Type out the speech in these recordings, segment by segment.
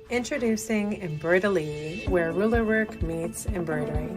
Introducing Embroidelee, where ruler work meets embroidery.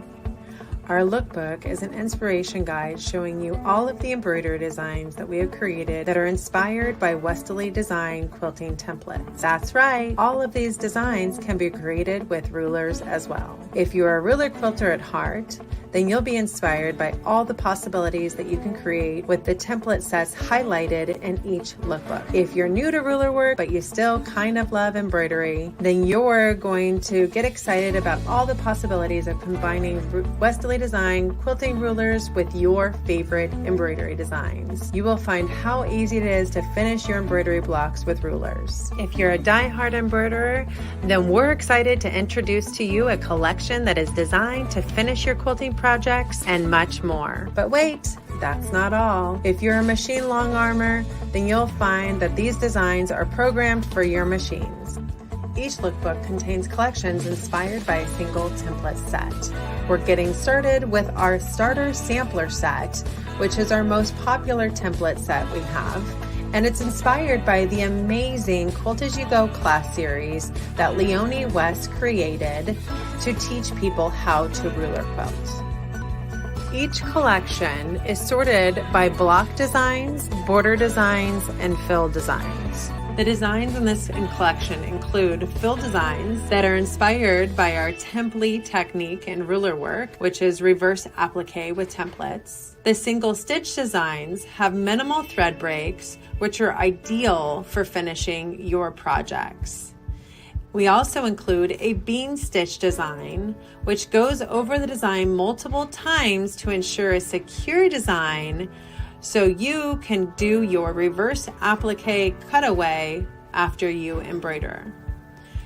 Our lookbook is an inspiration guide showing you all of the embroidery designs that we have created that are inspired by WESTALEE design quilting templates. That's right, all of these designs can be created with rulers as well. If you are a ruler quilter at heart, then you'll be inspired by all the possibilities that you can create with the template sets highlighted in each lookbook. If you're new to ruler work, but you still kind of love embroidery, then you're going to get excited about all the possibilities of combining WESTALEE design quilting rulers with your favorite embroidery designs. You will find how easy it is to finish your embroidery blocks with rulers. If you're a die-hard embroiderer, then we're excited to introduce to you a collection that is designed to finish your quilting projects and much more. But wait, that's not all. If you're a machine long armor, then you'll find that these designs are programmed for your machines. Each lookbook contains collections inspired by a single template set. We're getting started with our starter sampler set, which is our most popular template set we have. And it's inspired by the amazing Quilt As You Go class series that Leonie West created to teach people how to ruler quilt. Each collection is sorted by block designs, border designs, and fill designs. The designs in this collection include fill designs that are inspired by our template technique in ruler work, which is reverse applique with templates. The single stitch designs have minimal thread breaks, which are ideal for finishing your projects. We also include a bean stitch design, which goes over the design multiple times to ensure a secure design so you can do your reverse applique cutaway after you embroider.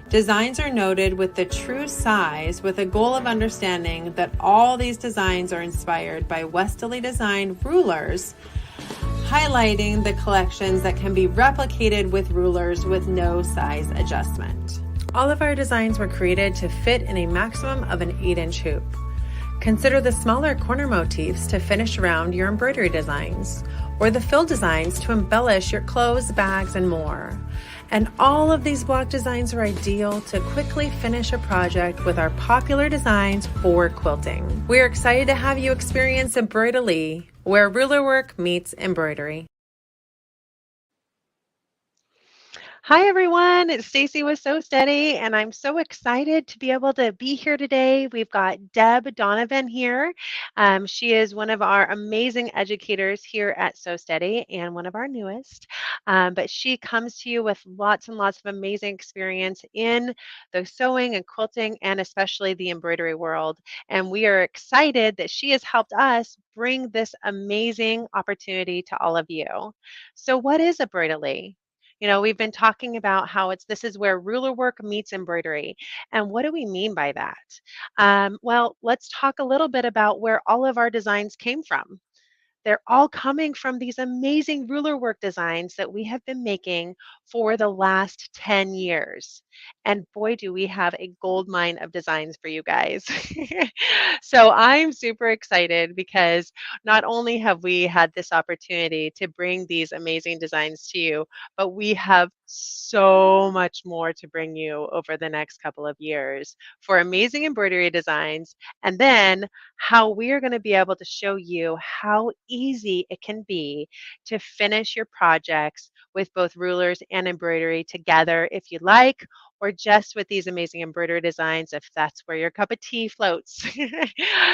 Designs are noted with the true size with a goal of understanding that all these designs are inspired by WESTALEE design rulers, highlighting the collections that can be replicated with rulers with no size adjustment. All of our designs were created to fit in a maximum of an 8-inch hoop. Consider the smaller corner motifs to finish around your embroidery designs, or the fill designs to embellish your clothes, bags, and more. And all of these block designs are ideal to quickly finish a project with our popular designs for quilting. We're excited to have you experience Embroidelee, where ruler work meets embroidery. Hi everyone, it's Stacy with Sew Steady, and I'm so excited to be able to be here today. We've got Deb Donovan here. She is one of our amazing educators here at Sew Steady and one of our newest. But she comes to you with lots and lots of amazing experience in the sewing and quilting and especially the embroidery world. And we are excited that she has helped us bring this amazing opportunity to all of you. So what is Embroidelee? You know, we've been talking about how this is where ruler work meets embroidery. And what do we mean by that? Well, let's talk a little bit about where all of our designs came from. They're all coming from these amazing ruler work designs that we have been making for the last 10 years. And boy, do we have a gold mine of designs for you guys. So I'm super excited because not only have we had this opportunity to bring these amazing designs to you, but we have so much more to bring you over the next couple of years for amazing embroidery designs, and then how we are going to be able to show you how easy it can be to finish your projects with both rulers and embroidery together if you like, or just with these amazing embroidery designs if that's where your cup of tea floats.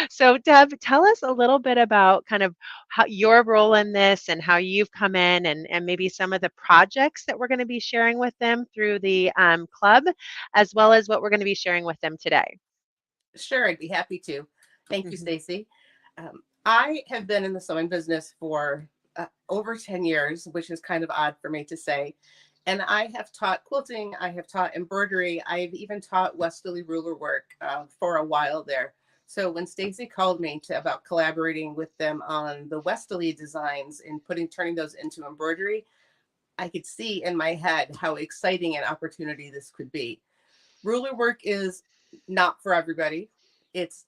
So Deb, tell us a little bit about kind of how your role in this and how you've come in, and maybe some of the projects that we're going to be sharing with them through the club, as well as what we're going to be sharing with them today. Sure, I'd be happy to. Thank you, Stacy. I have been in the sewing business for over 10 years, which is kind of odd for me to say. And I have taught quilting, I have taught embroidery, I've even taught WESTALEE ruler work for a while there. So when Stacy called me about collaborating with them on the WESTALEE designs and turning those into embroidery, I could see in my head how exciting an opportunity this could be. Ruler work is not for everybody.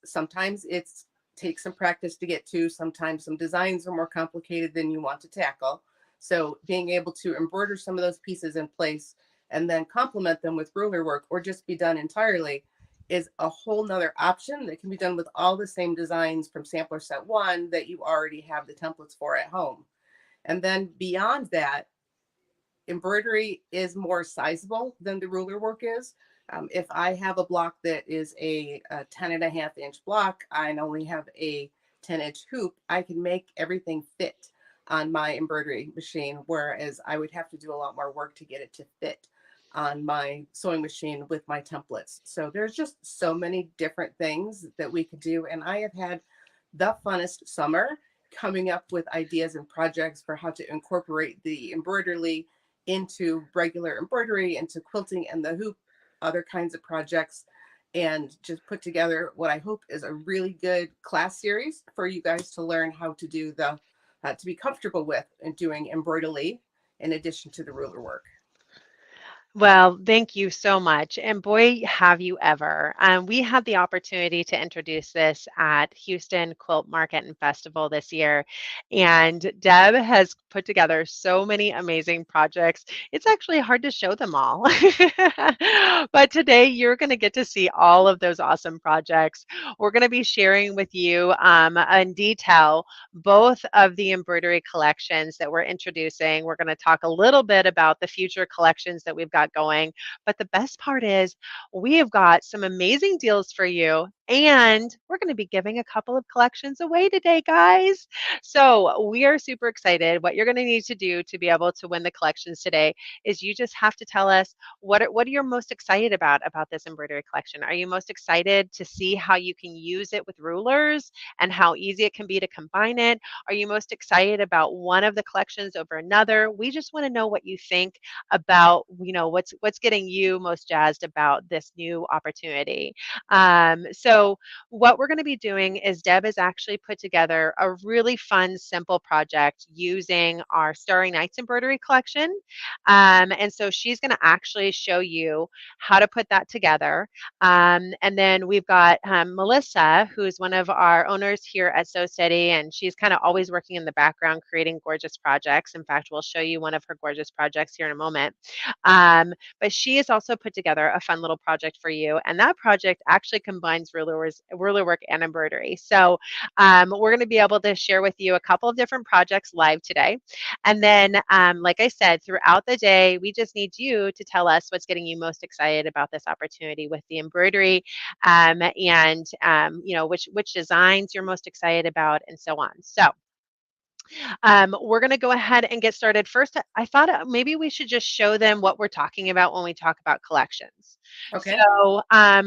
Sometimes it takes some practice to get to. Sometimes some designs are more complicated than you want to tackle. So being able to embroider some of those pieces in place and then complement them with ruler work or just be done entirely is a whole nother option that can be done with all the same designs from sampler set 1 that you already have the templates for at home. And then beyond that, embroidery is more sizable than the ruler work is. If I have a block that is a 10.5-inch block, I only have a 10-inch hoop, I can make everything fit on my embroidery machine, whereas I would have to do a lot more work to get it to fit on my sewing machine with my templates. So there's just so many different things that we could do. And I have had the funnest summer coming up with ideas and projects for how to incorporate the Embroidery into regular embroidery, into quilting and the hoop, other kinds of projects, and just put together what I hope is a really good class series for you guys to learn how to do to be comfortable with and doing embroidery in addition to the ruler work. Well, thank you so much. And boy, have you ever. We had the opportunity to introduce this at Houston Quilt Market and Festival this year. And Deb has put together so many amazing projects. It's actually hard to show them all. But today you're going to get to see all of those awesome projects. We're going to be sharing with you in detail both of the embroidery collections that we're introducing. We're going to talk a little bit about the future collections that we've got going. But the best part is we have got some amazing deals for you, and we're going to be giving a couple of collections away today, guys. So we are super excited. What you're going to need to do to be able to win the collections today is you just have to tell us what are you most excited about this embroidery collection. Are you most excited to see how you can use it with rulers and how easy it can be to combine it? Are you most excited about one of the collections over another? We just want to know what you think about, what's getting you most jazzed about this new opportunity. So what we're going to be doing is Deb has actually put together a really fun, simple project using our Starry Nights embroidery collection. And so she's going to actually show you how to put that together. And then we've got Melissa, who's one of our owners here at Sew Steady, and she's kind of always working in the background creating gorgeous projects. In fact, we'll show you one of her gorgeous projects here in a moment. But she has also put together a fun little project for you, and that project actually combines ruler work and embroidery. So we're going to be able to share with you a couple of different projects live today. And then, like I said, throughout the day, we just need you to tell us what's getting you most excited about this opportunity with the embroidery, and which designs you're most excited about, and so on. So we're going to go ahead and get started. First, I thought maybe we should just show them what we're talking about when we talk about collections. Okay. So I'm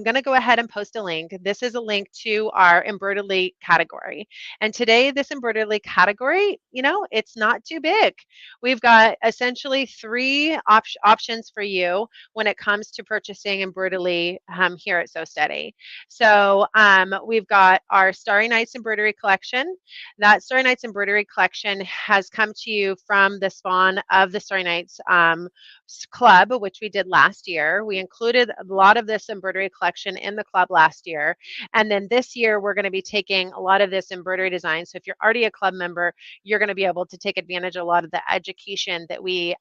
going to go ahead and post a link. This is a link to our Embroidelee category. And today, this Embroidelee category, it's not too big. We've got essentially three options for you when it comes to purchasing Embroidelee here at Sew Steady. So we've got our Starry Nights embroidery collection. That Starry Nights embroidery collection has come to you from the spawn of the Starry Nights club, which we did last year. We included a lot of this embroidery collection in the club last year. And then this year, we're going to be taking a lot of this embroidery design. So if you're already a club member, you're going to be able to take advantage of a lot of the education that we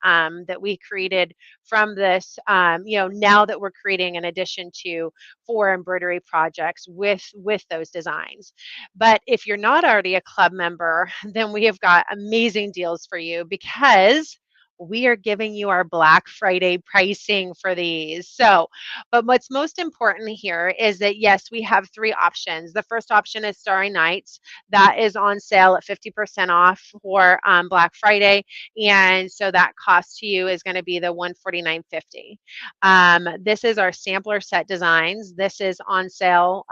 created from this, now that we're creating in addition to 4 embroidery projects with those designs. But if you're not already a club member, then we have got amazing deals for you because we are giving you our Black Friday pricing for these. So, but what's most important here is that, yes, we have 3 options. The first option is Starry Nights. That is on sale at 50% off for Black Friday. And so that cost to you is going to be the $149.50. This is our sampler set designs. This is on sale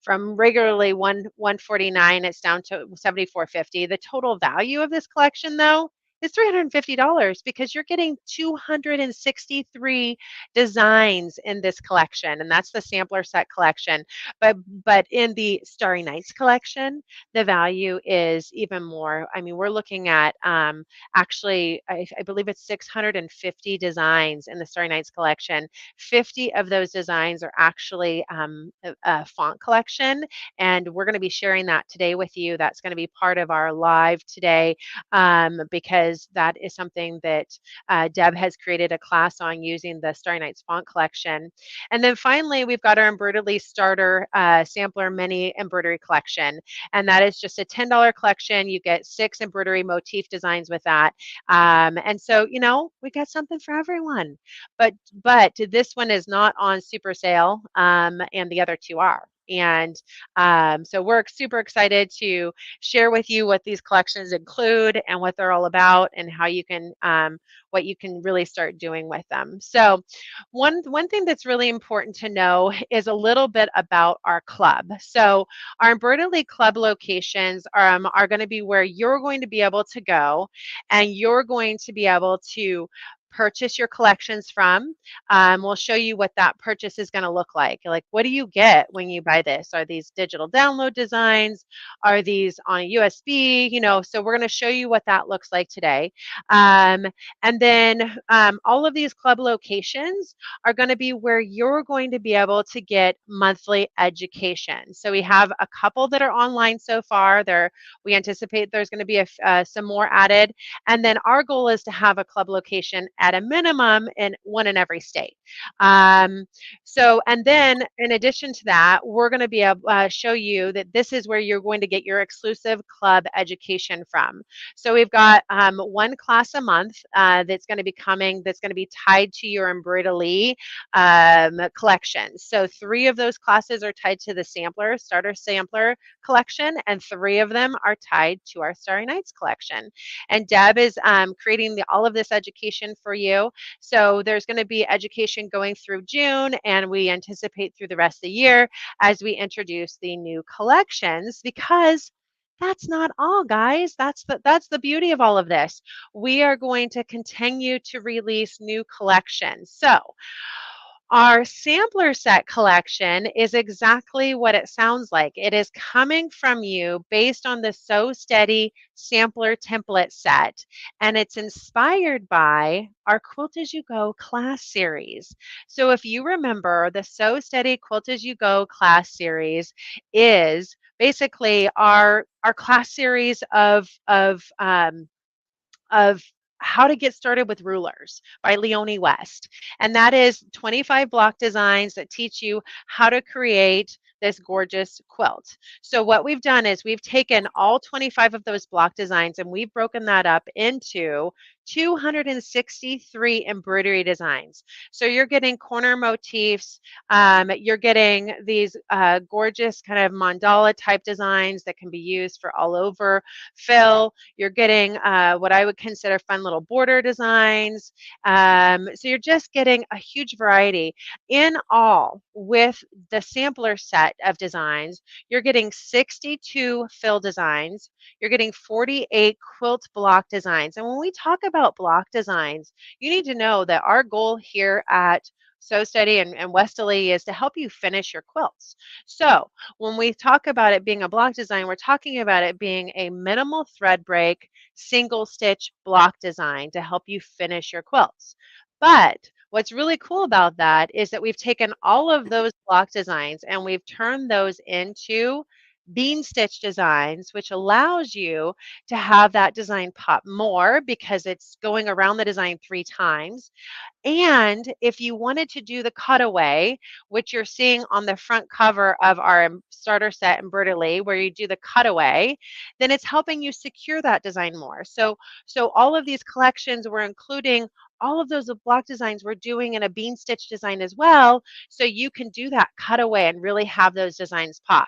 from regularly $149. It's down to $74.50. The total value of this collection, though, is $350 because you're getting 263 designs in this collection, and that's the sampler set collection. But in the Starry Nights collection, the value is even more. I mean, we're looking at actually, I believe it's 650 designs in the Starry Nights collection. 50 of those designs are actually a font collection, and we're going to be sharing that today with you. That's going to be part of our live today because because that is something that Deb has created a class on using the Starry Nights font collection. And then finally, we've got our Embroidelee Starter Sampler Mini Embroidery Collection. And that is just a $10 collection. You get 6 embroidery motif designs with that. And so, you know, we got something for everyone. But this one is not on super sale, and the other 2 are. And so we're super excited to share with you what these collections include and what they're all about and how you can, what you can really start doing with them. So one thing that's really important to know is a little bit about our club. So our Embroidery Club locations are going to be where you're going to be able to go and you're going to be able to purchase your collections from. We'll show you what that purchase is going to look like. Like, what do you get when you buy this? Are these digital download designs? Are these on a USB? You know, so we're going to show you what that looks like today. And then all of these club locations are going to be where you're going to be able to get monthly education. So we have a couple that are online so far. We anticipate there's going to be some more added. And then our goal is to have a club location at a minimum in one in every state. So, and then in addition to that, we're going to be able to show you that this is where you're going to get your exclusive club education from. So we've got one class a month that's going to be coming, that's going to be tied to your Embroidelee collection. So 3 of those classes are tied to the starter sampler collection, and 3 of them are tied to our Starry Nights collection. And Deb is creating all of this education for you. So there's going to be education going through June, and we anticipate through the rest of the year as we introduce the new collections, because that's not all, guys. That's the beauty of all of this. We are going to continue to release new collections. So our sampler set collection is exactly what it sounds like. It is coming from you based on the Sew Steady sampler template set, and it's inspired by our Quilt As You Go class series. So if you remember, the Sew Steady Quilt As You Go class series is basically our class series of How to Get Started with Rulers by Leonie West. And that is 25 block designs that teach you how to create this gorgeous quilt. So what we've done is we've taken all 25 of those block designs and we've broken that up into 263 embroidery designs. So you're getting corner motifs, you're getting these gorgeous kind of mandala type designs that can be used for all over fill. You're getting what I would consider fun little border designs. So you're just getting a huge variety. In all, with the sampler set of designs, you're getting 62 fill designs. You're getting 48 quilt block designs. And when we talk about block designs, you need to know that our goal here at Sew Steady and WESTALEE is to help you finish your quilts. So when we talk about it being a block design, we're talking about it being a minimal thread break, single stitch block design to help you finish your quilts. But what's really cool about that is that we've taken all of those block designs and we've turned those into bean stitch designs, which allows you to have that design pop more because it's going around the design 3 times. And if you wanted to do the cutaway, which you're seeing on the front cover of our starter set Embroidelee, where you do the cutaway, then it's helping you secure that design more. So all of these collections, we're including all of those block designs we're doing in a bean stitch design as well, so you can do that cutaway and really have those designs pop.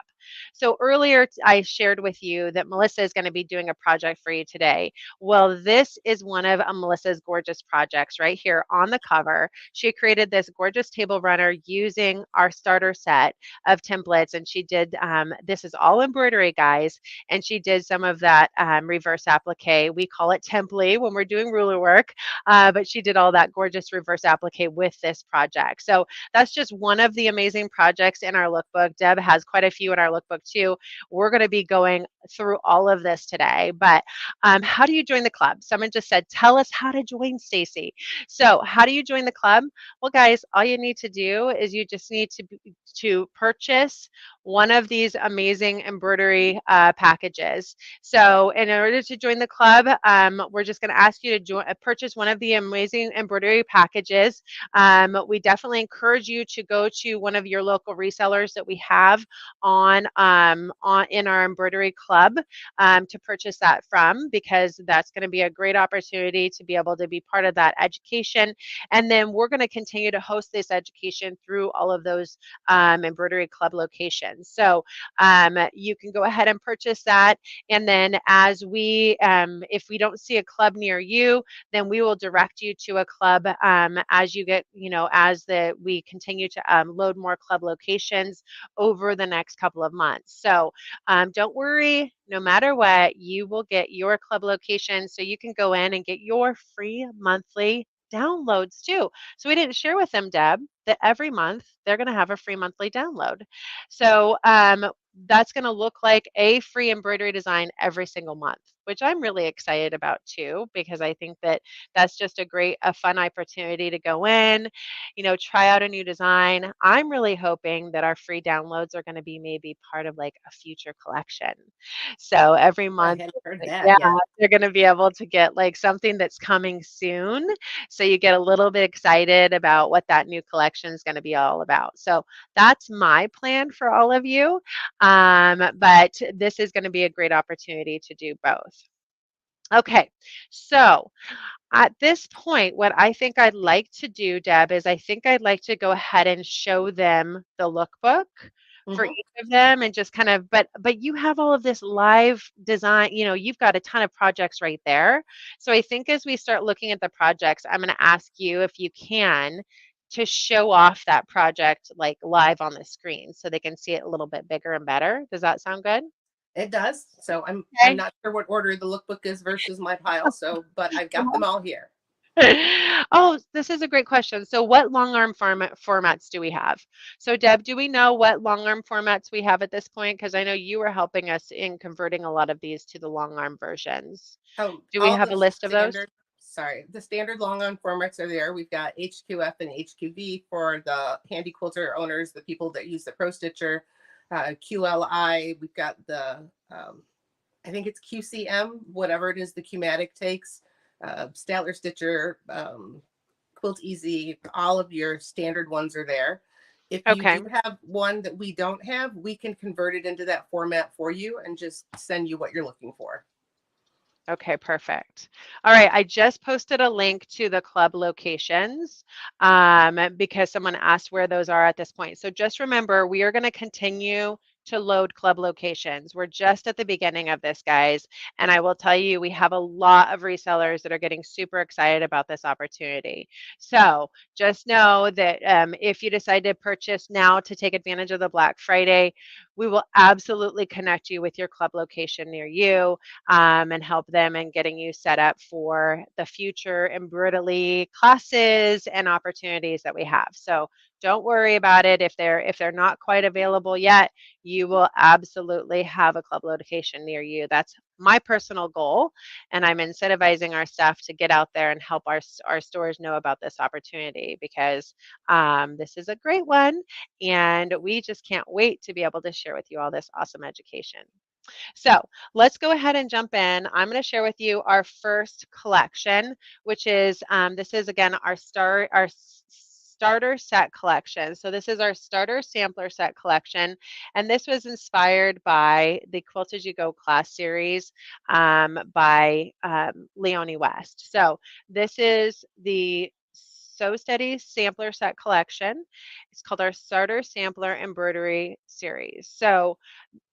So earlier I shared with you that Melissa is going to be doing a project for you today. Well, this is one of Melissa's gorgeous projects right here on the cover. She created this gorgeous table runner using our starter set of templates, and she did, this is all embroidery, guys, and she did some of that reverse applique. We call it temply when we're doing ruler work, but she did all that gorgeous reverse applique with this project. So that's just one of the amazing projects in our lookbook. Deb has quite a few in our lookbook too. We're going to be going through all of this today, but how do you join the club? Someone just said, tell us how to join, Stacy. So how do you join the club? Well, guys, all you need to do is you just need to purchase one of these amazing embroidery packages. So in order to join the club, we're just going to ask you to purchase one of the amazing embroidery packages. We definitely encourage you to go to one of your local resellers that we have on in our embroidery club to purchase that from, because that's going to be a great opportunity to be able to be part of that education. And then we're going to continue to host this education through all of those embroidery club locations. So you can go ahead and purchase that. And then if we don't see a club near you, then we will direct you to a club as you get, we continue to load more club locations over the next couple of months. So don't worry, no matter what, you will get your club location so you can go in and get your free monthly downloads too. So we didn't share with them, Deb, that every month they're going to have a free monthly download. So that's going to look like a free embroidery design every single month, which I'm really excited about too, because I think that that's just a fun opportunity to go in, try out a new design. I'm really hoping that our free downloads are going to be maybe part of like a future collection. So every I month, hadn't heard that yeah, yet. they're going to be able to get like something that's coming soon. So you get a little bit excited about what that new collection is going to be all about. So that's my plan for all of you. But this is going to be a great opportunity to do both. Okay, so at this point, what I think I'd like to do, Deb, is I think I'd like to go ahead and show them the lookbook for Hmm. each of them and just kind of, but you have all of this live design, you've got a ton of projects right there. So I think as we start looking at the projects, I'm going to ask you if you can to show off that project like live on the screen so they can see it a little bit bigger and better. Does that sound good? It does. So I'm Okay. not sure what order the lookbook is versus my pile. So, but I've got them all here. Oh, this is a great question. So what long arm formats do we have? So Deb, do we know what long arm formats we have at this point? Because I know you were helping us in converting a lot of these to the long arm versions. Do we All have a the list of those? standard, sorry, the standard long on formats are there. We've got HQF and HQV for the handy quilter owners, the people that use the Pro Stitcher. QLI, we've got I think it's QCM, whatever it is, the Qmatic takes. Statler Stitcher, Quilt Easy, all of your standard ones are there. If you Okay. do have one that we don't have, we can convert it into that format for you and just send you what you're looking for. Okay, perfect. All right, I just posted a link to the club locations because someone asked where those are at this point. So just remember, we are going to continue to load club locations. We're just at the beginning of this, guys. And I will tell you, we have a lot of resellers that are getting super excited about this opportunity. So just know that if you decide to purchase now to take advantage of the Black Friday, we will absolutely connect you with your club location near you and help them in getting you set up for the future Embroidelee classes and opportunities that we have. So don't worry about it if they're not quite available yet. You will absolutely have a club location near you. That's my personal goal, and I'm incentivizing our staff to get out there and help our stores know about this opportunity because this is a great one, and we just can't wait to be able to share with you all this awesome education. So let's go ahead and jump in. I'm going to share with you our first collection, which is this is again our starter set collection. So this is our starter sampler set collection, and this was inspired by the Quilt as You Go class series by Leonie West. So this is the Sew Steady sampler set collection. It's called our starter sampler embroidery series. So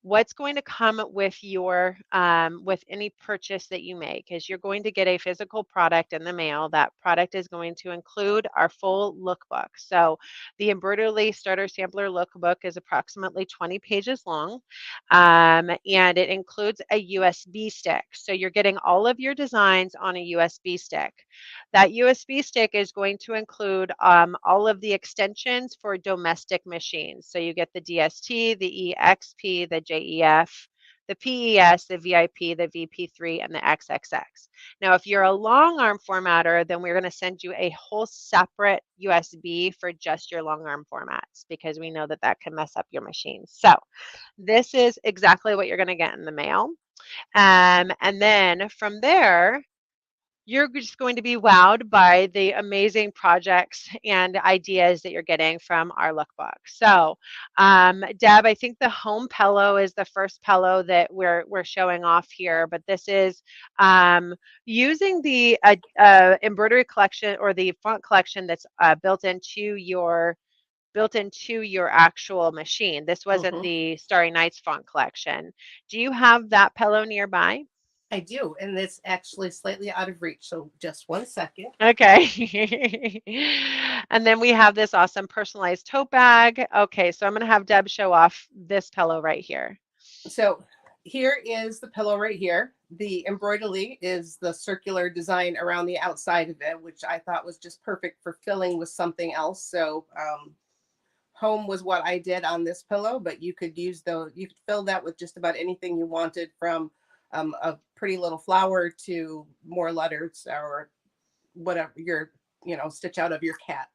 what's going to come with your with any purchase that you make is you're going to get a physical product in the mail. That product is going to include our full lookbook. So the Embroidery Starter Sampler Lookbook is approximately 20 pages long, and it includes a USB stick. So you're getting all of your designs on a USB stick. That USB stick is going to include all of the extensions for domestic machines. So you get the DST, the EXP, the JEF, the PES, the VIP, the VP3, and the XXX. Now, if you're a long arm formatter, then we're going to send you a whole separate USB for just your long arm formats because we know that that can mess up your machine. So this is exactly what you're going to get in the mail. And then from there, you're just going to be wowed by the amazing projects and ideas that you're getting from our lookbook. So, Deb, I think the home pillow is the first pillow that we're showing off here, but this is using the embroidery collection or the font collection that's built into your actual machine. This wasn't the Starry Nights font collection. Do you have that pillow nearby? I do, and it's actually slightly out of reach. So just one second. Okay. And then we have this awesome personalized tote bag. Okay, so I'm going to have Deb show off this pillow right here. So here is the pillow right here. The Embroidelee is the circular design around the outside of it, which I thought was just perfect for filling with something else. So home was what I did on this pillow, but you could you could fill that with just about anything you wanted, from a pretty little flower to more letters or whatever your, stitch out of your cat.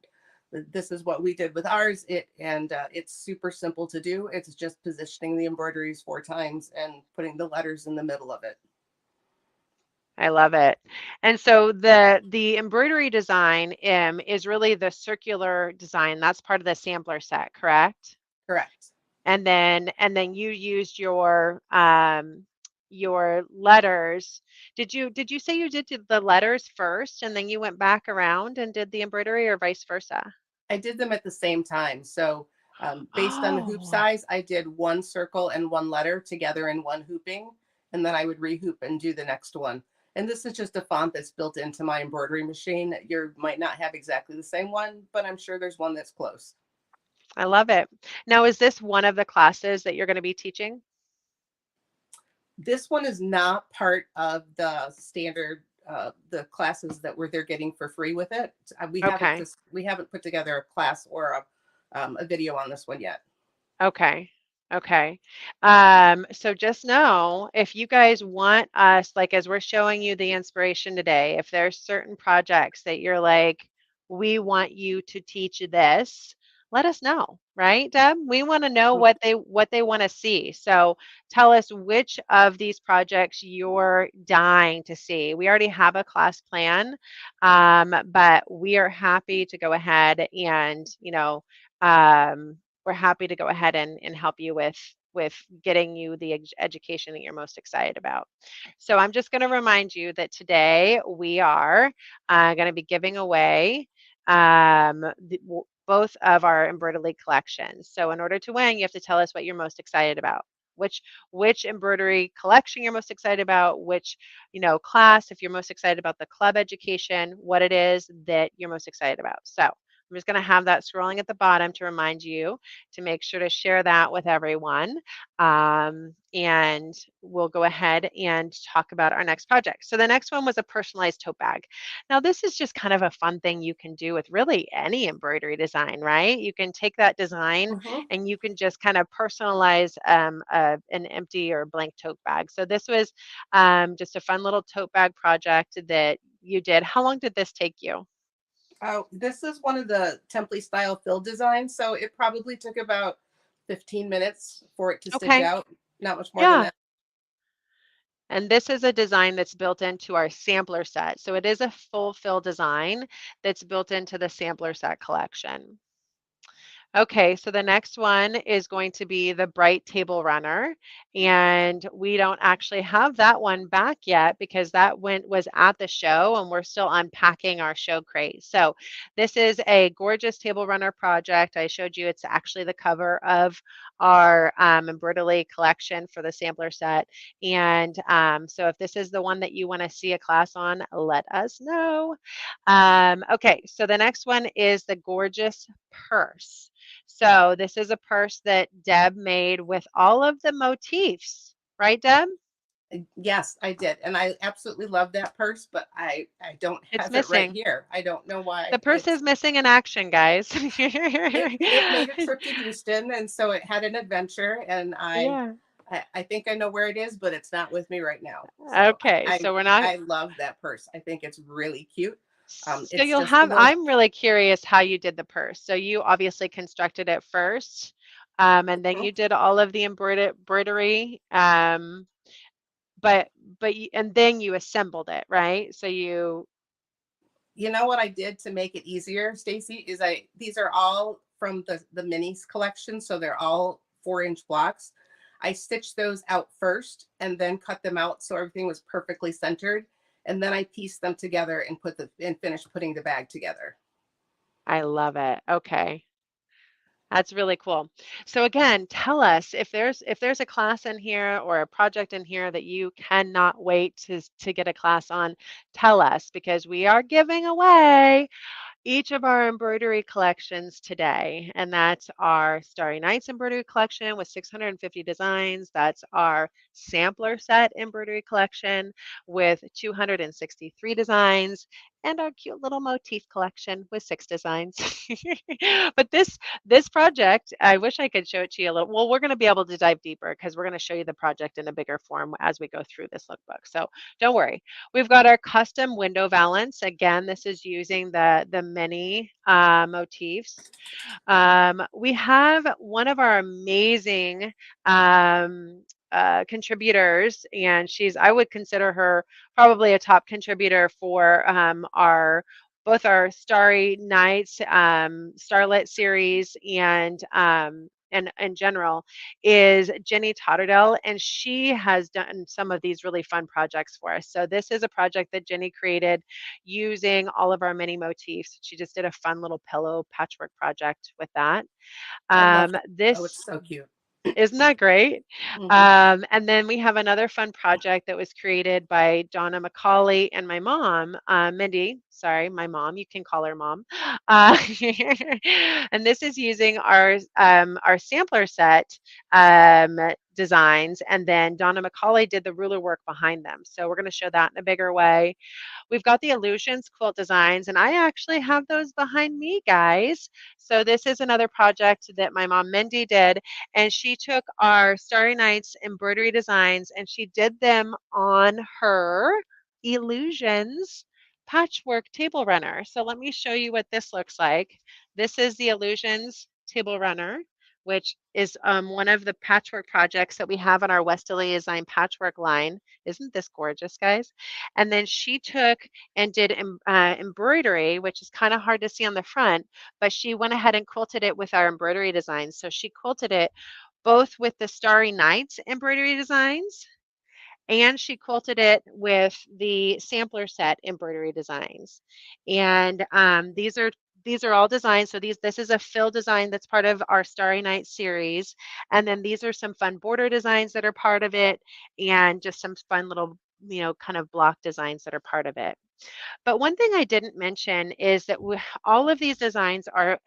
This is what we did with ours. It's super simple to do. It's just positioning the embroideries 4 times and putting the letters in the middle of it. I love it. And so the embroidery design is really the circular design. That's part of the sampler set, correct? Correct. And then you used your letters. Did you say you did the letters first and then you went back around and did the embroidery, or vice versa? I did them at the same time. So based on the hoop size, I did 1 circle and 1 letter together in 1 hooping, and then I would rehoop and do the next one. And this is just a font that's built into my embroidery machine. You might not have exactly the same one, but I'm sure there's one that's close. I love it. Now, is this one of the classes that you're going to be teaching? This one is not part of the standard, the classes that they're getting for free with it. We haven't put together a class or a video on this one yet. Okay. Okay. So just know, if you guys want us, like as we're showing you the inspiration today, if there's certain projects that you're like, we want you to teach this, let us know, right, Deb? We want to know what they want to see. So tell us which of these projects you're dying to see. We already have a class plan, but we are happy to go ahead and, we're happy to go ahead and help you with getting you the education that you're most excited about. So I'm just going to remind you that today we are going to be giving away both of our Embroidelee collections. So in order to win, you have to tell us what you're most excited about. Which embroidery collection you're most excited about, which class, if you're most excited about the club education, what it is that you're most excited about. So I'm just going to have that scrolling at the bottom to remind you to make sure to share that with everyone. And we'll go ahead and talk about our next project. So the next one was a personalized tote bag. Now, this is just kind of a fun thing you can do with really any embroidery design, right? You can take that design and you can just kind of personalize an empty or blank tote bag. So this was just a fun little tote bag project that you did. How long did this take you? Oh, this is one of the template style fill designs. So it probably took about 15 minutes for it to stitch out. Not much more than that. And this is a design that's built into our sampler set. So it is a full fill design that's built into the sampler set collection. Okay, so the next one is going to be the Bright Table Runner, and we don't actually have that one back yet because that was at the show and we're still unpacking our show crate. So this is a gorgeous table runner project. I showed you it's actually the cover of our Embroidelee collection for the sampler set. And so if this is the one that you want to see a class on, let us know. Okay, so the next one is the gorgeous purse. So this is a purse that Deb made with all of the motifs, right, Deb? Yes, I did. And I absolutely love that purse, but I don't have it right here. I don't know why. The purse is missing in action, guys. It made a trip to Houston, and so it had an adventure, and I I think I know where it is, but it's not with me right now. So Okay, so we're not. I love that purse. I think it's really cute. So It's you'll just a have, little. I'm really curious how you did the purse. So you obviously constructed it first, and then Mhm. you did all of the embroidery, but and then you assembled it, right? So you, You know what I did to make it easier, Stacy, is these are all from the minis collection, so they're all 4-inch blocks. I stitched those out first and then cut them out so everything was perfectly centered, and then I pieced them together and finished putting the bag together. I love it. Okay. That's really cool. So again, tell us if there's a class in here or a project in here that you cannot wait to get a class on, tell us because we are giving away each of our embroidery collections today. And that's our Starry Nights embroidery collection with 650 designs. That's our sampler set embroidery collection with 263 designs. And our cute little motif collection with 6 designs. But this project, I wish I could show it to you a little. Well, we're going to be able to dive deeper because we're going to show you the project in a bigger form as we go through this lookbook. So don't worry. We've got our custom window valance. Again, this is using the mini motifs. We have one of our amazing contributors, and I would consider her probably a top contributor for our both our Starry Nights, Starlit series, and in general is Jenny Totterdell, and she has done some of these really fun projects for us. So this is a project that Jenny created using all of our mini motifs. She just did a fun little pillow patchwork project with that. I love that. Oh, This it's so cute. Isn't that great? Hmm. And then we have another fun project that was created by Donna McCauley and my mom, Mindy. Sorry, my mom. You can call her mom. Uh, and this is using our sampler set designs, and then Donna McCauley did the ruler work behind them. So we're going to show that in a bigger way. We've got the Illusions quilt designs, and I actually have those behind me, guys. So this is another project that my mom Mindy did, and she took our Starry Nights embroidery designs and she did them on her Illusions patchwork table runner. So let me show you what this looks like. This is the Illusions table runner, which is one of the patchwork projects that we have on our WESTALEE Design patchwork line. Isn't this gorgeous, guys? And then she took and did embroidery, which is kind of hard to see on the front, but she went ahead and quilted it with our embroidery designs. So she quilted it both with the Starry Nights embroidery designs, and she quilted it with the sampler set embroidery designs. And these are all designs. So this is a fill design that's part of our Starry Night series. And then these are some fun border designs that are part of it, and just some fun little, kind of block designs that are part of it. But one thing I didn't mention is that all of these designs are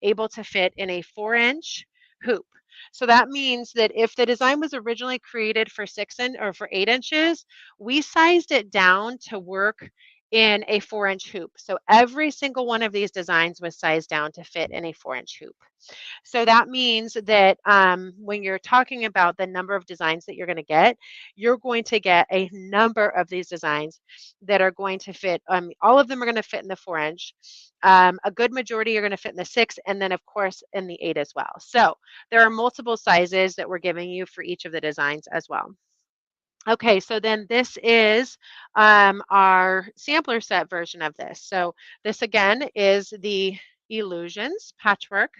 able to fit in a 4-inch hoop. So that means that if the design was originally created for 6 or for 8 inches, we sized it down to work in a 4-inch hoop. So every single one of these designs was sized down to fit in a 4-inch hoop. So that means that when you're talking about the number of designs that you're going to get a number of these designs that are going to fit. All of them are going to fit in the 4-inch. A good majority are going to fit in the 6, and then of course in the 8 as well. So there are multiple sizes that we're giving you for each of the designs as well. Okay, so then this is our sampler set version of this. So this again is the Illusions patchwork.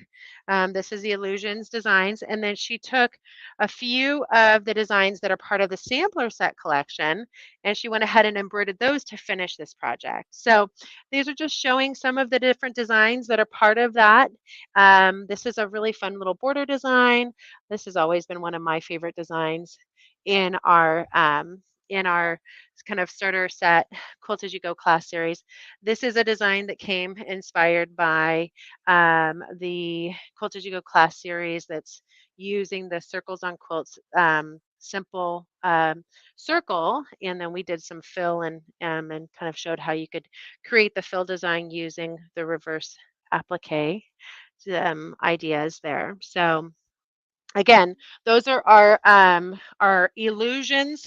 This is the Illusions designs, and then she took a few of the designs that are part of the sampler set collection, and she went ahead and embroidered those to finish this project. So these are just showing some of the different designs that are part of that. This is a really fun little border design. This has always been one of my favorite designs in our kind of starter set Quilt as You Go class series. This is a design that came inspired by the Quilt as You Go class series that's using the Circles on Quilts simple circle, and then we did some fill and kind of showed how you could create the fill design using the reverse applique ideas there. So Again, those are our Illusions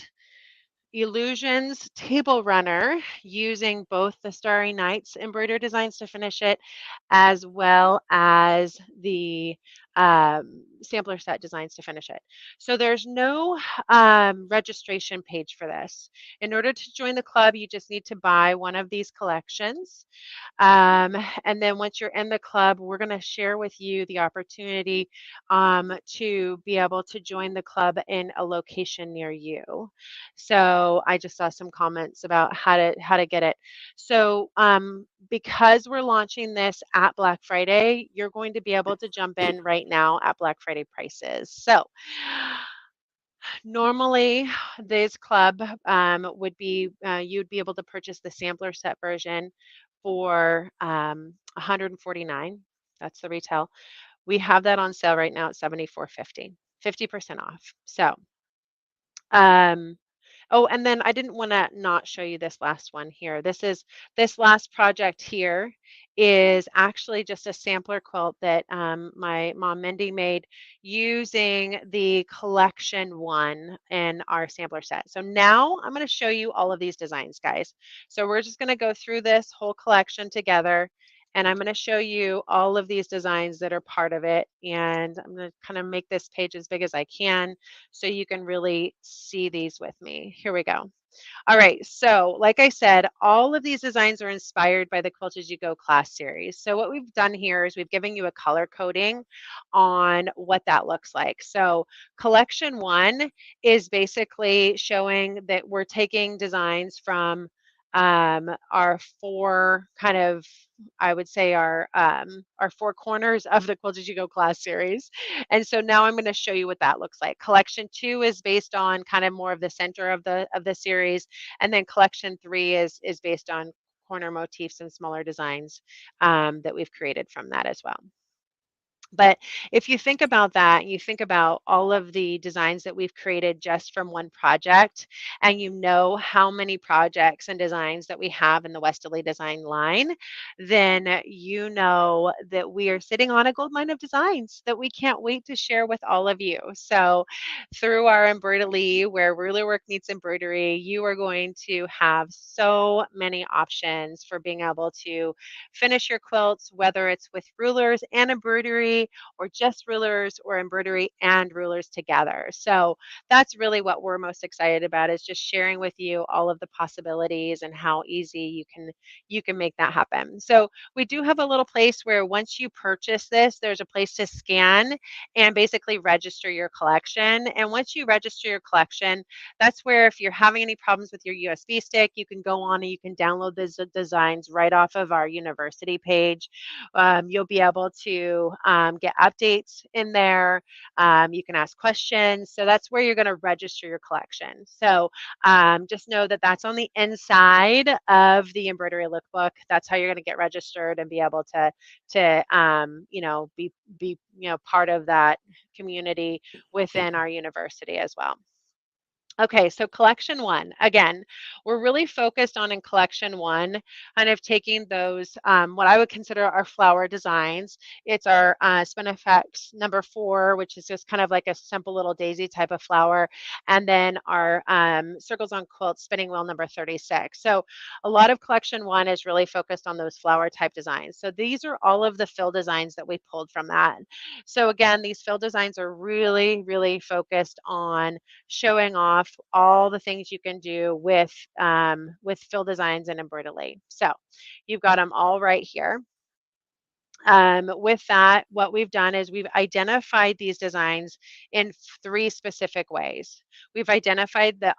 Table Runner, using both the Starry Nights embroidery designs to finish it, as well as the sampler set designs to finish it. So there's no registration page for this. In order to join the club, you just need to buy one of these collections. And then once you're in the club, we're going to share with you the opportunity to be able to join the club in a location near you. So I just saw some comments about how to get it. So because we're launching this at Black Friday, you're going to be able to jump in right now at Black Friday prices. So normally, this club would be you'd be able to purchase the sampler set version for 149. That's the retail. We have that on sale right now at 74.50, 50% off. So, um, oh, and then I didn't want to not show you this last one here. This last project here is actually just a sampler quilt that my mom Mindy made using the collection one in our sampler set. So now I'm going to show you all of these designs, guys. So we're just going to go through this whole collection together, and I'm going to show you all of these designs that are part of it. And I'm going to kind of make this page as big as I can so you can really see these with me. Here we go. All right, so like I said, all of these designs are inspired by the Quilt As You Go class series. So what we've done here is we've given you a color coding on what that looks like. So collection one is basically showing that we're taking designs from our four kind of, I would say our four corners of the Quilt As You Go class series. And so now I'm going to show you what that looks like. Collection two is based on kind of more of the center of the series, and then collection three is based on corner motifs and smaller designs that we've created from that as well. But if you think about that, you think about all of the designs that we've created just from one project, and you know how many projects and designs that we have in the WESTALEE design line, then you know that we are sitting on a gold mine of designs that we can't wait to share with all of you. So through our Embroidelee, where ruler work meets embroidery, you are going to have so many options for being able to finish your quilts, whether it's with rulers and embroidery, or just rulers or embroidery and rulers together. So that's really what we're most excited about, is just sharing with you all of the possibilities and how easy you can make that happen. So we do have a little place where once you purchase this, there's a place to scan and basically register your collection. And once you register your collection, that's where if you're having any problems with your USB stick, you can go on and you can download the designs right off of our university page. You'll be able to get updates in there. You can ask questions. So that's where you're going to register your collection. So just know that that's on the inside of the embroidery lookbook. That's how you're going to get registered and be able to be part of that community within our university as well. Okay, so collection one, again, we're really focused on in collection one, kind of taking those, what I would consider our flower designs. It's our Spinifex number 4, which is just kind of like a simple little daisy type of flower, and then our Circles on Quilt spinning wheel number 36. So a lot of collection one is really focused on those flower type designs. So these are all of the fill designs that we pulled from that. So again, these fill designs are really, really focused on showing off all the things you can do with fill designs and Embroidelee. So you've got them all right here. With that, what we've done is we've identified these designs in 3 specific ways. We've identified that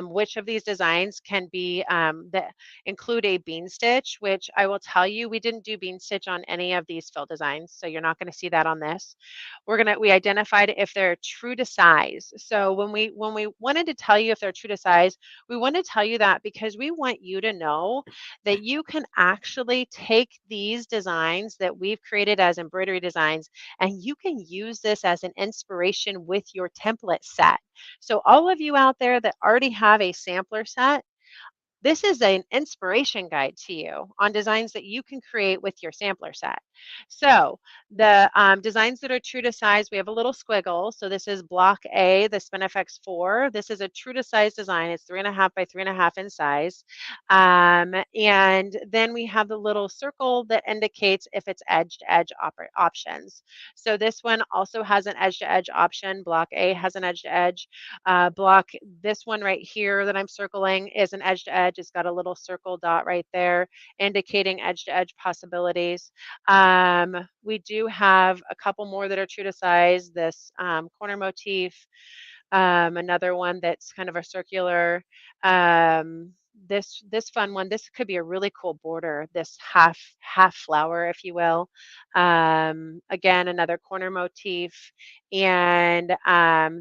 which of these designs can be that include a bean stitch, which I will tell you we didn't do bean stitch on any of these fill designs, so you're not going to see that on this. We identified if they're true to size. So when we wanted to tell you if they're true to size, we want to tell you that because we want you to know that you can actually take these designs that we've created as embroidery designs, and you can use this as an inspiration with your template set. So all of you out there that already have a sampler set, This is an inspiration guide to you on designs that you can create with your sampler set. So the designs that are true to size, we have a little squiggle. So this is block A, the SpinFX 4. This is a true to size design. It's 3.5 by 3.5 in size. And then we have the little circle that indicates if it's edge to edge options. So this one also has an edge to edge option. Block A has an edge to edge. Block, this one right here that I'm circling is an edge to edge. It's got a little circle dot right there indicating edge to edge possibilities. We do have a couple more that are true to size. This corner motif, another one that's kind of a circular. This fun one. This could be a really cool border. This half flower, if you will. Again, another corner motif, and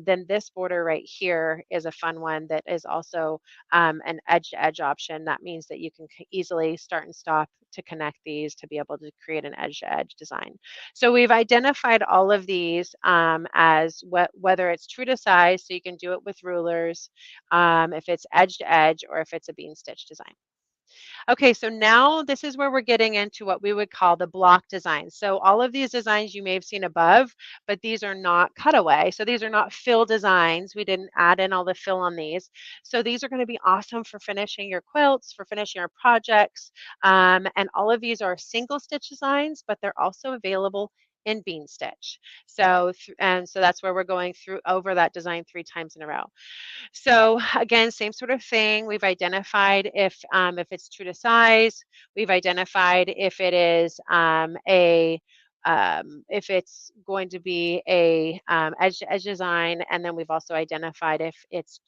then this border right here is a fun one that is also an edge to edge option. That means that you can easily start and stop to connect these to be able to create an edge to edge design. So we've identified all of these as whether it's true to size, so you can do it with rulers, if it's edge to edge, or if it's a bean stitch design. Okay, so now this is where we're getting into what we would call the block designs. So all of these designs you may have seen above, but these are not cutaway. So these are not fill designs. We didn't add in all the fill on these. So these are going to be awesome for finishing your quilts, for finishing your projects. And all of these are single stitch designs, but they're also available in bean stitch. So, and so that's where we're going through over that design 3 times in a row. So again, same sort of thing. We've identified if it's true to size. We've identified if it is if it's going to be a edge to edge design, and then we've also identified if it's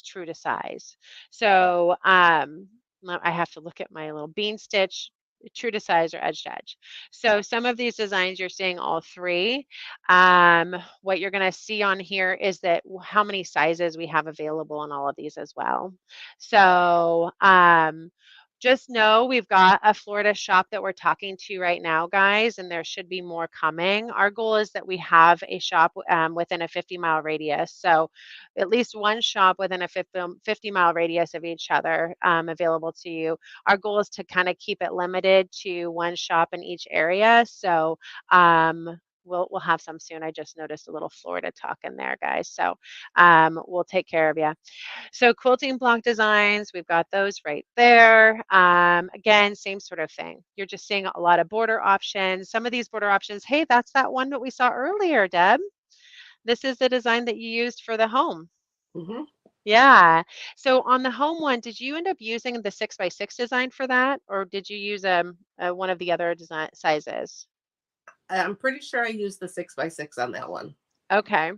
true to size. So I have to look at my little bean stitch, true to size or edge to edge. So some of these designs you're seeing all 3. What you're going to see on here is that how many sizes we have available in all of these as well. So just know we've got a Florida shop that we're talking to right now, guys, and there should be more coming. Our goal is that we have a shop within a 50-mile radius. So at least one shop within a 50-mile radius of each other available to you. Our goal is to kind of keep it limited to one shop in each area. So we'll have some soon. I just noticed a little Florida talk in there, guys. So we'll take care of you. So quilting block designs, we've got those right there. Again, same sort of thing. You're just seeing a lot of border options. Some of these border options, hey, that's that one that we saw earlier, Deb. This is the design that you used for the home. Mm-hmm. Yeah. So on the home one, did you end up using the 6x6 design for that, or did you use one of the other design sizes? I'm pretty sure I used the 6x6 on that one. Okay.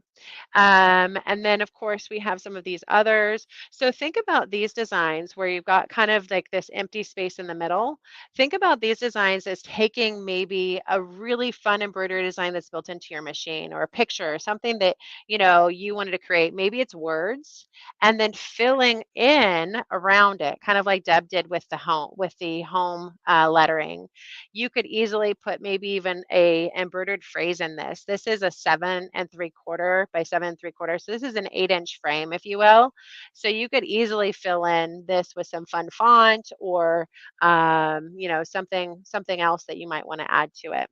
And then, of course, we have some of these others. So think about these designs where you've got kind of like this empty space in the middle. Think about these designs as taking maybe a really fun embroidery design that's built into your machine, or a picture, or something that, you wanted to create. Maybe it's words, and then filling in around it, kind of like Deb did with the home lettering. You could easily put maybe even a embroidered phrase in this. This is a 7 3/4 by 7 3/4. So this is an 8-inch frame, if you will. So you could easily fill in this with some fun font, or something else that you might want to add to it.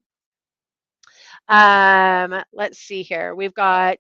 Let's see here. We've got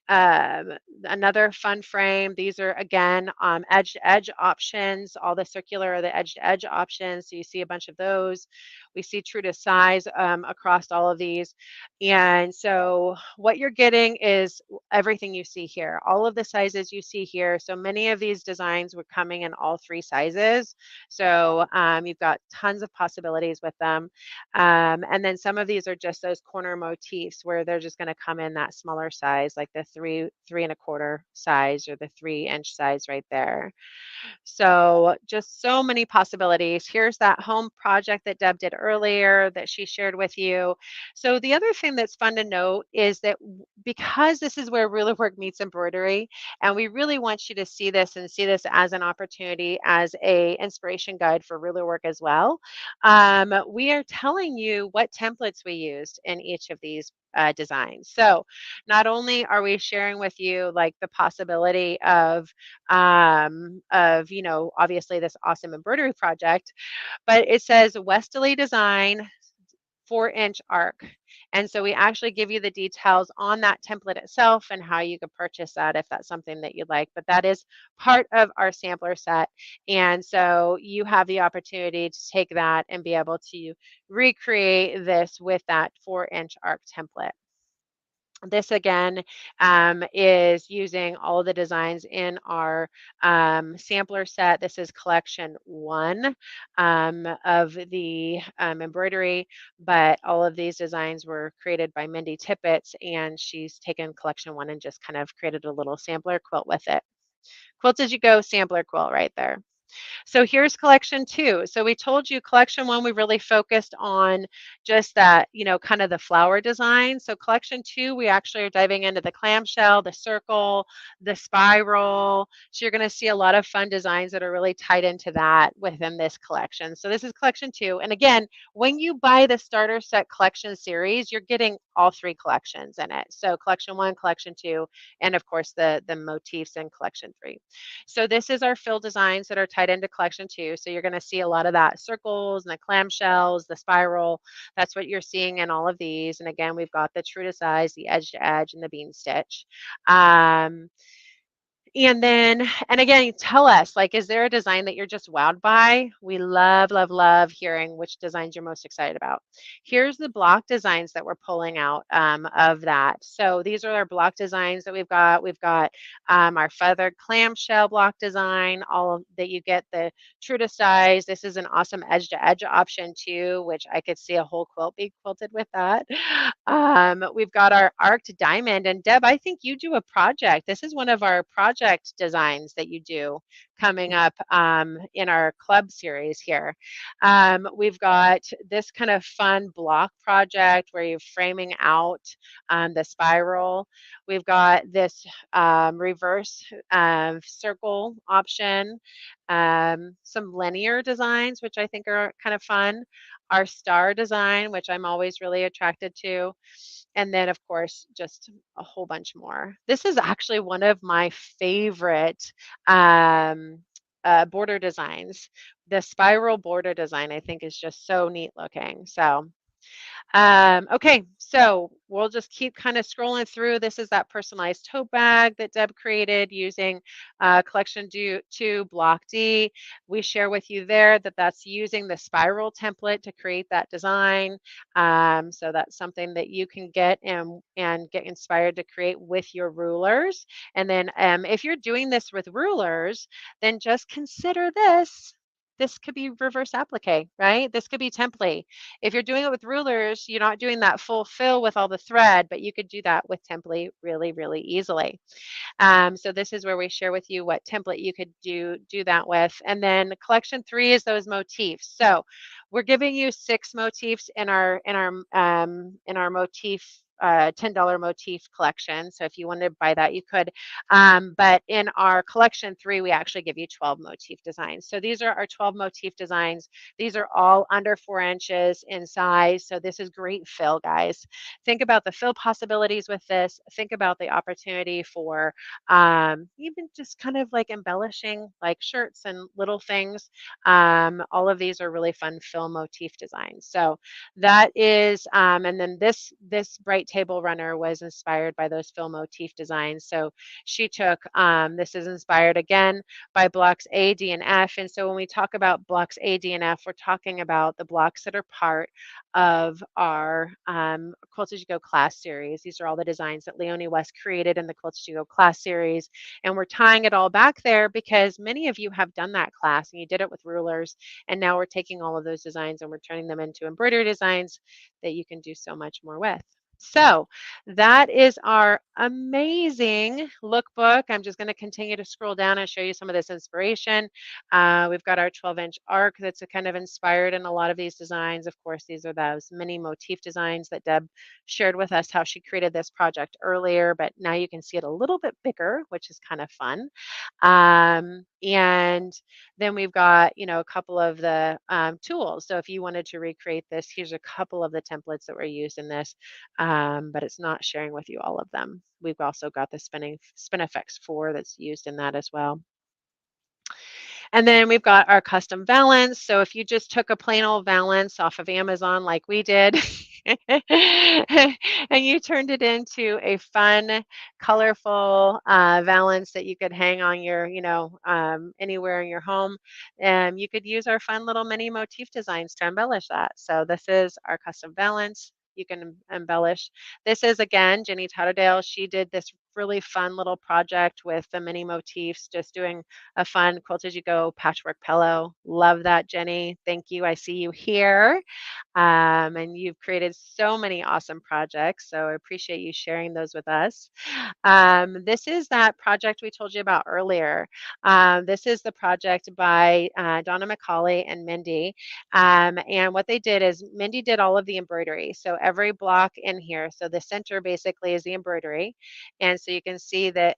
another fun frame. These are, again, edge to edge options. All the circular are the edge to edge options. So you see a bunch of those. We see true to size across all of these. And so what you're getting is everything you see here, all of the sizes you see here. So many of these designs were coming in all 3 sizes. So you've got tons of possibilities with them. And then some of these are just those corner motifs where they're just going to come in that smaller size, like the 3 3/4 size, or the 3-inch size right there. So just so many possibilities. Here's that home project that Deb did earlier that she shared with you. So the other thing that's fun to note is that because this is where ruler work meets embroidery, and we really want you to see this and see this as an opportunity, as a inspiration guide for ruler work as well. We are telling you what templates we used in each of these designs. So not only are we sharing with you like the possibility of obviously this awesome embroidery project, but it says WESTALEE design 4-inch arc. And so we actually give you the details on that template itself and how you could purchase that if that's something that you'd like. But that is part of our sampler set. And so you have the opportunity to take that and be able to recreate this with that 4-inch arc template. This again is using all the designs in our sampler set. This is collection 1 of the embroidery, but all of these designs were created by Mindy Tippett, and she's taken collection 1 and just kind of created a little sampler quilt with it. Quilt as you go sampler quilt right there. So here's collection 2. So we told you collection 1, we really focused on just that, kind of the flower design. So collection 2, we actually are diving into the clamshell, the circle, the spiral. So you're going to see a lot of fun designs that are really tied into that within this collection. So this is collection 2. And again, when you buy the starter set collection series, you're getting all 3 collections in it. So collection 1, collection 2, and of course the motifs in collection 3. So this is our fill designs that are tied into collection 2. So you're going to see a lot of that circles and the clamshells, the spiral. That's what you're seeing in all of these. And again, we've got the true to size, the edge to edge, and the bean stitch. And again, tell us, like, is there a design that you're just wowed by? We love, love, love hearing which designs you're most excited about. Here's the block designs that we're pulling out of that. So these are our block designs that we've got. We've got our feathered clamshell block design, all of that you get the true to size. This is an awesome edge to edge option too, which I could see a whole quilt be quilted with that. We've got our arced diamond, and Deb, I think you do a project. This is one of our project designs that you do coming up in our club series here. We've got this kind of fun block project where you're framing out the spiral. We've got this reverse circle option, some linear designs, which I think are kind of fun. Our star design, which I'm always really attracted to. And then, of course, just a whole bunch more. This is actually one of my favorite border designs. The spiral border design, I think, is just so neat looking. So okay, so we'll just keep kind of scrolling through. This is that personalized tote bag that Deb created using collection 2 block D. We share with you there that that's using the spiral template to create that design. So that's something that you can get and get inspired to create with your rulers. And then if you're doing this with rulers, then just consider this. This could be reverse applique, right? This could be template. If you're doing it with rulers, you're not doing that full fill with all the thread, but you could do that with template really, really easily. So this is where we share with you what template you could do that with. And then collection 3 is those motifs. So we're giving you 6 motifs in our motif $10 motif collection. So if you wanted to buy that, you could. But in our collection 3, we actually give you 12 motif designs. So these are our 12 motif designs. These are all under 4 inches in size. So this is great fill, guys. Think about the fill possibilities with this. Think about the opportunity for even just kind of like embellishing like shirts and little things. All of these are really fun fill motif designs. So that is, and then this bright table runner was inspired by those fill motif designs. So she took, this is inspired again by blocks A, D, and F. And so when we talk about blocks A, D, and F, we're talking about the blocks that are part of our Quilt As You Go class series. These are all the designs that Leonie West created in the Quilt As You Go class series. And we're tying it all back there because many of you have done that class and you did it with rulers. And now we're taking all of those designs and we're turning them into embroidery designs that you can do so much more with. So that is our amazing lookbook. I'm just going to continue to scroll down and show you some of this inspiration. We've got our 12-inch arc that's kind of inspired in a lot of these designs. Of course, these are those mini motif designs that Deb shared with us how she created this project earlier, but now you can see it a little bit bigger, which is kind of fun. And then we've got, a couple of the tools. So if you wanted to recreate this, here's a couple of the templates that were used in this. but it's not sharing with you all of them. We've also got the Spinifex 4 that's used in that as well. And then we've got our custom valance. So if you just took a plain old valance off of Amazon like we did, and you turned it into a fun, colorful valance that you could hang on your, anywhere in your home, you could use our fun little mini motif designs to embellish that. So this is our custom valance. You can embellish. This is, again, Jenny Tatterdale. She did this really fun little project with the mini motifs, just doing a fun quilt as you go patchwork pillow. Love that, Jenny. Thank you. I see you here. And you've created so many awesome projects. So I appreciate you sharing those with us. This is that project we told you about earlier. This is the project by Donna McCauley and Mindy. And what they did is Mindy did all of the embroidery. So every block in here, so the center basically is the embroidery. And so you can see that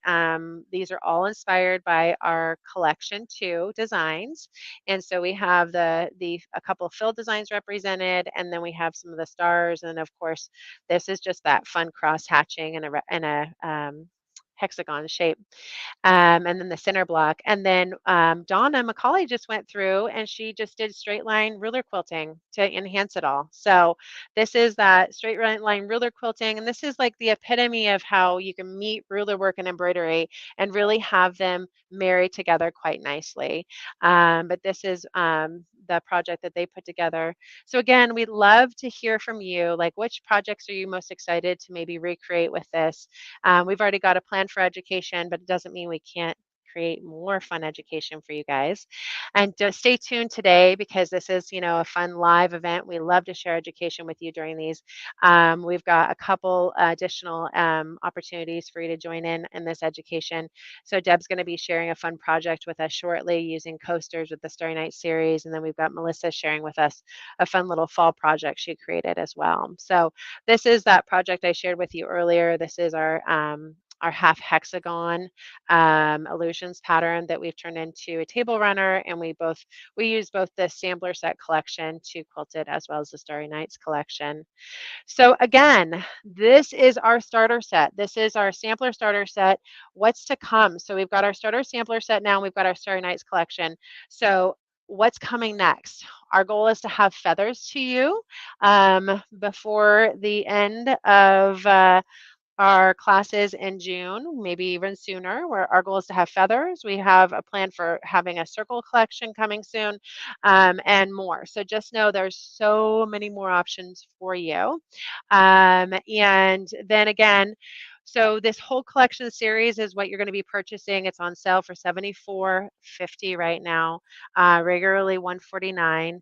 these are all inspired by our collection 2 designs. And so we have a couple of fill designs represented, and then we have some of the stars. And of course, this is just that fun cross hatching in a hexagon shape. And then the center block. And then Donna McCauley just went through and she just did straight line ruler quilting to enhance it all. So this is that straight line ruler quilting. And this is like the epitome of how you can meet ruler work and embroidery and really have them marry together quite nicely. But this is the project that they put together. So again, we'd love to hear from you, like which projects are you most excited to maybe recreate with this? We've already got a plan for education, but it doesn't mean we can't create more fun education for you guys. And just stay tuned today because this is, a fun live event. We love to share education with you during these. We've got a couple additional opportunities for you to join in this education. So Deb's going to be sharing a fun project with us shortly using coasters with the Starry Night series. And then we've got Melissa sharing with us a fun little fall project she created as well. So this is that project I shared with you earlier. This is our half hexagon illusions pattern that we've turned into a table runner, and we use both the sampler set collection to quilt it as well as the Starry Nights collection. So again, this is our starter set. This is our sampler starter set. What's to come? So we've got our starter sampler set now. We've got our Starry Nights collection. So what's coming next? Our goal is to have feathers to you before the end of our classes in June, maybe even sooner, where our goal is to have feathers. We have a plan for having a circle collection coming soon and more. So just know there's so many more options for you. And then again, so this whole collection series is what you're going to be purchasing. It's on sale for $74.50 right now, regularly $149.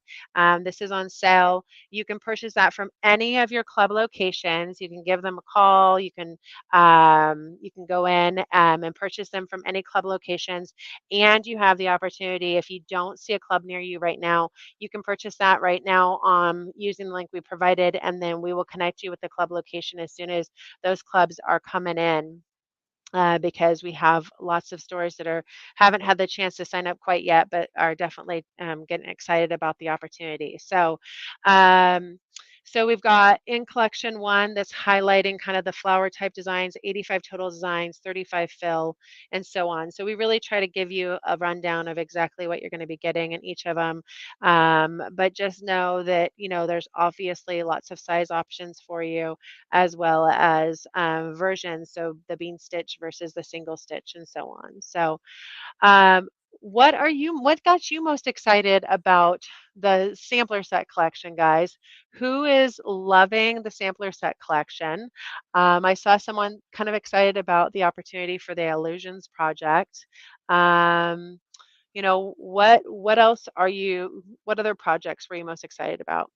This is on sale. You can purchase that from any of your club locations. You can give them a call. You can go in and purchase them from any club locations. And you have the opportunity, if you don't see a club near you right now, you can purchase that right now using the link we provided, and then we will connect you with the club location as soon as those clubs are coming in. Because we have lots of stores that haven't had the chance to sign up quite yet, but are definitely getting excited about the opportunity. So we've got in collection 1 that's highlighting kind of the flower type designs, 85 total designs, 35 fill, and so on. So we really try to give you a rundown of exactly what you're going to be getting in each of them. But just know that, there's obviously lots of size options for you, as well as versions. So the bean stitch versus the single stitch and so on. So what got you most excited about the sampler set collection, guys? Who is loving the sampler set collection? I saw someone kind of excited about the opportunity for the Illusions project. What else what other projects were you most excited about?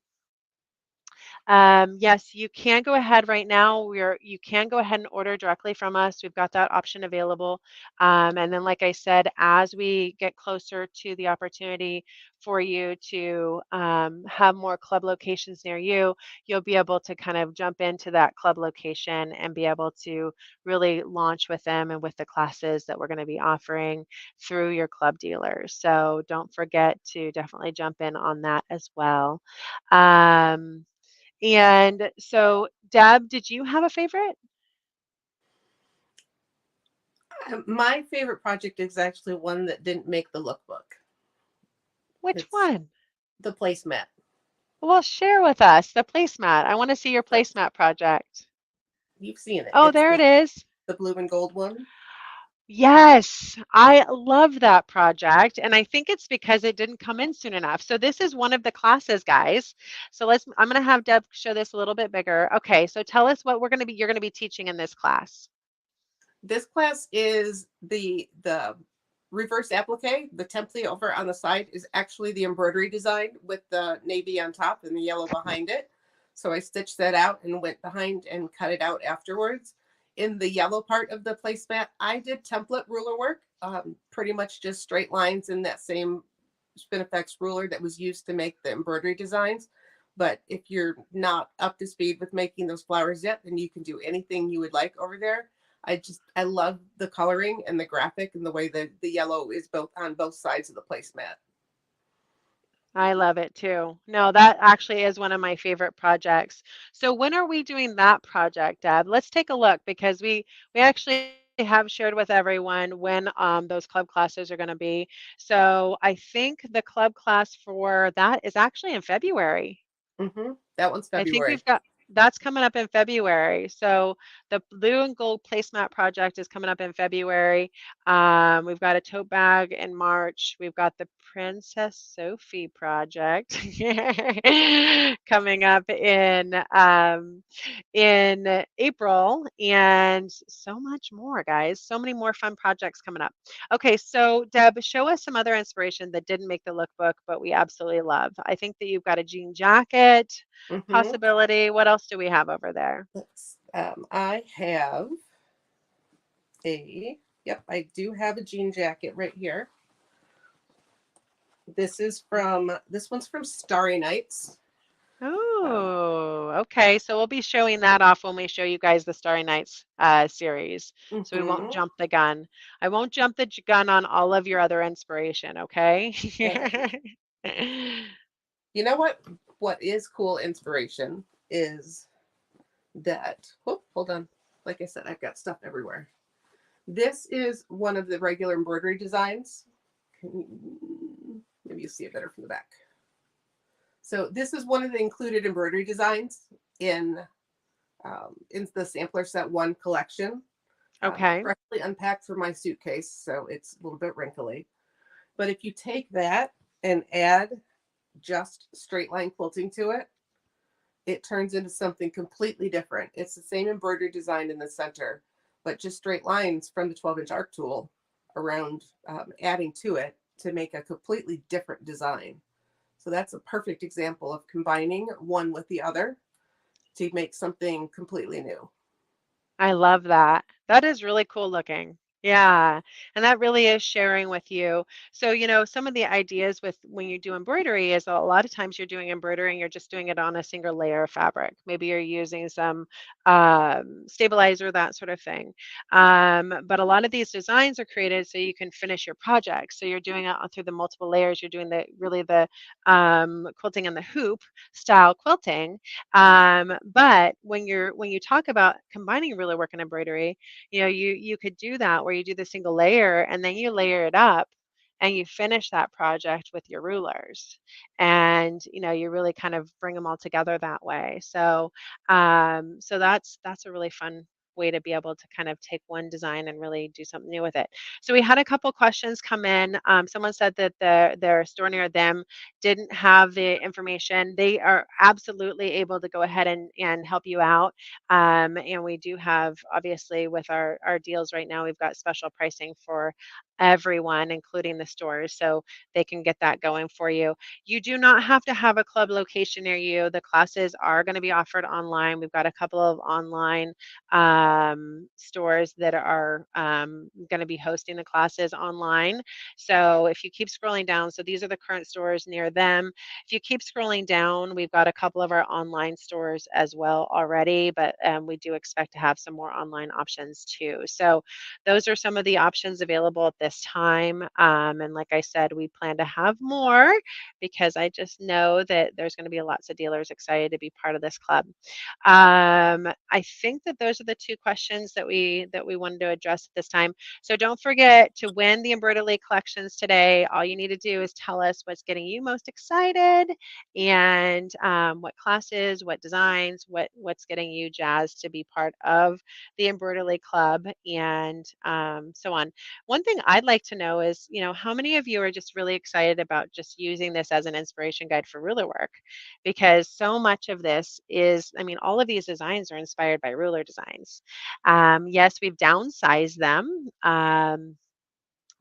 Yes, you can go ahead right now. You can go ahead and order directly from us. We've got that option available. And then, like I said, as we get closer to the opportunity for you to have more club locations near you, you'll be able to kind of jump into that club location and be able to really launch with them and with the classes that we're going to be offering through your club dealers. So don't forget to definitely jump in on that as well. And so Deb, did you have a favorite? My favorite project is actually one that didn't make the lookbook. Which It's one? the placemat. Well, share with us the placemat. I want to see your placemat project. You've seen it. Oh, It's there it is. the blue and gold one. Yes, I love that project. And I think it's because it didn't come in soon enough. So this is one of the classes, guys. So I'm going to have Deb show this a little bit bigger. Okay, so tell us what you're going to be teaching in this class. This class is the reverse applique. The template over on the side is actually the embroidery design with the navy on top and the yellow behind it. So I stitched that out and went behind and cut it out afterwards. In the yellow part of the placemat, I did template ruler work, pretty much just straight lines in that same Spinifex ruler that was used to make the embroidery designs. But if you're not up to speed with making those flowers yet, then you can do anything you would like over there. I love the coloring and the graphic and the way that the yellow is both on both sides of the placemat. I love it too. No, that actually is one of my favorite projects. So when are we doing that project, Deb? Let's take a look because we actually have shared with everyone when those club classes are going to be. So I think the club class for that is actually in February. That one's I think February. we've got that's coming up in February. So the blue and gold placemat project is coming up in February. We've got a tote bag in March. We've got the Princess Sophie project coming up in April, and so much more, guys. So many more fun projects coming up. Okay, so Deb, show us some other inspiration that didn't make the lookbook, but we absolutely love. I think that you've got a jean jacket Mm-hmm. possibility. What else do we have over there? I have yep, I do have a jean jacket right here. This one's from Starry Nights. Oh, okay. So we'll be showing that off when we show you guys the Starry Nights series. So we won't Mm-hmm. jump the gun. I won't jump the gun on all of your other inspiration, okay? You know what is cool inspiration is that, oh, hold on. Like I said, I've got stuff everywhere. This is one of the regular embroidery designs. Maybe you see it better from the back. So this is one of the included embroidery designs in the Sampler Set 1 collection. Okay. Freshly unpacked from my suitcase, so it's a little bit wrinkly. But if you take that and add just straight line quilting to it, it turns into something completely different. It's the same embroidery design in the center, but just straight lines from the 12-inch arc tool around, adding to it to make a completely different design. So that's a perfect example of combining one with the other to make something completely new. I love that. That is really cool looking. Yeah. And that really is sharing with you. So, some of the ideas with when you do embroidery is a lot of times you're doing embroidery and you're just doing it on a single layer of fabric. Maybe you're using some stabilizer, that sort of thing. But a lot of these designs are created so you can finish your project. So you're doing it through the multiple layers. You're doing the quilting and the hoop style quilting. But when you talk about combining ruler work and embroidery, you could do that where you do the single layer and then you layer it up and you finish that project with your rulers, and you really kind of bring them all together that way. So that's a really fun way to be able to kind of take one design and really do something new with it. So we had a couple questions come in. Someone said that their store near them didn't have the information. They are absolutely able to go ahead and help you out. And we do have, obviously, with our deals right now, we've got special pricing for everyone, including the stores. So they can get that going for you. You do not have to have a club location near you. The classes are going to be offered online. We've got a couple of online stores that are going to be hosting the classes online. So if you keep scrolling down, so these are the current stores near them. If you keep scrolling down, we've got a couple of our online stores as well already, but we do expect to have some more online options too. So those are some of the options available at this time. And like I said, we plan to have more because I just know that there's going to be lots of dealers excited to be part of this club. I think that those are the two questions that we wanted to address at this time. So don't forget to win the Embroidelee collections today. All you need to do is tell us what's getting you most excited and what classes, what designs, what's getting you jazzed to be part of the Embroidery Club, and so on. One thing I'd like to know is, how many of you are just really excited about just using this as an inspiration guide for ruler work? Because so much of this is, all of these designs are inspired by ruler designs. Yes, we've downsized them.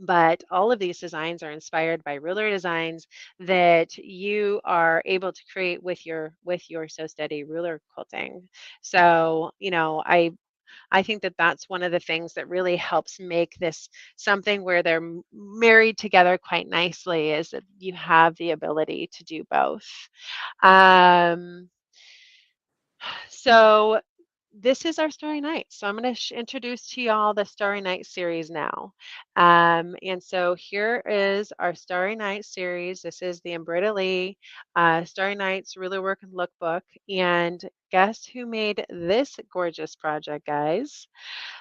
But all of these designs are inspired by ruler designs that you are able to create with your So Steady ruler quilting. So, I think that that's one of the things that really helps make this something where they're married together quite nicely, is that you have the ability to do both. Um, so this is our Starry Night. So I'm going to introduce to y'all the Starry Night series now. And so here is our Starry Night series. This is the Embroidelee Starry Nights Ruler Work and Lookbook. And guess who made this gorgeous project, guys?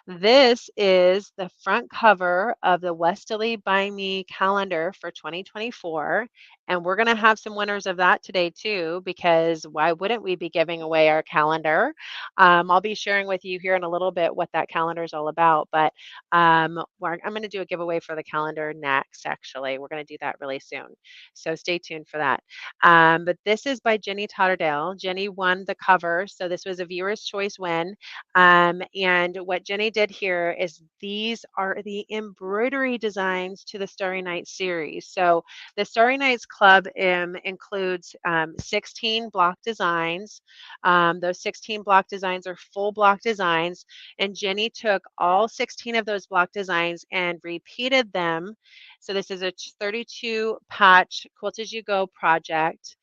This is the front cover of the WESTALEE by Me calendar for 2024. And we're going to have some winners of that today too, because why wouldn't we be giving away our calendar? I'll be sharing with you here in a little bit what that calendar is all about, but I'm going to do a giveaway for the calendar next, actually. We're going to do that really soon. So stay tuned for that. But this is by Jenny Totterdale. Jenny won the cover, so this was a viewer's choice win. And what Jenny did here is these are the embroidery designs to the Starry Night series. So the Starry Nights Club includes 16 block designs. Those 16 block designs are full block designs, and Jenny took all 16 of those block designs and repeated them. So this is a 32 patch Quilt As You Go project.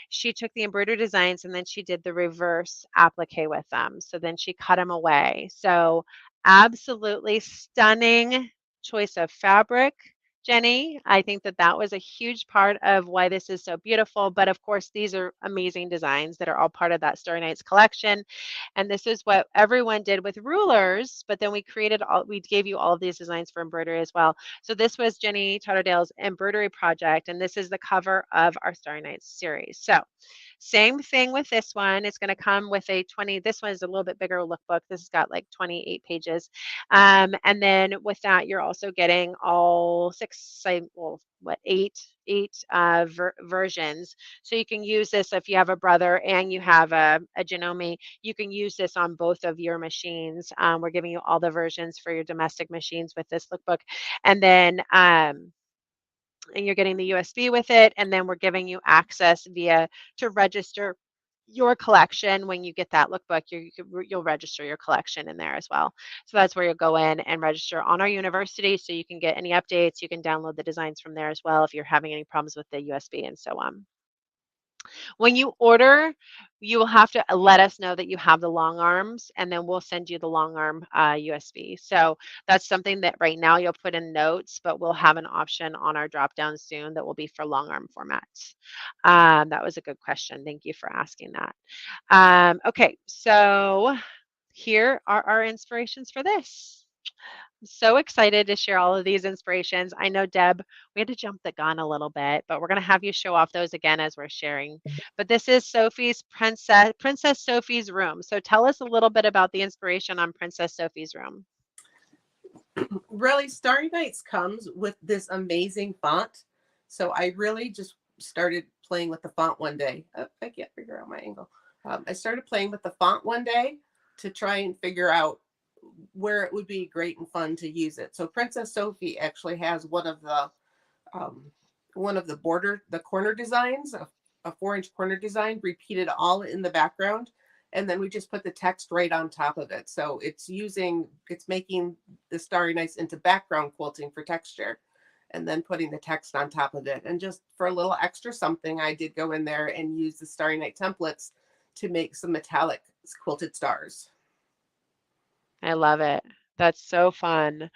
She took the embroidery designs and then she did the reverse applique with them. So then she cut them away. So absolutely stunning choice of fabric, Jenny. I think that that was a huge part of why this is so beautiful. But of course, these are amazing designs that are all part of that Starry Nights collection. And this is what everyone did with rulers, but then we gave you all of these designs for embroidery as well. So this was Jenny Totterdale's embroidery project, and this is the cover of our Starry Nights series. So same thing with this one. It's going to come with this one is a little bit bigger lookbook. This has got like 28 pages. And then with that, you're also getting all eight versions. So you can use this if you have a brother and you have a Janome, you can use this on both of your machines. We're giving you all the versions for your domestic machines with this lookbook. And then, and you're getting the USB with it, and then we're giving you access to register your collection. When you get that lookbook, you'll register your collection in there as well. So that's where you'll go in and register on our university, so you can get any updates. You can download the designs from there as well if you're having any problems with the USB and so on. When you order, you will have to let us know that you have the long arms, and then we'll send you the long arm USB. So that's something that right now you'll put in notes, but we'll have an option on our drop down soon that will be for long arm formats. That was a good question. Thank you for asking that. Okay, so here are our inspirations for this. I'm so excited to share all of these inspirations. I know, Deb, we had to jump the gun a little bit, but we're going to have you show off those again as we're sharing. But this is Sophie's Princess Sophie's room. So tell us a little bit about the inspiration on Princess Sophie's room. Really, Starry Nights comes with this amazing font. So I really just started playing with the font one day. Oh, I can't figure out my angle. I started playing with the font one day to try and figure out where it would be great and fun to use it. So Princess Sophie actually has one of the corner designs, a 4-inch corner design repeated all in the background. And then we just put the text right on top of it. So it's making the Starry Nights into background quilting for texture, and then putting the text on top of it. And just for a little extra something, I did go in there and use the Starry Night templates to make some metallic quilted stars. I love it. That's so fun.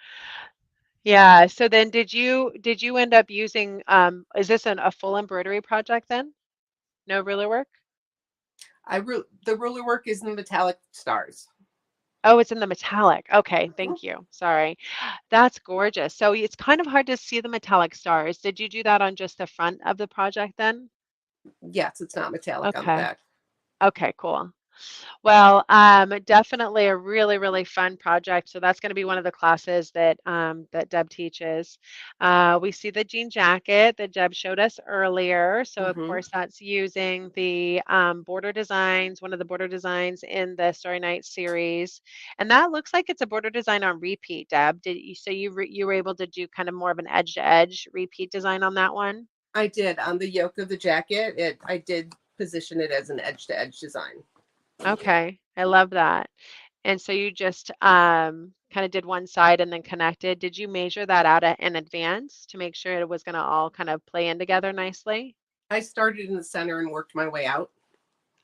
Yeah. So then did you end up using is this a full embroidery project then? No ruler work? The ruler work is in metallic stars. Oh, it's in the metallic. Okay, Mhm. thank you. Sorry. That's gorgeous. So it's kind of hard to see the metallic stars. Did you do that on just the front of the project then? Yes, it's not metallic on the Okay. back. Okay, cool. Well, definitely a really, really fun project. So that's going to be one of the classes that Deb teaches. We see the jean jacket that Deb showed us earlier. So of Hmm. course that's using the border designs, one of the border designs in the Story Night series, and that looks like it's a border design on repeat. Deb, did you so you were able to do kind of more of an edge to edge repeat design on that one? I did on the yoke of the jacket. I did position it as an edge to edge design. Okay, I love that. And so you just kind of did one side and then connected. Did you measure that out in advance to make sure it was going to all kind of play in together nicely? I started in the center and worked my way out.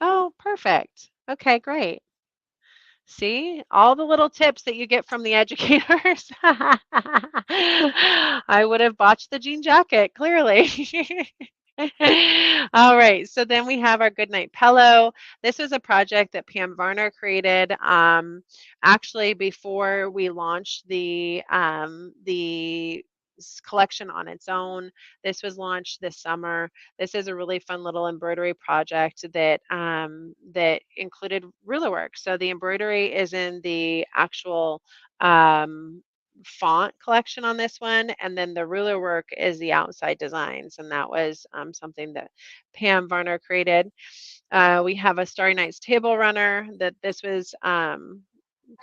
Oh, perfect. Okay, great. See, all the little tips that you get from the educators. I would have botched the jean jacket, clearly. All right, so then we have our Goodnight Pillow. This was a project that Pam Varner created actually before we launched the collection on its own. This was launched this summer. This is a really fun little embroidery project that included ruler work. So the embroidery is in the actual um, font collection on this one, and then the ruler work is the outside designs, and that was something that Pam Varner created. We have a Starry Nights table runner that this was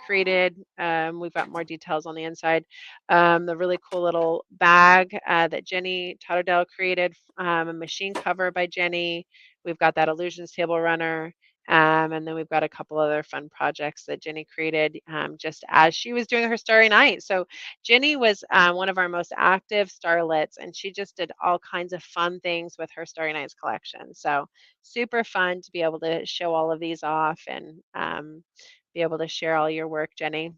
created. We've got more details on the inside. The really cool little bag that Jenny Totterdale created, a machine cover by Jenny. We've got that illusions table runner. And then we've got a couple other fun projects that Jenny created just as she was doing her Starry Night. So Jenny was one of our most active starlets, and she just did all kinds of fun things with her Starry Nights collection. So super fun to be able to show all of these off and be able to share all your work, Jenny.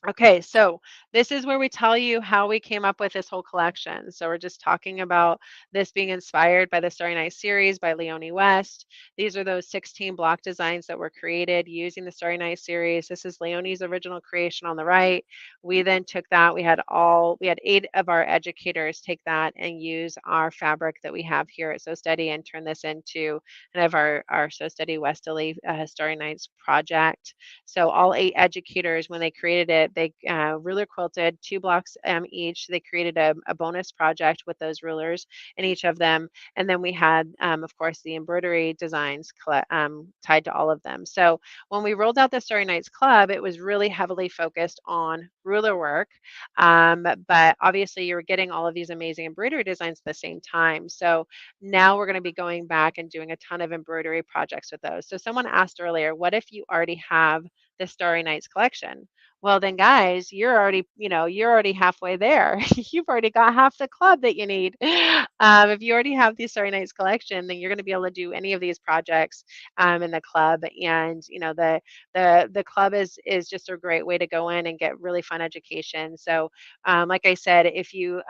Okay, so this is where we tell you how we came up with this whole collection. So we're just talking about this being inspired by the Starry Night series by Leonie West. These are those 16 block designs that were created using the Starry Night series. This is Leonie's original creation on the right. We then took that, we had 8 of our educators take that and use our fabric that we have here at So Steady and turn this into kind of our So Steady WESTALEE Starry Nights project. So all 8 educators, when they created it, they ruler quilted 2 blocks each. They created a bonus project with those rulers in each of them. And then we had, of course, the embroidery designs tied to all of them. So when we rolled out the Starry Nights Club, it was really heavily focused on ruler work. But obviously, you're getting all of these amazing embroidery designs at the same time. So now we're going to be going back and doing a ton of embroidery projects with those. So someone asked earlier, what if you already have the Starry Nights collection? Well, then guys, you're already halfway there. You've already got half the club that you need. If you already have the Starry Nights collection, then you're going to be able to do any of these projects in the club. And the club is just a great way to go in and get really fun education. So, like I said, if you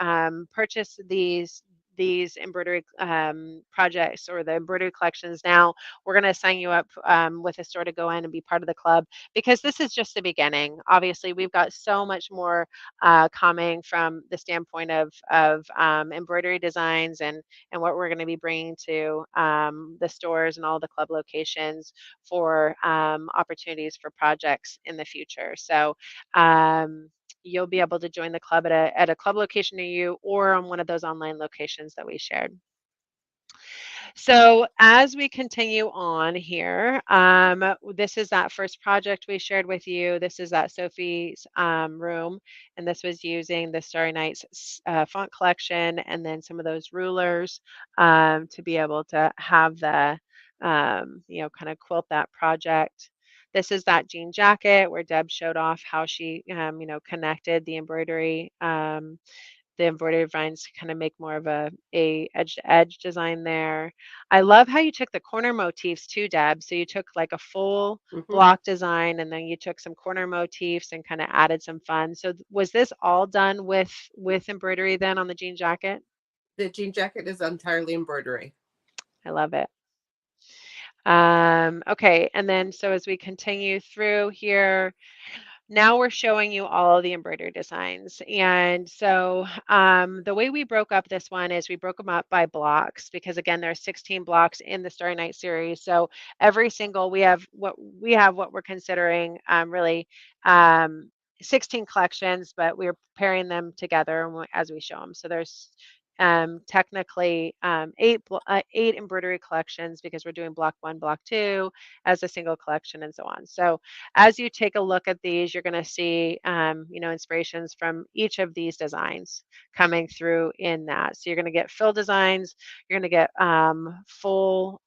purchase these embroidery projects or the embroidery collections now, we're going to sign you up with a store to go in and be part of the club, because this is just the beginning. Obviously, we've got so much more coming from the standpoint of embroidery designs and what we're going to be bringing to the stores and all the club locations for opportunities for projects in the future. So you'll be able to join the club at a club location near you or on one of those online locations that we shared. So as we continue on here, this is that first project we shared with you. This is that Sophie's room, and this was using the Starry Nights font collection and then some of those rulers to be able to have the, kind of quilt that project. This is that jean jacket where Deb showed off how she, connected the embroidery the embroidery vines to kind of make more of a edge to edge design there. I love how you took the corner motifs too, Deb. So you took like a full Mhm. block design and then you took some corner motifs and kind of added some fun. So was this all done with embroidery then on the jean jacket? The jean jacket is entirely embroidery. I love it. Okay, and then so as we continue through here, now we're showing you all of the embroidery designs. And so the way we broke up this one is we broke them up by blocks because again, there are 16 blocks in the Starry Night series. So every single, we have what we're considering really um, 16 collections, but we're pairing them together as we show them. So there's technically eight embroidery collections because we're doing block 1, block 2 as a single collection and so on. So as you take a look at these, you're going to see, inspirations from each of these designs coming through in that. So you're going to get fill designs, you're going to get full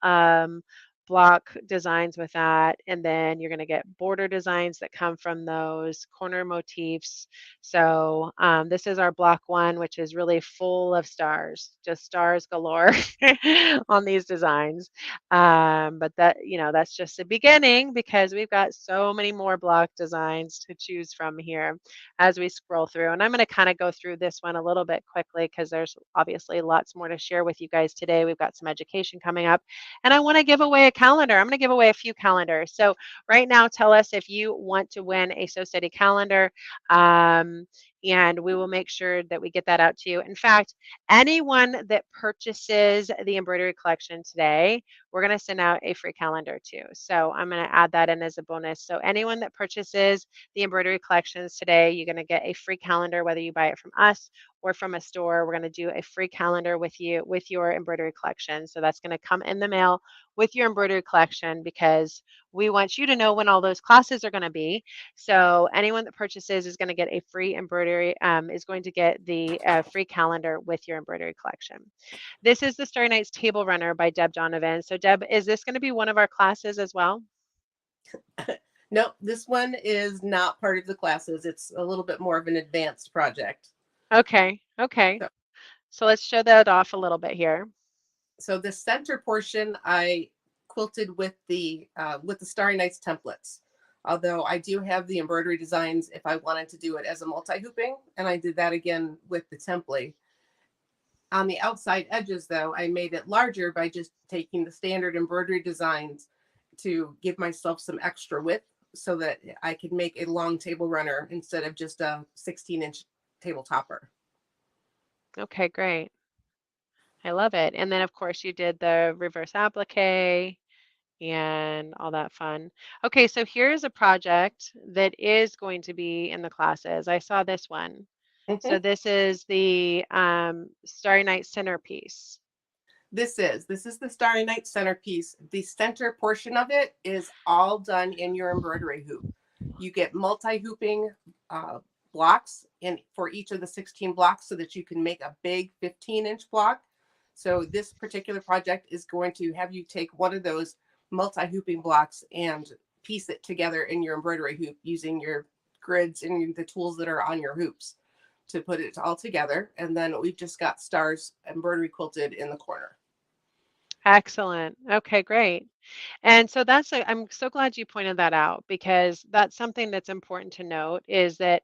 block designs with that, and then you're going to get border designs that come from those corner motifs. So this is our block 1, which is really full of stars, just stars galore on these designs. But that's just the beginning because we've got so many more block designs to choose from here as we scroll through. And I'm going to kind of go through this one a little bit quickly because there's obviously lots more to share with you guys today. We've got some education coming up and I want to give away a calendar. I'm going to give away a few calendars. So right now, tell us if you want to win a Sew Steady calendar. And we will make sure that we get that out to you. In fact, anyone that purchases the embroidery collection today, we're going to send out a free calendar too. So I'm going to add that in as a bonus. So anyone that purchases the embroidery collections today, you're going to get a free calendar, whether you buy it from us or from a store. We're going to do a free calendar with you with your embroidery collection. So that's going to come in the mail with your embroidery collection because we want you to know when all those classes are going to be. So anyone that purchases is going to get a free embroidery, is going to get the free calendar with your embroidery collection. This is the Starry Nights Table Runner by Deb Donovan. So Deb, is this going to be one of our classes as well? No, this one is not part of the classes. It's a little bit more of an advanced project. Okay. So let's show that off a little bit here. So the center portion I quilted with the Starry Nights templates. Although I do have the embroidery designs if I wanted to do it as a multi-hooping, and I did that again with the template. On the outside edges, though, I made it larger by just taking the standard embroidery designs to give myself some extra width so that I could make a long table runner instead of just a 16-inch table topper. Okay, great. I love it. And then, of course, you did the reverse applique and all that fun. Okay, so here's a project that is going to be in the classes. I saw this one. So Mm-hmm. this is the Starry Night centerpiece. This is the Starry Night centerpiece. The center portion of it is all done in your embroidery hoop. You get multi-hooping blocks for each of the 16 blocks so that you can make a big 15-inch block. So this particular project is going to have you take one of those multi-hooping blocks and piece it together in your embroidery hoop using your grids and the tools that are on your hoops to put it all together. And then we've just got stars embroidery quilted in the corner. Excellent. Okay, great. And so I'm so glad you pointed that out because that's something that's important to note is that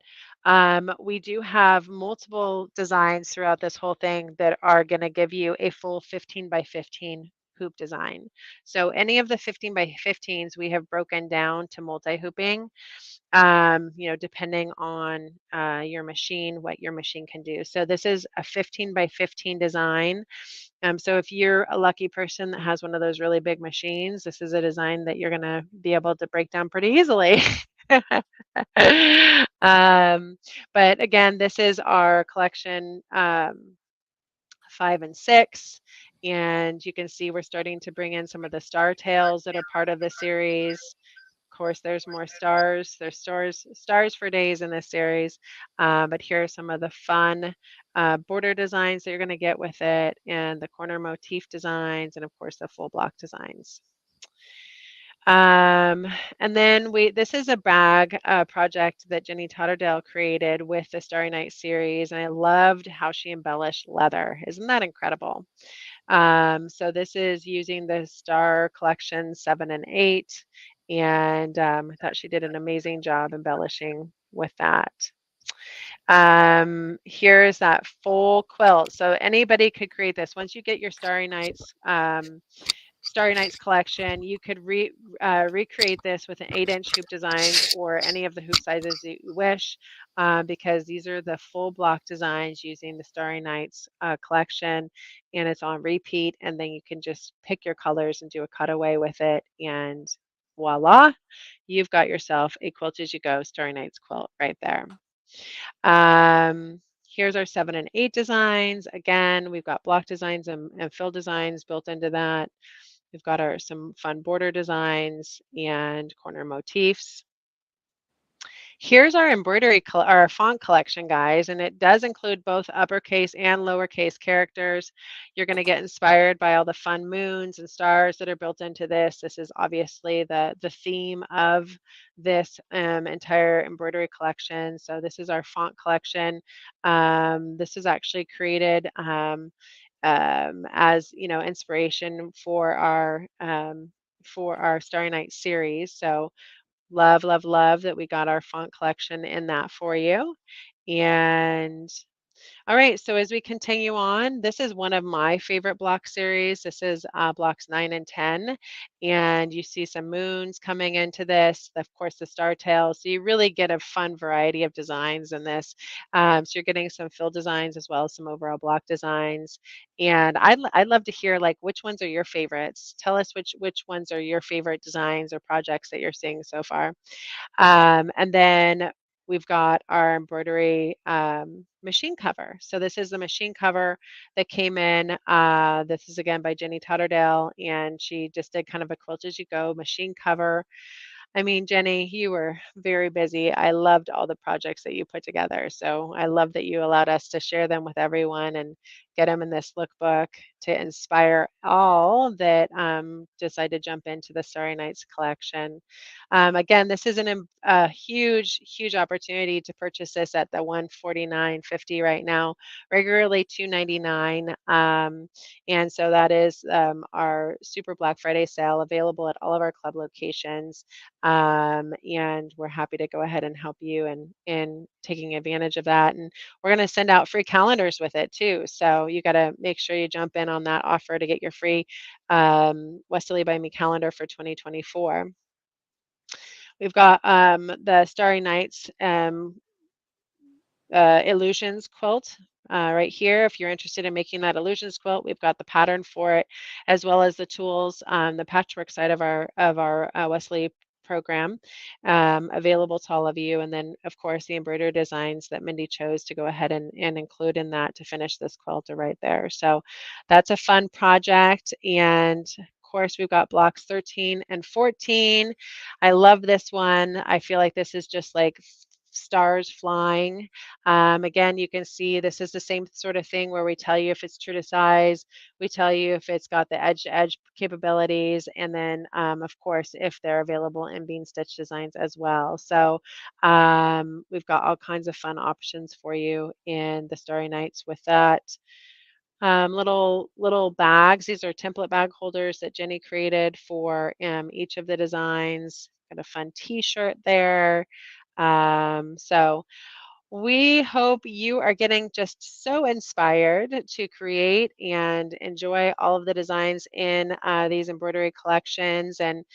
we do have multiple designs throughout this whole thing that are going to give you a full 15 by 15 hoop design. So any of the 15 by 15s we have broken down to multi-hooping, depending on your machine, what your machine can do. So this is a 15 by 15 design. So if you're a lucky person that has one of those really big machines, this is a design that you're going to be able to break down pretty easily. But again, this is our collection 5 and 6. And you can see we're starting to bring in some of the star tails that are part of the series. Of course, there's more stars. There's stars for days in this series. But here are some of the fun border designs that you're going to get with it, and the corner motif designs, and of course the full block designs. And then this is a bag project that Jenny Totterdale created with the Starry Night series, and I loved how she embellished leather. Isn't that incredible? So this is using the Star Collection 7 and 8, and I thought she did an amazing job embellishing with that. Here's that full quilt. So anybody could create this. Once you get your Starry Nights collection, you could recreate this with an 8-inch hoop designs or any of the hoop sizes that you wish, because these are the full block designs using the Starry Nights collection, and it's on repeat. And then you can just pick your colors and do a cutaway with it, and voila, you've got yourself a quilt as you go Starry Nights quilt right there. Here's our 7 and 8 designs. Again, we've got block designs and fill designs built into that. We've got some fun border designs and corner motifs. Here's our our font collection, guys, and it does include both uppercase and lowercase characters. You're going to get inspired by all the fun moons and stars that are built into this. This is obviously the theme of this entire embroidery collection. So this is our font collection. This is actually created as inspiration for our Starry Night series. So love, love, love that we got our font collection in that for you. And all right, so as we continue on, this is one of my favorite block series. This is blocks 9 and 10, and you see some moons coming into this, of course, the star tail. So you really get a fun variety of designs in this. So you're getting some fill designs as well as some overall block designs. And I'd love to hear, like, which ones are your favorites? Tell us which ones are your favorite designs or projects that you're seeing so far. And then we've got our embroidery machine cover. So this is the machine cover that came in. This is again by Jenny Totterdale, and she just did kind of a quilt as you go machine cover. I mean, Jenny, you were very busy. I loved all the projects that you put together. So I love that you allowed us to share them with everyone and get them in this lookbook to inspire all that decide to jump into the Starry Nights collection. Again, this is a huge, huge opportunity to purchase this at the $149.50 right now, regularly $299. And so that is our Super Black Friday sale available at all of our club locations. And we're happy to go ahead and help you in taking advantage of that. And we're going to send out free calendars with it too. So you got to make sure you jump in on that offer to get your free WESTALEE by Me calendar for 2024. We've got the Starry Nights illusions quilt right here. If you're interested in making that illusions quilt, we've got the pattern for it, as well as the tools on the patchwork side of our WESTALEE program available to all of you. And then, of course, the embroidery designs that Mindy chose to go ahead and include in that to finish this quilt are right there. So that's a fun project. And of course, we've got blocks 13 and 14. I love this one. I feel like this is just like stars flying. Again, you can see this is the same sort of thing where we tell you if it's true to size, we tell you if it's got the edge to edge capabilities, and then of course if they're available in bean stitch designs as well. So we've got all kinds of fun options for you in the Starry Nights with that. Little bags. These are template bag holders that Jenny created for each of the designs. Got a fun T-shirt there. So we hope you are getting just so inspired to create and enjoy all of the designs in these embroidery collections. And,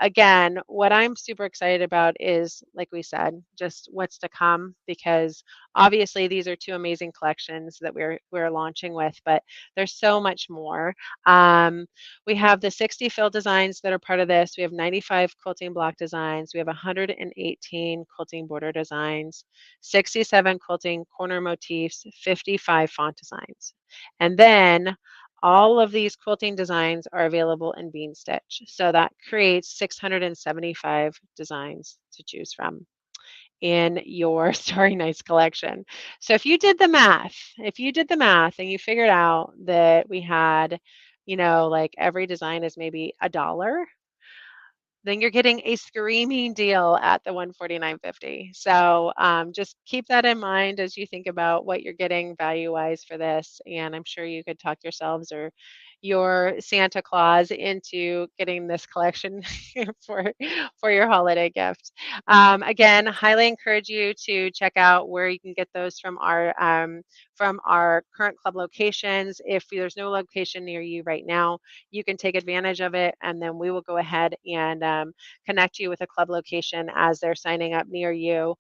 again, what I'm super excited about is, like we said, just what's to come, because obviously these are two amazing collections that we're launching with, but there's so much more. We have the 60 fill designs that are part of this. We have 95 quilting block designs. We have 118 quilting border designs, 67 quilting corner motifs, 55 font designs. And then all of these quilting designs are available in bean stitch. So that creates 675 designs to choose from in your Starry Nights collection. So if you did the math and you figured out that we had, like every design is maybe $1, then you're getting a screaming deal at the 149.50. So just keep that in mind as you think about what you're getting value-wise for this. And I'm sure you could talk yourselves or your Santa Claus into getting this collection for for your holiday gift. Again, highly encourage you to check out where you can get those from our current club locations. If there's no location near you right now, you can take advantage of it, and then we will go ahead and connect you with a club location as they're signing up near you.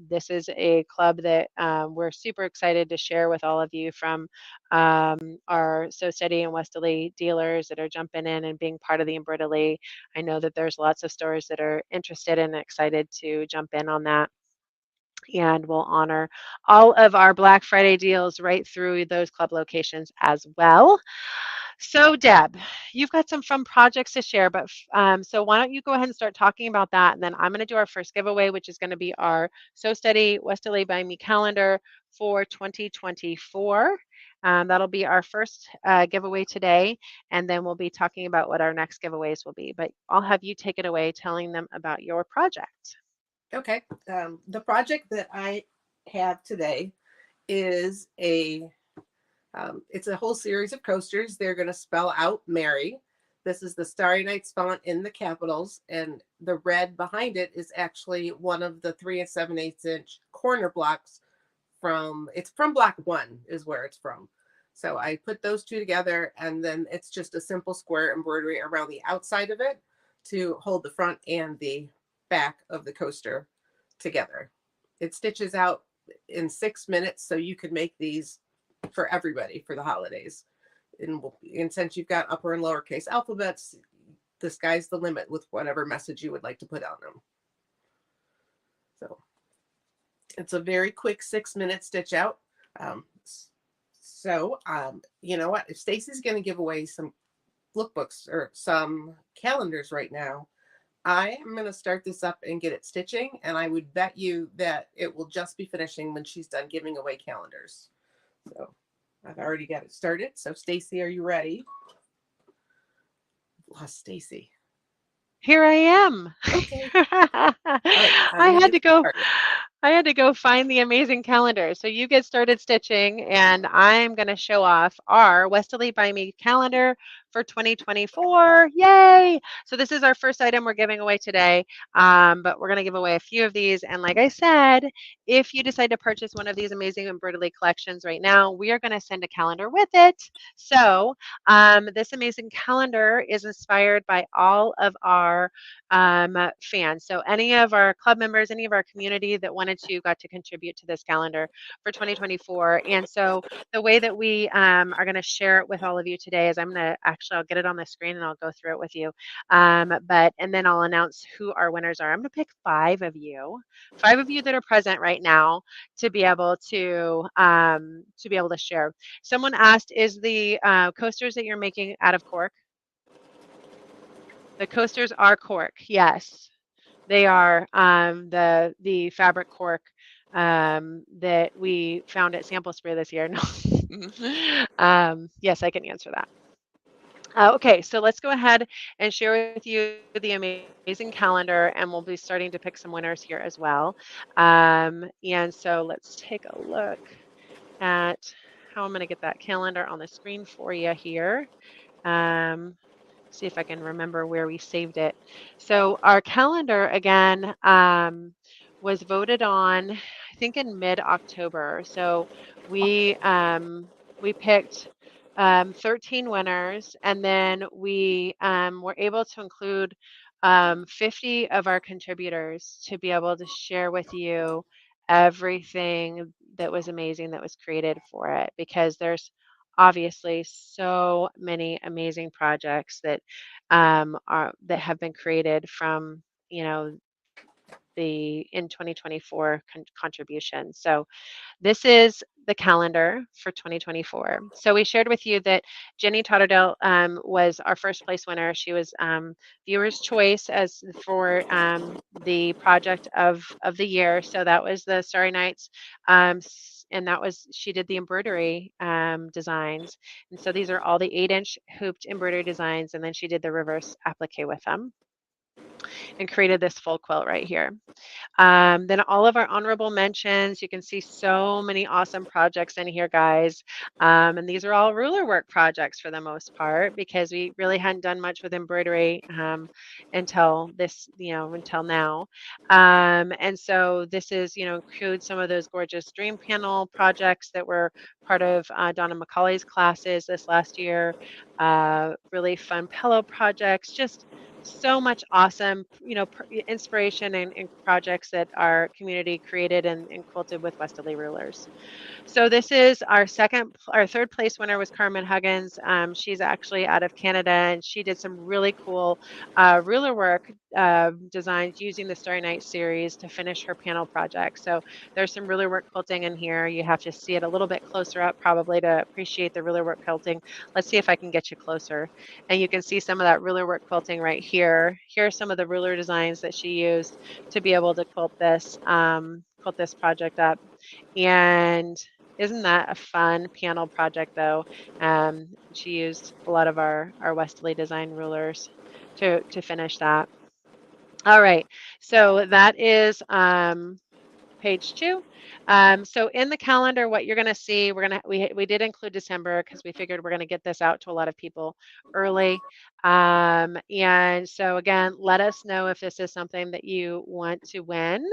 This is a club that we're super excited to share with all of you from our So Steady and WESTALEE dealers that are jumping in and being part of the Embroidery. I know that there's lots of stores that are interested and excited to jump in on that. And we'll honor all of our Black Friday deals right through those club locations as well. So, Deb, you've got some fun projects to share, but so why don't you go ahead and start talking about that? And then I'm going to do our first giveaway, which is going to be our So Steady WESTALEE by Me calendar for 2024. That'll be our first giveaway today, and then we'll be talking about what our next giveaways will be. But I'll have you take it away telling them about your project. Okay. The project that I have today is it's a whole series of coasters. They're going to spell out Mary. This is the Starry Nights font in the capitals, and the red behind it is actually one of the 3 7/8 inch corner blocks it's from block 1 is where it's from. So I put those two together, and then it's just a simple square embroidery around the outside of it to hold the front and the back of the coaster together. It stitches out in 6 minutes, so you can make these for everybody for the holidays. And since you've got upper and lowercase alphabets, the sky's the limit with whatever message you would like to put on them. So it's a very quick 6-minute stitch out. You know what? If Stacy's going to give away some lookbooks or some calendars right now, I am going to start this up and get it stitching, and I would bet you that it will just be finishing when she's done giving away calendars. So I've already got it started. So Stacy, are you ready? Lost Stacy. Here I am. Okay. I had to go find the amazing calendar. So you get started stitching, and I'm going to show off our WESTALEE by Me calendar for 2024. Yay! So this is our first item we're giving away today, but we're going to give away a few of these. And like I said, if you decide to purchase one of these amazing Embroidelee collections right now, we are going to send a calendar with it. So this amazing calendar is inspired by all of our fans. So any of our club members, any of our community that wanted to got to contribute to this calendar for 2024. And so the way that we are going to share it with all of you today is I'll get it on the screen and I'll go through it with you. And then I'll announce who our winners are. I'm going to pick 5 of you that are present right now to be able to share. Someone asked, is the coasters that you're making out of cork? The coasters are cork, yes. They are the fabric cork that we found at Sample Spray this year. No. Yes, I can answer that. Okay, so let's go ahead and share with you the amazing calendar, and we'll be starting to pick some winners here as well. And so let's take a look at how I'm going to get that calendar on the screen for you here. See if I can remember where we saved it. So our calendar, again, was voted on, I think, in mid-October. So we picked 13 winners, and then we were able to include 50 of our contributors to be able to share with you everything that was amazing that was created for it, because there's obviously so many amazing projects that that have been created from the in 2024 contribution. So this is the calendar for 2024. So we shared with you that Jenny Totterdale was our first place winner. She was viewer's choice as for the project of the year. So that was the Starry Nights, and she did the embroidery designs. And so these are all the 8-inch hooped embroidery designs, and then she did the reverse applique with them. and created this full quilt right here. Then all of our honorable mentions, you can see so many awesome projects in here, guys. And these are all ruler work projects for the most part, because we really hadn't done much with embroidery until this, until now. And so this is, includes some of those gorgeous dream panel projects that were part of Donna McCauley's classes this last year. Really fun pillow projects, just so much awesome, inspiration and projects that our community created and quilted with WESTALEE rulers. So this is our third place winner was Carmen Huggins. She's actually out of Canada, and she did some really cool ruler work designs using the Starry Night series to finish her panel project. So there's some ruler work quilting in here. You have to see it a little bit closer up probably to appreciate the ruler work quilting. Let's see if I can get you closer. And you can see some of that ruler work quilting right here. Here are some of the ruler designs that she used to be able to quilt this project up. And isn't that a fun panel project though? She used a lot of our WESTALEE design rulers to finish that. All right, so that is page 2. So in the calendar, what you're going to see, we did include December because we figured we're going to get this out to a lot of people early. And so again, let us know if this is something that you want to win.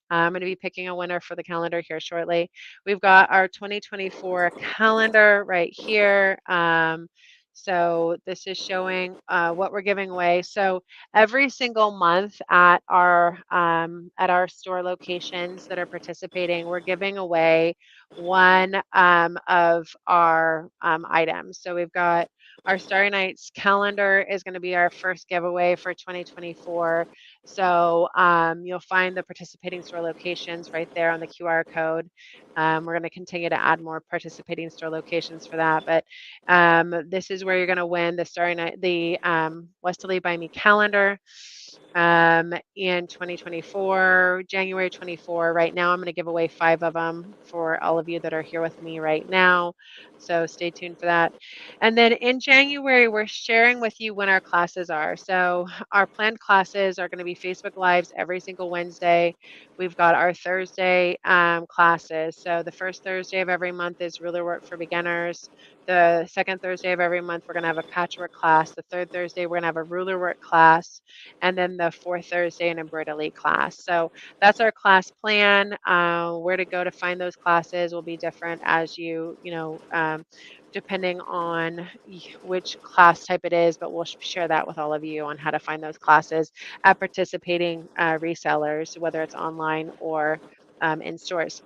I'm going to be picking a winner for the calendar here shortly. We've got our 2024 calendar right here. So this is showing what we're giving away. So every single month at our store locations that are participating, we're giving away one of our items. So we've got our Starry Nights calendar is going to be our first giveaway for 2024. So you'll find the participating store locations right there on the QR code. We're going to continue to add more participating store locations for that, but this is where you're going to win the WESTALEE by Me calendar in 2024, January 24. Right now, I'm going to give away 5 of them for all of you that are here with me right now. So stay tuned for that. And then in January, we're sharing with you when our classes are. So our planned classes are going to be Facebook Lives every single Wednesday. We've got our Thursday classes. So the first Thursday of every month is ruler work for beginners. The second Thursday of every month, we're going to have a patchwork class. The third Thursday, we're going to have a ruler work class. And then the fourth Thursday, an Embroidelee class. So that's our class plan. Where to go to find those classes will be different as depending on which class type it is, but we'll share that with all of you on how to find those classes at participating resellers, whether it's online or in stores.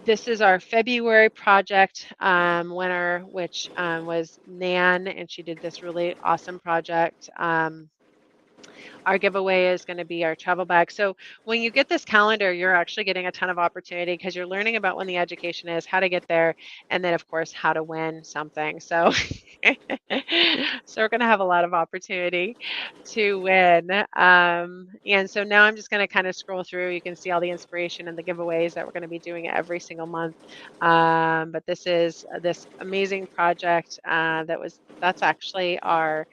This is our February project winner, which was Nan, and she did this really awesome project. Our giveaway is going to be our travel bag. So when you get this calendar, you're actually getting a ton of opportunity because you're learning about when the education is, how to get there, and then of course how to win something. So so we're going to have a lot of opportunity to win. And so now I'm just going to kind of scroll through. You can see all the inspiration and the giveaways that we're going to be doing every single month. But this is this amazing project that's actually our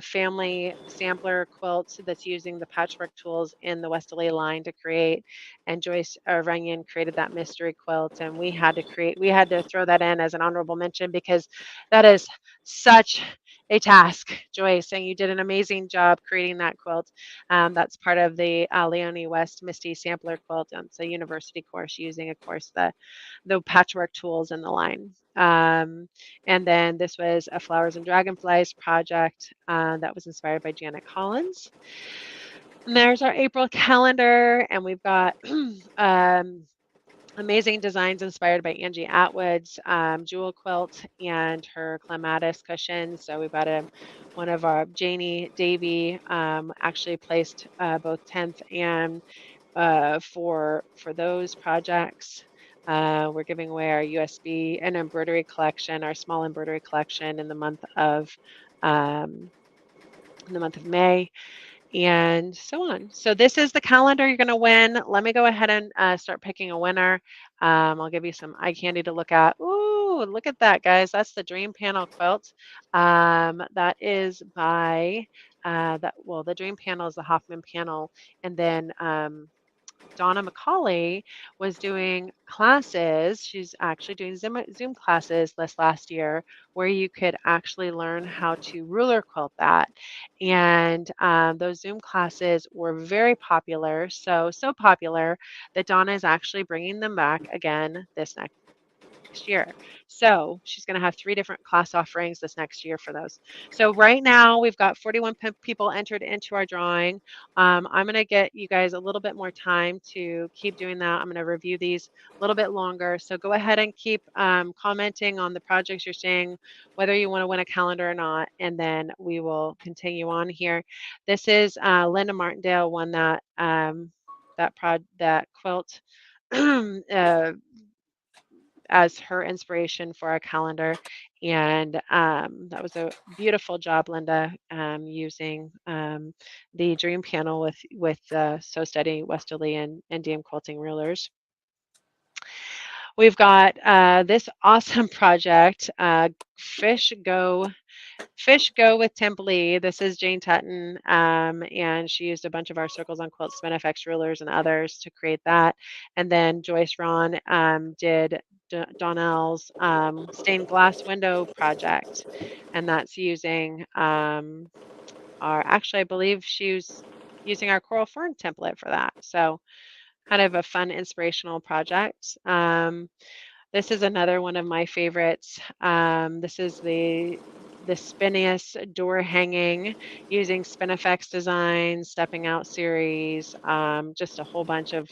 family sampler quilt that's using the patchwork tools in the WESTALEE line to create. And Joyce Runyon created that mystery quilt, and we had to throw that in as an honorable mention because that is such a task, Joyce, and you did an amazing job creating that quilt. That's part of the Leonie West Misty Sampler Quilt. It's a university course using, of course, the patchwork tools in the line. And then this was a Flowers and Dragonflies project that was inspired by Janet Collins. And there's our April calendar, and we've got amazing designs inspired by Angie Atwood's jewel quilt and her clematis cushions. So we've got one of our Janie Davy actually placed both 10th and for those projects. We're giving away our USB and embroidery collection, our small embroidery collection in the month of May. and so on. So this is the calendar you're going to win. Let me go ahead and start picking a winner. I'll give you some eye candy to look at. Ooh, look at that, guys. That's the Dream Panel quilt. That is by the Dream Panel is the Hoffman panel, and then Donna McCauley was doing classes. She's actually doing Zoom classes this last year where you could actually learn how to ruler quilt that. And those Zoom classes were very popular. So popular that Donna is actually bringing them back again this next year. So she's going to have 3 different class offerings this next year for those. So right now we've got 41 people entered into our drawing. I'm going to get you guys a little bit more time to keep doing that. I'm going to review these a little bit longer. So go ahead and keep commenting on the projects you're seeing, whether you want to win a calendar or not, and then we will continue on here. This is Linda Martindale won that quilt as her inspiration for our calendar. And that was a beautiful job, Linda, using the Dream Panel with So Steady, Westerly, and DM Quilting Rulers. We've got this awesome project, Fish Go with Template. This is Jane Tutton, and she used a bunch of our Circles on Quilt Spinifex rulers and others to create that. And then Joyce Ron did Donnell's stained glass window project, and that's using I believe she was using our Coral Fern template for that. So kind of a fun inspirational project. This is another one of my favorites. This is the Spinius door hanging using Spinifex design, Stepping Out series, just a whole bunch of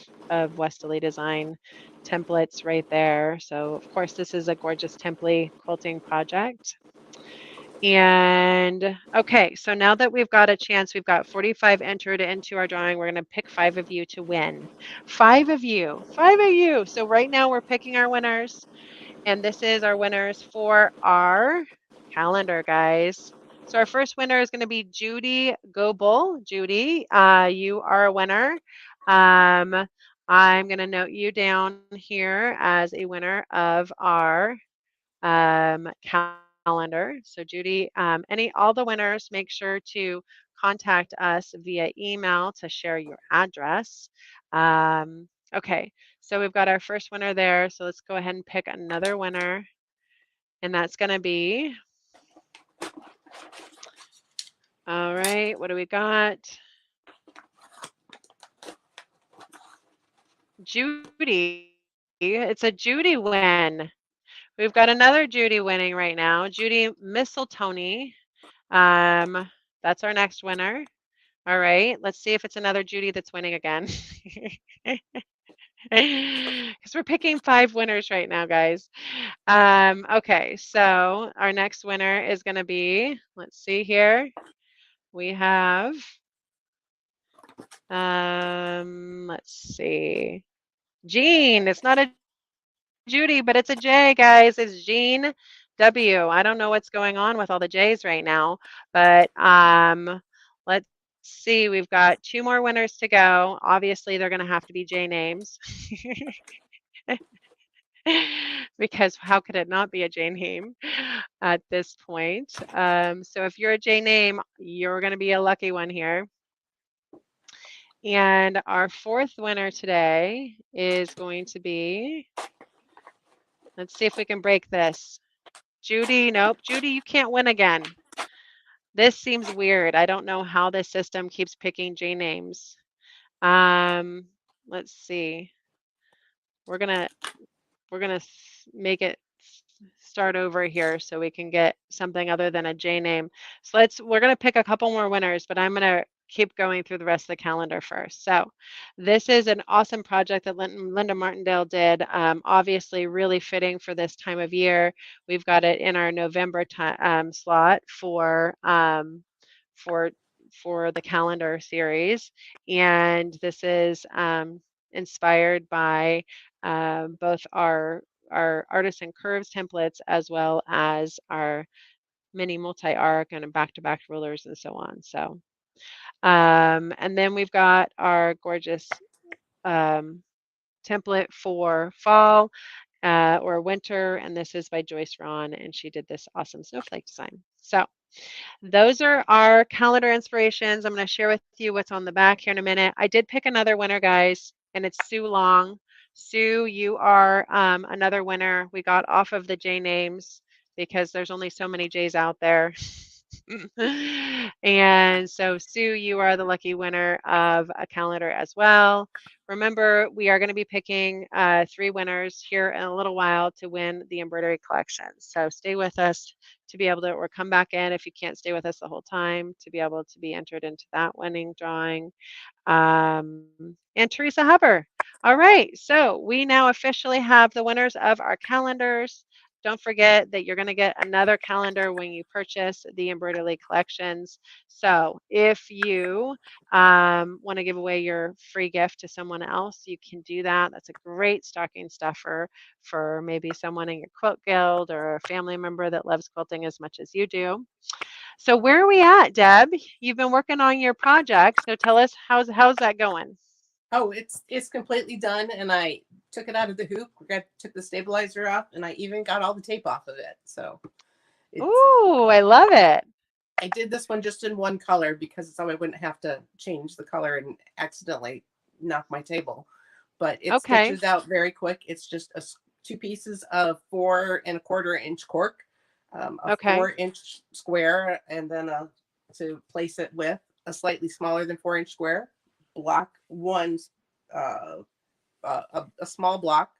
Westerly design templates right there. So of course this is a gorgeous template quilting project. And okay, so now that we've got a chance, we've got 45 entered into our drawing. We're going to pick 5 of you to win. 5 of you, 5 of you. So right now we're picking our winners, and this is our winners for our calendar, guys. So our first winner is going to be Judy Goebel. Judy, you are a winner. I'm going to note you down here as a winner of our calendar. So Judy, all the winners, make sure to contact us via email to share your address. Okay, so we've got our first winner there. So let's go ahead and pick another winner. And that's going to be, all right, what do we got? Judy. It's a Judy win. We've got another Judy winning right now. Judy Mistletoe. That's our next winner. All right, let's see if it's another Judy that's winning again. Because we're picking 5 winners right now, guys. Okay, so our next winner is going to be, let's see here. We have, let's see, Jean. It's not a Judy, but it's a J, guys. It's Jean W. I don't know what's going on with all the J's right now, but let's see. We've got 2 more winners to go. Obviously, they're going to have to be J names. Because how could it not be a J name at this point? So if you're a J name, you're going to be a lucky one here. And our 4th winner today is going to be, let's see if we can break this. Judy, nope. Judy, you can't win again. This seems weird. I don't know how this system keeps picking J names. Let's see. We're gonna make it start over here so we can get something other than a J name. So we're gonna pick a couple more winners, but I'm gonna keep going through the rest of the calendar first. So this is an awesome project that Linda Martindale did. Obviously really fitting for this time of year. We've got it in our November slot for the calendar series. And this is inspired by both our artisan curves templates as well as our mini multi-arc and back-to-back rulers and so on. So And then we've got our gorgeous um, template for fall or winter, and this is by Joyce Ron, and she did this awesome snowflake design. So those are our calendar inspirations. I'm going to share with you what's on the back here in a minute. I did pick another winner, guys, and it's Sue Long. Sue, you are another winner. We got off of the J names because there's only so many J's out there. And so, Sue, you are the lucky winner of a calendar as well. Remember, we are going to be picking 3 winners here in a little while to win the embroidery collection. So stay with us to be able to, or come back in if you can't stay with us the whole time, to be able to be entered into that winning drawing. And Teresa Huber. All right, so we now officially have the winners of our calendars. Don't forget that you're going to get another calendar when you purchase the Embroidery collections. So if you want to give away your free gift to someone else, you can do that. That's a great stocking stuffer for maybe someone in your quilt guild or a family member that loves quilting as much as you do. So where are we at, Deb? You've been working on your project, so tell us how's that going? Oh, it's completely done, and I took it out of the hoop. Took the stabilizer off, and I even got all the tape off of it. So Ooh, I love it. I did this one just in one color because so I wouldn't have to change the color and accidentally knock my table. But it Okay. stitches out very quick. It's just 2 pieces of 4 1/4 inch cork, a Okay. 4-inch square, and then to place it with a slightly smaller than 4-inch square. Block 1, a small block,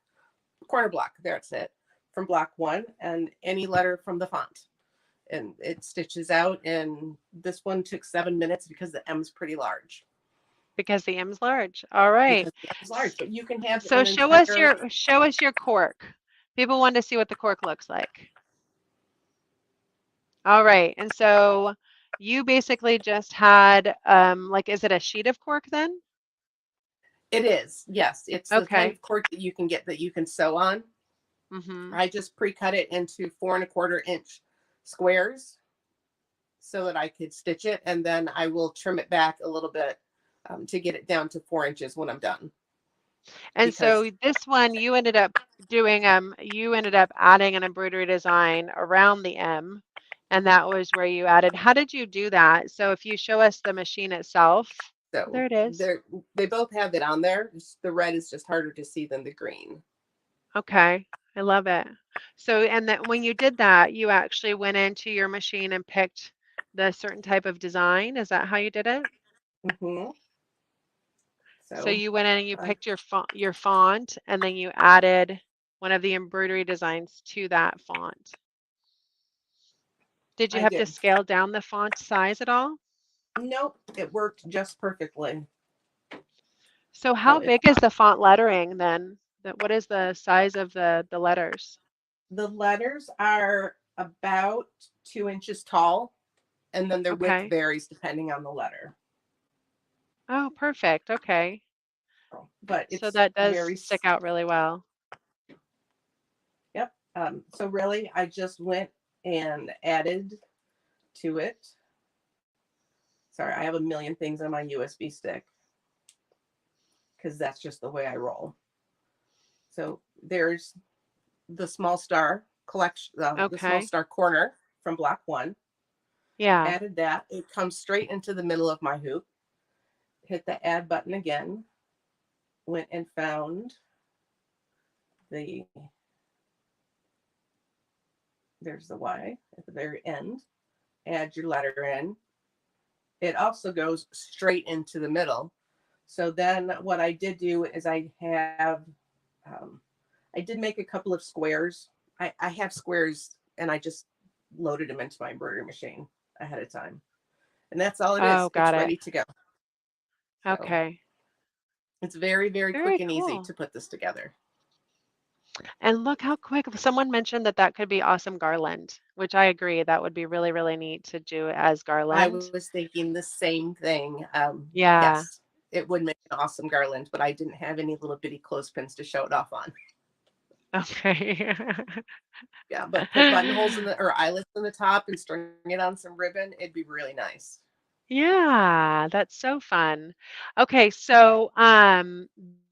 corner block. That's it, from block 1, and any letter from the font. And it stitches out, and this one took 7 minutes because the M is pretty large. Because the M's large. All right. Because the M is large, but you can have So an entire. show us your cork. People want to see what the cork looks like. All right. And so you basically just had like, is it a sheet of cork then? It is, yes. It's the kind Okay. of cork that you can get that you can sew on. Mm-hmm. I just pre-cut it into 4 1/4 inch squares so that I could stitch it, and then I will trim it back a little bit to get it down to 4 inches when I'm done. And Because so this one you ended up doing you ended up adding an embroidery design around the M, and that was where you added. How did you do that? So if you show us the machine itself, so there it is. they both have it on there. The red is just harder to see than the green. Okay, I love it. So and that when you did that, you actually went into your machine and picked the certain type of design. Is that how you did it? Mm-hmm. So So you went in and you picked your font, and then you added one of the embroidery designs to that font. Did you I have to did. scale down the font size at all? Nope, it worked just perfectly. So So how big is the font lettering then? What is the size of the letters? the letters are about 2 inches tall, and then their width Okay. varies depending on the letter. Oh, perfect. Okay. But So it's that does very, stick out really well. yep. So really, I just went and added to it. Sorry, I have a million things on my USB stick because that's just the way I roll. So there's the small star collection, the small Okay. star corner from block 1. Yeah. Added that. It comes straight into the middle of my hoop. Hit the add button again. Went and found there's the Y at the very end. Add your letter in. It also goes straight into the middle. So then what I did do is I did make a couple of squares. I have squares, and I just loaded them into my embroidery machine ahead of time. And that's all it Oh, is. It's got it. ready to go. So Okay. it's very, very Very quick and easy cool. to put this together. And look how quick. Someone mentioned that that could be awesome garland, which I agree. That would be really, really neat to do as I garland. was thinking the same thing. Yeah. Yes, it would make an awesome garland, but I didn't have any little bitty clothespins to show it off on. Okay. Yeah, but put buttonholes in or eyelets in the top and string it on some ribbon. It'd be really nice. Yeah, that's so fun. Okay, so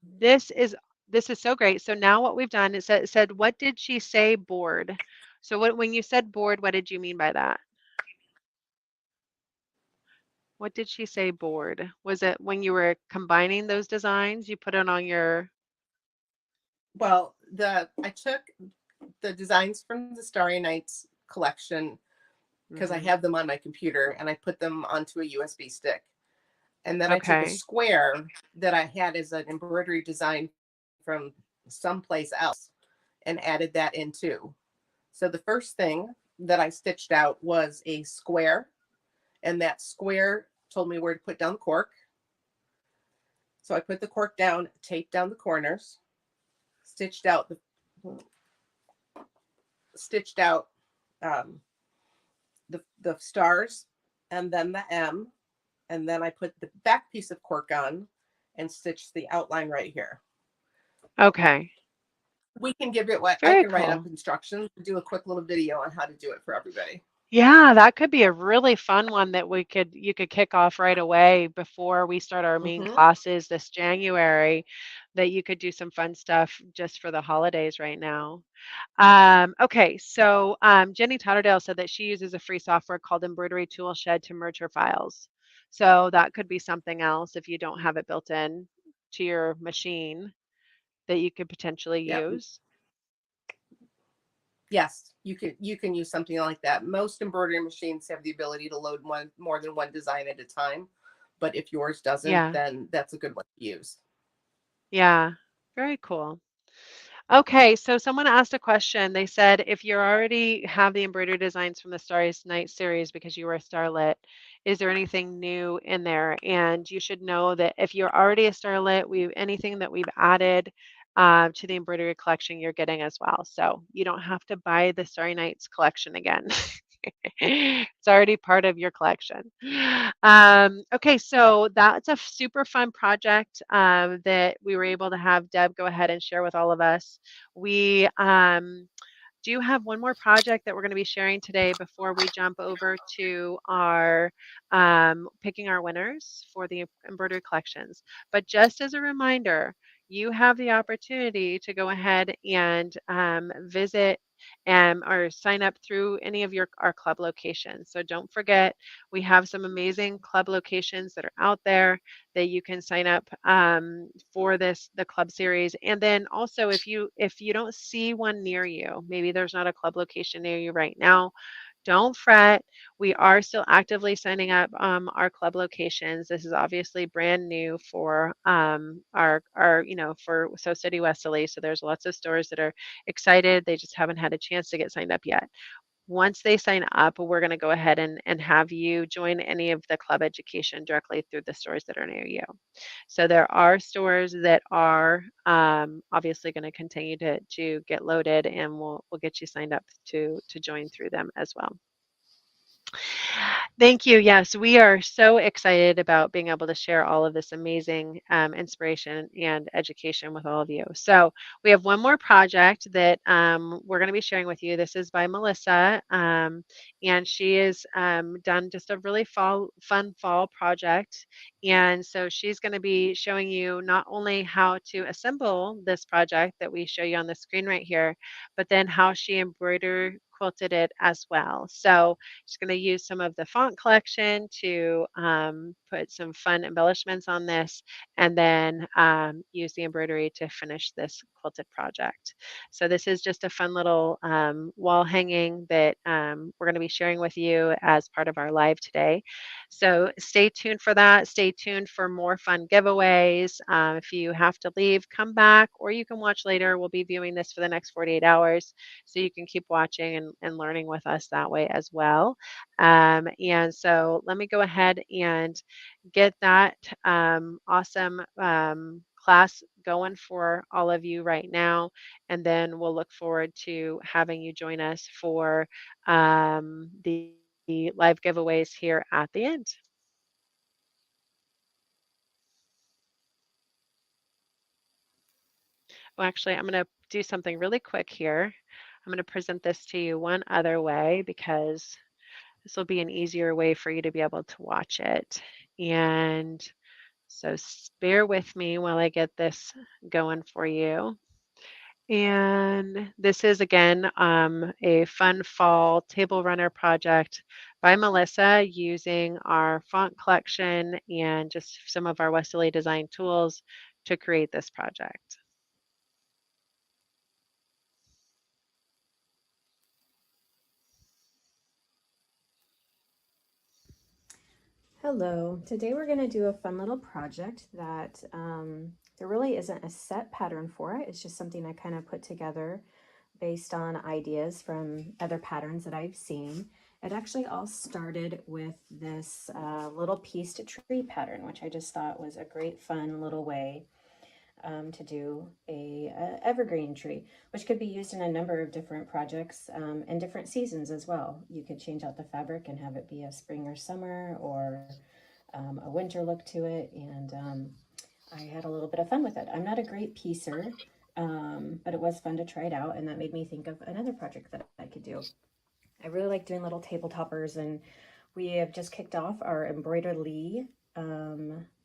this is this is so great. So now what we've done is said what did she say board? So what when you said board, what did you mean by that? What did she say board? Was it when you were combining those designs, you put it on your Well, the I took the designs from the Starry Nights collection because I Mhm. have them on my computer, and I put them onto a USB stick. And then I took a Okay. square that I had as an embroidery design from someplace else and added that in too. So the first thing that I stitched out was a square, and that square told me where to put down the cork. So I put the cork down, taped down the corners, stitched out the stitched out um, the stars, and then the M, and then I put the back piece of cork on and stitched the outline right here. Okay. We can give it what I Very can write up cool. instructions, do a quick little video on how to do it for everybody. Yeah, that could be a really fun one that we could you could kick off right away before we start our main Mm-hmm. classes this January, that you could do some fun stuff just for the holidays right now. Okay, so Jenny Totterdale said that she uses a free software called Embroidery Toolshed to merge her files. So that could be something else if you don't have it built in to your machine that you could potentially Yep. use. Yes, you can use something like that. Most embroidery machines have the ability to load one more than one design at a time, but if yours doesn't, Yeah, then that's a good one to use. yeah, very cool. Okay, so someone asked a question. They said, if you already have the embroidery designs from the Starry Night series because you were a starlet, is there anything new in there? And you should know that if you're already a starlet, we anything that we've added to the embroidery collection, you're getting as well. So you don't have to buy the Starry Nights collection again. It's already part of your collection. Okay, so that's a super fun project that we were able to have Deb go ahead and share with all of us. We do have one more project that we're going to be sharing today before we jump over to our picking our winners for the embroidery collections. But just as a reminder, you have the opportunity to go ahead and visit or sign up through any of our club locations. So don't forget, we have some amazing club locations that are out there that you can sign up for the club series. And then also, if you don't see one near you, maybe there's not a club location near you right now, don't fret. We are still actively signing up our club locations. This is obviously brand new for our for So City Westerly. So there's lots of stores that are excited. They just haven't had a chance to get signed up yet. Once they sign up, we're going to go ahead and have you join any of the club education directly through the stores that are near you. So there are stores that are obviously going to continue to get loaded, and we'll get you signed up to join through them as well. Thank you. Yes, we are so excited about being able to share all of this amazing inspiration and education with all of you. So, we have one more project that we're going to be sharing with you. This is by Melissa, and she has done just a really fun fall project. And so, she's going to be showing you not only how to assemble this project that we show you on the screen right here, but then how she embroidered quilted it as well. So, just going to use some of the font collection to put some fun embellishments on this, and then use the embroidery to finish this quilted project. So this is just a fun little wall hanging that we're going to be sharing with you as part of our live today. So stay tuned for that. Stay tuned for more fun giveaways. If you have to leave, come back, or you can watch later. We'll be viewing this for the next 48 hours, so you can keep watching and learning with us that way as well. And so let me go ahead and get that awesome class going for all of you right now. And then we'll look forward to having you join us for the live giveaways here at the end. Well, actually, I'm going to do something really quick here. I'm going to present this to you one other way because This will be an easier way for you to be able to watch it. And so bear with me while I get this going for you. And this is again a fun fall table runner project by Melissa using our font collection and just some of our WESTALEE design tools to create this project. Hello, today we're going to do a fun little project that there really isn't a set pattern for it. It's just something I kind of put together based on ideas from other patterns that I've seen. It actually all started with this little pieced tree pattern, which I just thought was a great fun little way to do a evergreen tree, which could be used in a number of different projects and different seasons as well. You could change out the fabric and have it be a spring or summer or a winter look to it, and I had a little bit of fun with it. I'm not a great piecer, but it was fun to try it out, and that made me think of another project that I could do. I really like doing little table toppers, and we have just kicked off our Embroidelee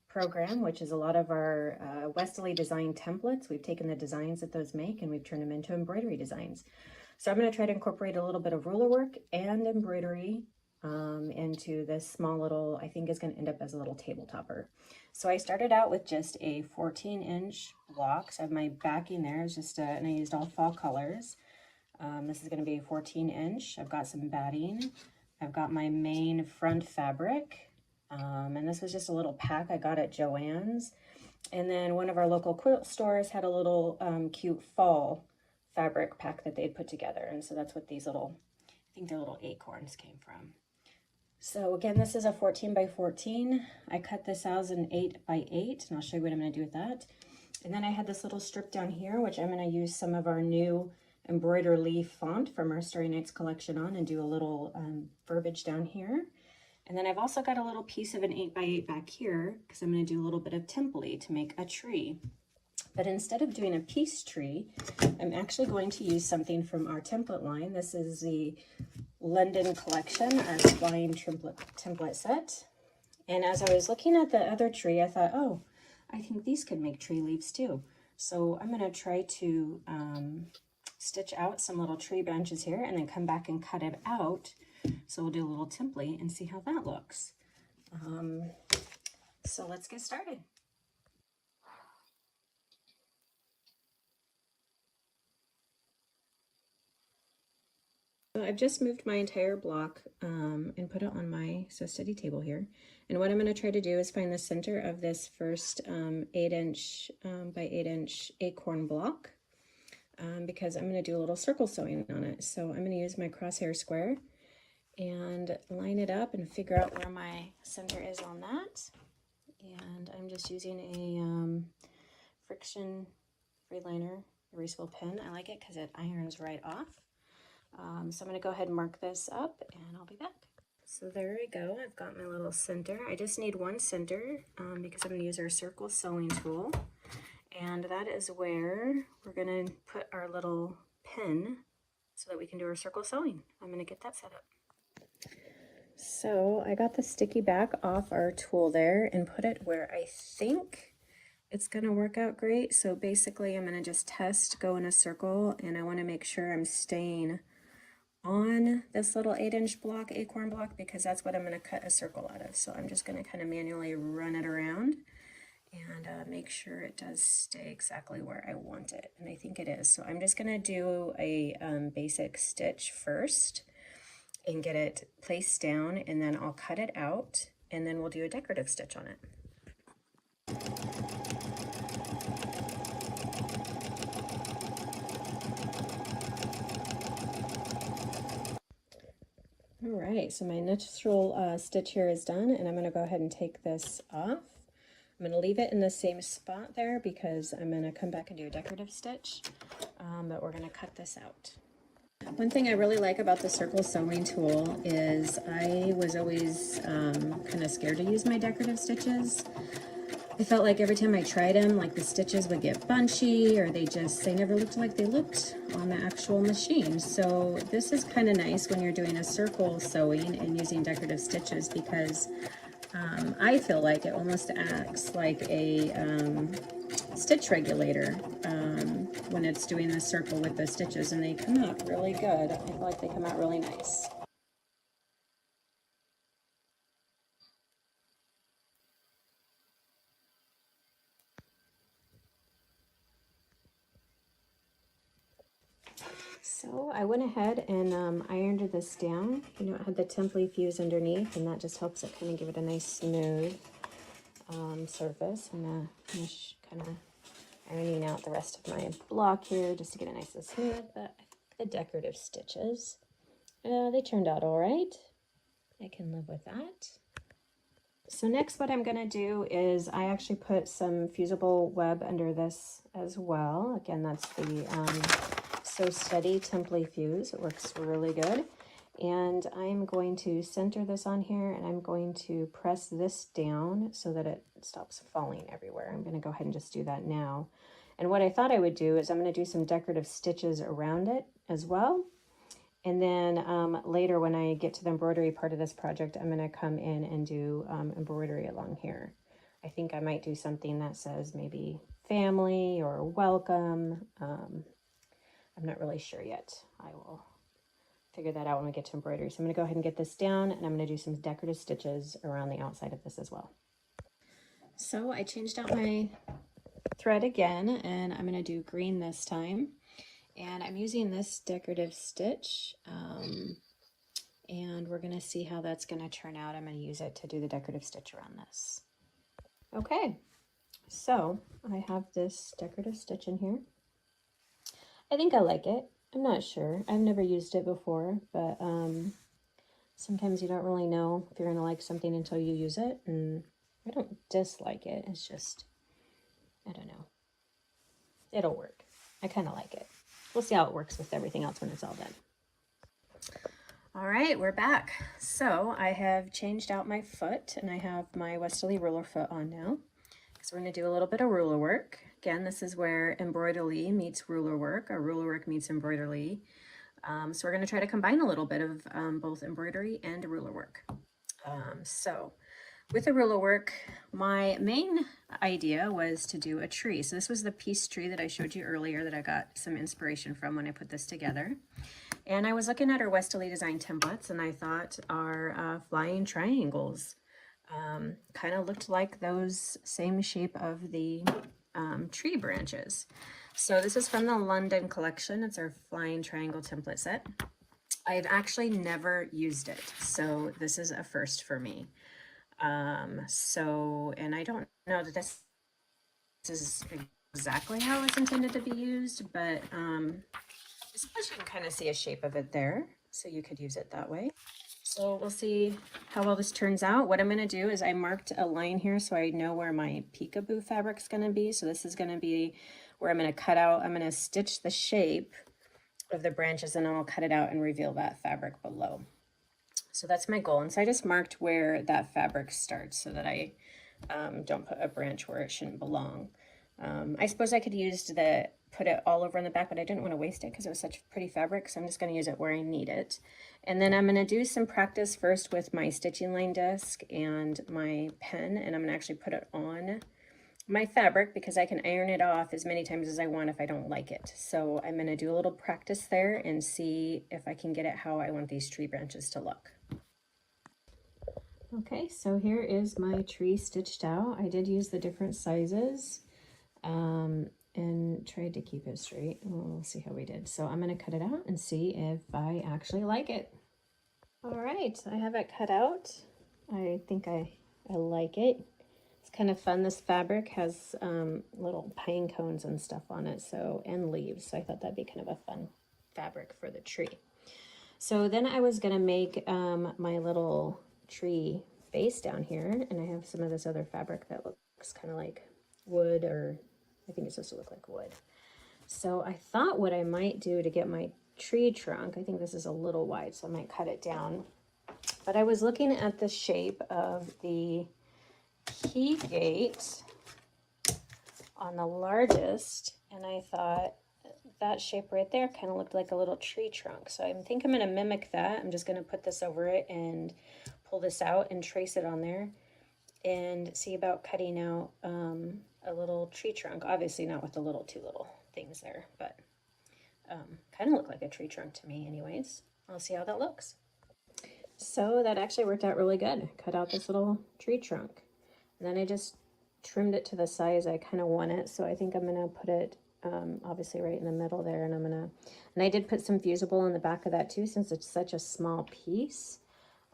program, which is a lot of our WESTALEE design templates. We've taken the designs that those make and we've turned them into embroidery designs. So I'm going to try to incorporate a little bit of ruler work and embroidery into this small little, I think is going to end up as a little table topper. So I started out with just a 14-inch block. So I have my backing there is just and I used all fall colors. This is going to be a 14-inch. I've got some batting. I've got my main front fabric. And this was just a little pack I got at Joann's. And then one of our local quilt stores had a little cute fall fabric pack that they'd put together. And so that's what these little, I think they're little acorns came from. So again, this is a 14 by 14. I cut this out as an 8 by 8, and I'll show you what I'm going to do with that. And then I had this little strip down here, which I'm going to use some of our new Embroidery font from our Starry Nights collection on and do a little verbiage down here. And then I've also got a little piece of an 8 by 8 back here because I'm going to do a little bit of Embroidelee to make a tree. But instead of doing a piece tree, I'm actually going to use something from our template line. This is the London collection, our spline template set. And as I was looking at the other tree, I thought, oh, I think these could make tree leaves too. So I'm going to try to stitch out some little tree branches here and then come back and cut it out. So we'll do a little Embroidelee and see how that looks. So let's get started. So I've just moved my entire block and put it on my Sew Steady table here. And what I'm going to try to do is find the center of this first 8-inch by 8-inch acorn block because I'm going to do a little circle sewing on it. So I'm going to use my crosshair square and line it up and figure out where my center is on that. And I'm just using a friction free liner erasable pen. I like it because it irons right off. So I'm going to go ahead and mark this up and I'll be back. So there we go. I've got my little center. I just need one center because I'm going to use our circle sewing tool. And that is where we're going to put our little pin so that we can do our circle sewing. I'm going to get that set up. So I got the sticky back off our tool there and put it where I think it's going to work out great. So basically I'm going to just test, go in a circle, and I want to make sure I'm staying on this little 8-inch block, acorn block, because that's what I'm going to cut a circle out of. So I'm just going to kind of manually run it around and make sure it does stay exactly where I want it. And I think it is. So I'm just going to do a basic stitch first and get it placed down, and then I'll cut it out, and then we'll do a decorative stitch on it. All right, so my initial stitch here is done, and I'm going to go ahead and take this off. I'm going to leave it in the same spot there because I'm going to come back and do a decorative stitch, but we're going to cut this out. One thing I really like about the circle sewing tool is I was always kind of scared to use my decorative stitches I felt like every time I tried them, like the stitches would get bunchy, or they never looked like they looked on the actual machine. So this is kind of nice when you're doing a circle sewing and using decorative stitches, because I feel like it almost acts like a stitch regulator when it's doing the circle with the stitches, and they come out really good. I feel like they come out really nice. So I went ahead and ironed this down. You know, it had the template fuse underneath, and that just helps it kind of give it a nice smooth surface. I'm gonna finish kind of ironing out the rest of my block here just to get it nice and smooth. But the decorative stitches, they turned out all right. I can live with that. So next what I'm gonna do is I actually put some fusible web under this as well. Again, that's the So Steady Template Fuse. It works really good. And I'm going to center this on here, and I'm going to press this down so that it stops falling everywhere. I'm going to go ahead and just do that now. And what I thought I would do is I'm going to do some decorative stitches around it as well. And then later when I get to the embroidery part of this project, I'm going to come in and do embroidery along here. I think I might do something that says maybe family or welcome. I'm not really sure yet. I will figure that out when we get to embroidery. So I'm going to go ahead and get this down, and I'm going to do some decorative stitches around the outside of this as well. So I changed out my thread again, and I'm going to do green this time. And I'm using this decorative stitch, and we're going to see how that's going to turn out. I'm going to use it to do the decorative stitch around this. Okay, so I have this decorative stitch in here. I think I like it. I'm not sure. I've never used it before, but sometimes you don't really know if you're going to like something until you use it, and I don't dislike it. It's just, I don't know. It'll work. I kind of like it. We'll see how it works with everything else when it's all done. All right, we're back. So I have changed out my foot, and I have my WESTALEE ruler foot on now. So we're going to do a little bit of ruler work. Again, this is where Embroidelee meets ruler work, or ruler work meets Embroidelee. So we're going to try to combine a little bit of both embroidery and ruler work. So with the ruler work, my main idea was to do a tree. So this was the peace tree that I showed you earlier that I got some inspiration from when I put this together. And I was looking at our WESTALEE design templates, and I thought our flying triangles kind of looked like those same shape of the tree branches. So this is from the London collection. It's our flying triangle template set. I've actually never used it, so this is a first for me. And I don't know that this is exactly how it's intended to be used, but I suppose you can kind of see a shape of it there, so you could use it that way. So we'll see how well this turns out. What I'm going to do is I marked a line here so I know where my peekaboo fabric is going to be. So this is going to be where I'm going to cut out, I'm going to stitch the shape of the branches, and then I'll cut it out and reveal that fabric below. So that's my goal. And so I just marked where that fabric starts so that I don't put a branch where it shouldn't belong. I suppose I could put it all over on the back, but I didn't want to waste it because it was such pretty fabric, so I'm just going to use it where I need it. And then I'm going to do some practice first with my stitching line disc and my pen, and I'm going to actually put it on my fabric because I can iron it off as many times as I want if I don't like it. So I'm going to do a little practice there and see if I can get it how I want these tree branches to look. Okay, so here is my tree stitched out. I did use the different sizes and tried to keep it straight. We'll see how we did. So I'm going to cut it out and see if I actually like it. All right, I have it cut out. I think I like it. It's kind of fun. This fabric has little pine cones and stuff on it, and leaves. So I thought that'd be kind of a fun fabric for the tree. So then I was going to make my little tree base down here, and I have some of this other fabric that looks kind of like wood, or I think it's supposed to look like wood. So I thought what I might do to get my tree trunk, I think this is a little wide, so I might cut it down. But I was looking at the shape of the key gate on the largest, and I thought that shape right there kind of looked like a little tree trunk. So I think I'm going to mimic that. I'm just going to put this over it and pull this out and trace it on there and see about cutting out a little tree trunk. Obviously not with the little two little things there, but kind of look like a tree trunk to me anyways. I'll see how that looks. So that actually worked out really good. Cut out this little tree trunk. And then I just trimmed it to the size I kind of want it. So I think I'm going to put it obviously right in the middle there. And I did put some fusible in the back of that too, since it's such a small piece.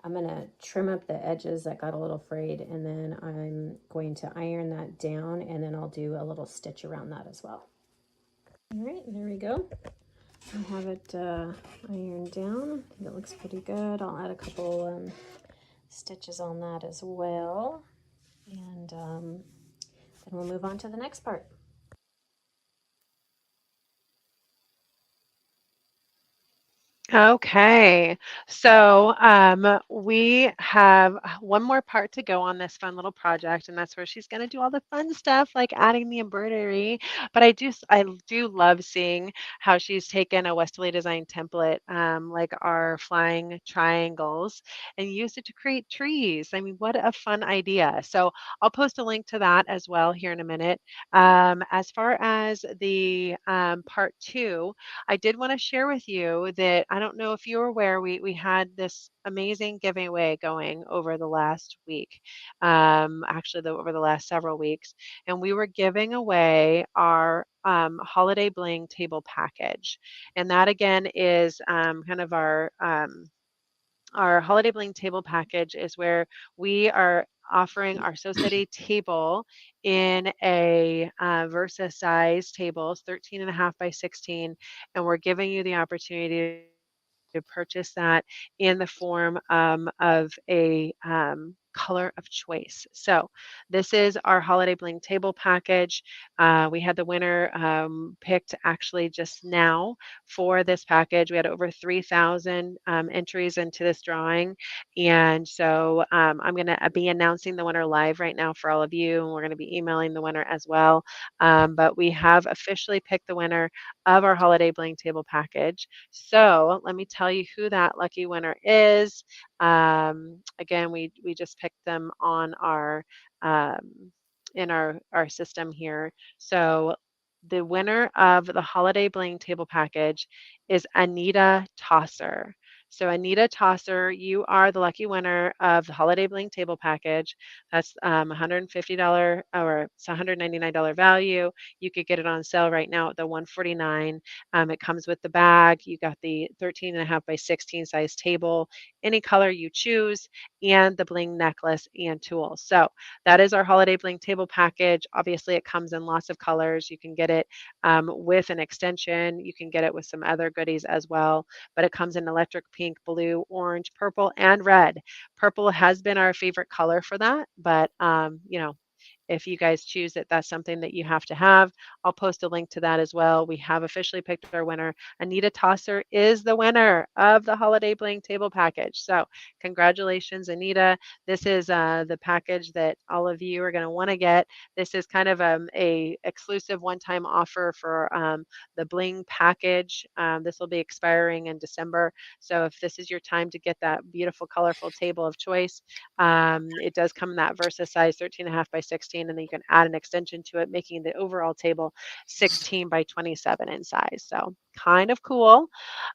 I'm going to trim up the edges that got a little frayed, and then I'm going to iron that down, and then I'll do a little stitch around that as well. All right, there we go. I have it ironed down. I think it looks pretty good. I'll add a couple stitches on that as well. And then we'll move on to the next part. Okay, so we have one more part to go on this fun little project, and that's where she's going to do all the fun stuff like adding the embroidery. But I do love seeing how she's taken a WESTALEE design template, like our flying triangles, and used it to create trees. I mean, what a fun idea! So I'll post a link to that as well here in a minute. As far as the part two, I did want to share with you that I don't know if you're aware, we had this amazing giveaway going over the last week, actually over the last several weeks, and we were giving away our holiday bling table package, and that again is kind of our holiday bling table package is where we are offering our Society table in a Versa size table, it's 13.5 by 16, and we're giving you the opportunity to purchase that in the form of a color of choice. So this is our holiday bling table package. We had the winner picked actually just now for this package. We had over 3,000 entries into this drawing. And so I'm going to be announcing the winner live right now for all of you, and we're going to be emailing the winner as well. But we have officially picked the winner of our holiday bling table package. So let me tell you who that lucky winner is. Again, we just picked them on our in our system here. So the winner of the holiday bling table package is Anita Tosser. So Anita Tosser, you are the lucky winner of the holiday bling table package. That's $150 or it's $199 value. You could get it on sale right now at the $149. It comes with the bag. You got the 13.5 by 16 size table, any color you choose, and the bling necklace and tools. So that is our holiday bling table package. Obviously, it comes in lots of colors. You can get it with an extension. You can get it with some other goodies as well, but it comes in electric pink, blue, orange, purple, and red. Purple has been our favorite color for that, but you know, if you guys choose it, that's something that you have to have. I'll post a link to that as well. We have officially picked our winner. Anita Tosser is the winner of the Holiday Bling Table Package. So congratulations, Anita. This is the package that all of you are going to want to get. This is kind of a exclusive one-time offer for the Bling package. This will be expiring in December. So if this is your time to get that beautiful, colorful table of choice, it does come in that Versa size 13.5 by 16, and then you can add an extension to it, making the overall table 16 by 27 in size. So kind of cool.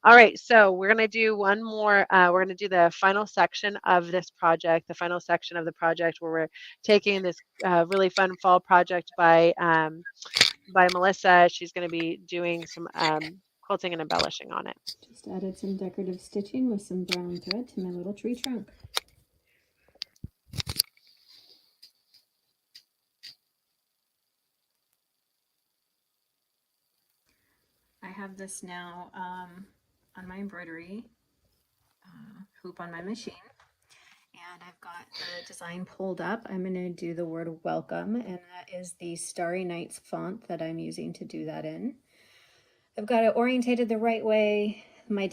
All right, so we're going to do one more. We're going to do the final section of this project, the final section of the project where we're taking this really fun fall project by Melissa. She's going to be doing some quilting and embellishing on it. Just added some decorative stitching with some brown thread to my little tree trunk. I have this now on my embroidery hoop on my machine, and I've got the design pulled up. I'm going to do the word welcome, and that is the Starry Nights font that I'm using to do that in. I've got it orientated the right way. My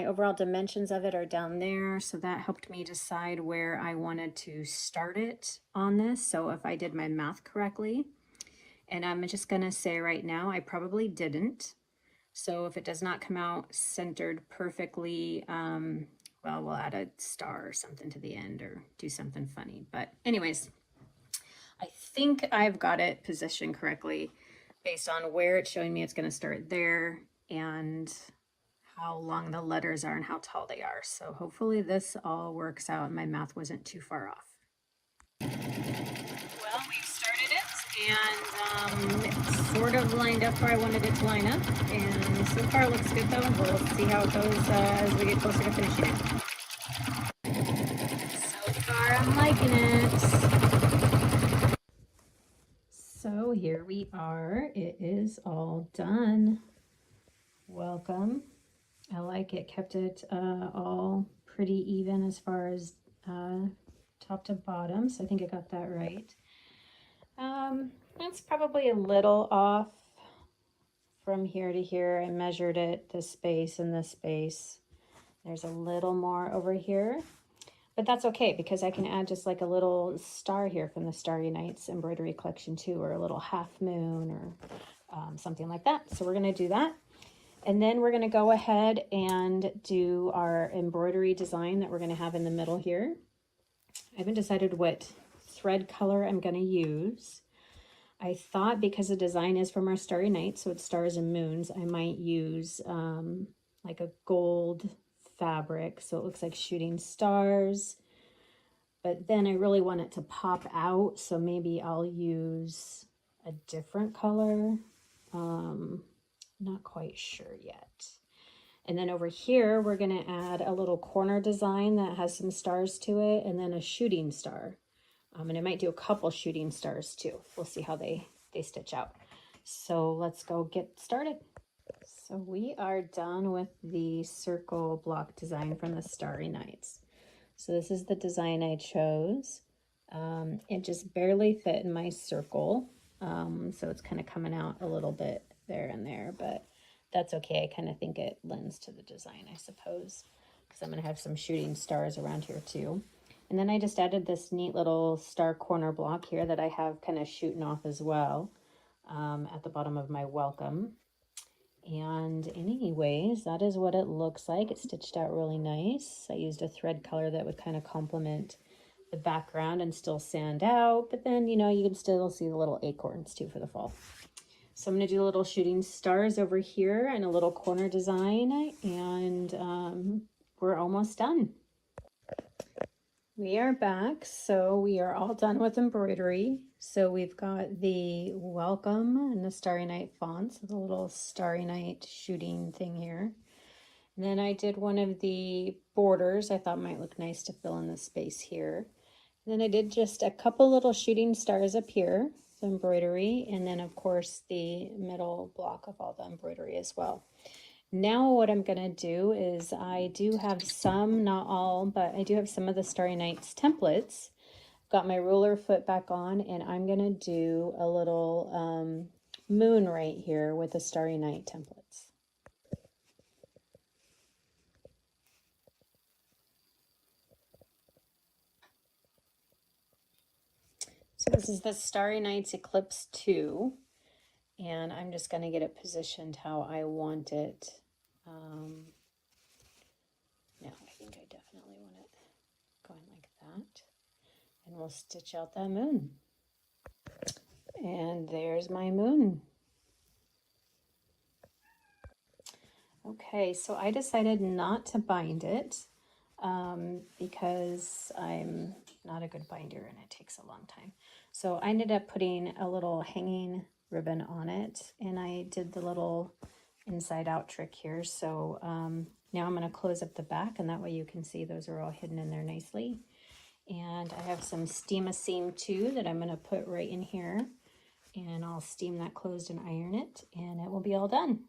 overall dimensions of it are down there, so that helped me decide where I wanted to start it on this, so if I did my math correctly. And I'm just gonna say right now, I probably didn't. So if it does not come out centered perfectly, well, we'll add a star or something to the end or do something funny. But anyways, I think I've got it positioned correctly based on where it's showing me it's going to start there and how long the letters are and how tall they are. So hopefully this all works out and my math wasn't too far off. Well, we've started it and it's sort of lined up where I wanted it to line up. And so far it looks good though. We'll see how it goes as we get closer to finishing it. So far I'm liking it. So here we are. It is all done. Welcome. I like it. Kept it all pretty even as far as top to bottom. So I think I got that right. That's probably a little off from here to here. I measured it, this space and this space. There's a little more over here. But that's okay because I can add just like a little star here from the Starry Nights embroidery collection too, or a little half moon or something like that. So we're going to do that. And then we're going to go ahead and do our embroidery design that we're going to have in the middle here. I haven't decided what thread color I'm going to use. I thought because the design is from our Starry Nights, so it's stars and moons, I might use like a gold fabric so it looks like shooting stars, but then I really want it to pop out, so maybe I'll use a different color. Not quite sure yet. And then over here we're going to add a little corner design that has some stars to it and then a shooting star, and I might do a couple shooting stars too. We'll see how they stitch out. So let's go get started. So we are done with the circle block design from the Starry Nights. So this is the design I chose. It just barely fit in my circle. So it's kind of coming out a little bit there and there, but that's okay. I kind of think it lends to the design, I suppose, because I'm going to have some shooting stars around here too. And then I just added this neat little star corner block here that I have kind of shooting off as well at the bottom of my welcome. And anyways, that is what it looks like. It's stitched out really nice. I used a thread color that would kind of complement the background and still stand out, but then, you know, you can still see the little acorns too for the fall. So I'm going to do little shooting stars over here and a little corner design, and we're almost done. We are back, so we are all done with embroidery. So we've got the welcome and the Starry Night fonts with a little Starry Night shooting thing here. And then I did one of the borders I thought might look nice to fill in the space here. And then I did just a couple little shooting stars up here, the embroidery, and then of course the middle block of all the embroidery as well. Now what I'm going to do is I do have some, not all, but I do have some of the Starry Nights templates. Got my ruler foot back on, and I'm going to do a little moon right here with the Starry Night templates. So this is the Starry Nights Eclipse 2, and I'm just going to get it positioned how I want it. No, I think I definitely want it going like that. And we'll stitch out that moon. And there's my moon. Okay, so I decided not to bind it because I'm not a good binder and it takes a long time. So I ended up putting a little hanging ribbon on it, and I did the little inside out trick here. So now I'm going to close up the back, and that way you can see those are all hidden in there nicely. And I have some steam-a-seam too that I'm going to put right in here, and I'll steam that closed and iron it, and it will be all done.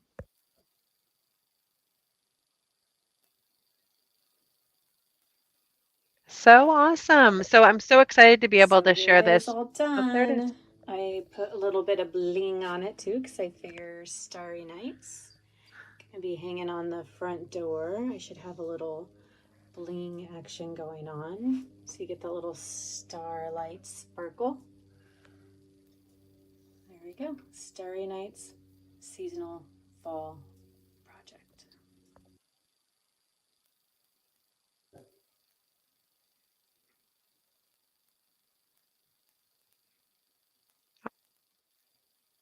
So awesome. So I'm so excited to be able to share this. All Oh, there it is. done. I put a little bit of bling on it too because I figure Starry Nights gonna be hanging on the front door. I should have a little bling action going on so you get the little starlight sparkle. There There we go. Starry Nights seasonal fall project.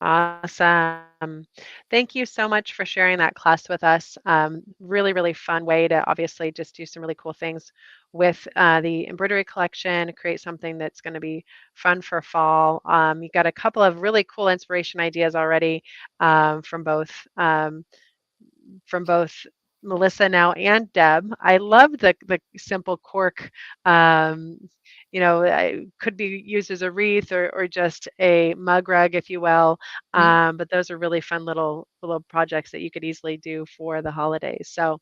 Awesome. Thank you so much for sharing that class with us. Really, really fun way to obviously just do some really cool things with the embroidery collection, create something that's going to be fun for fall. You got a couple of really cool inspiration ideas already um, from both. Um, from both Melissa now and Deb. I love the simple cork. Um, could be used as a wreath or just a mug rug, if you will. But those are really fun little projects that you could easily do for the holidays. So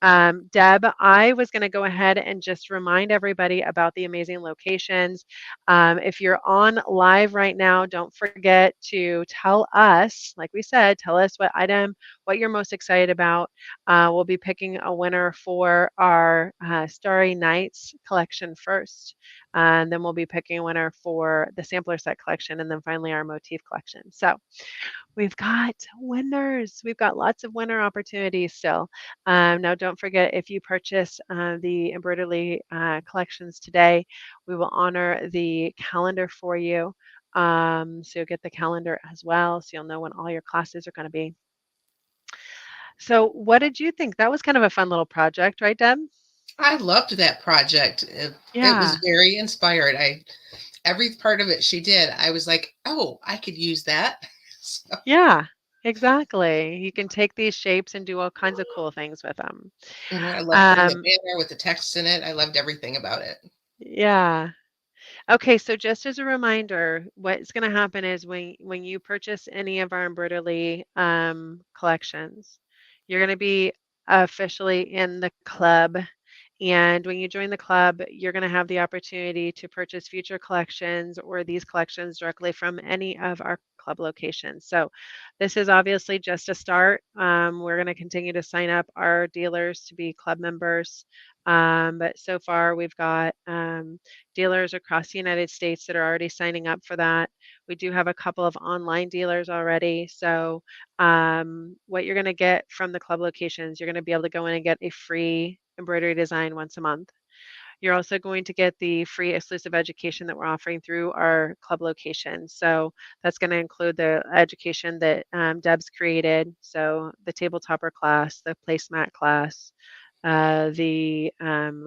Deb, I was going to go ahead and just remind everybody about the amazing locations. If you're on live right now, don't forget to tell us, like we said, tell us what you're most excited about. We'll be picking a winner for our Starry Nights collection first. And then we'll be picking a winner for the sampler set collection and then finally our motif collection. So we've got winners. We've got lots of winner opportunities still. Now, don't forget if you purchase the Embroidery collections today, we will honor the calendar for you. So you'll get the calendar as well, so you'll know when all your classes are going to be. So, what did you think? That was kind of a fun little project, right, Deb? I loved that project. It was Yeah. very inspired. Every part of it she did, I was like, oh, I could use that. So, Yeah, exactly. You can take these shapes and do all kinds of cool things with them. I loved putting the Um, banner with the text in it. I loved everything about it. yeah. Okay, so just as a reminder, what's going to happen is when you purchase any of our Embroidery collections, you're going to be officially in the club. And when you join the club, you're going to have the opportunity to purchase future collections or these collections directly from any of our club locations. So this is obviously just a start. We're going to continue to sign up our dealers to be club members. But so far, we've got dealers across the United States that are already signing up for that. We do have a couple of online dealers already. So what you're going to get from the club locations, you're going to be able to go in and get a free embroidery design once a month. You're also going to get the free exclusive education that we're offering through our club location. So that's going to include the education that Deb's created. So the table topper class, the placemat class, the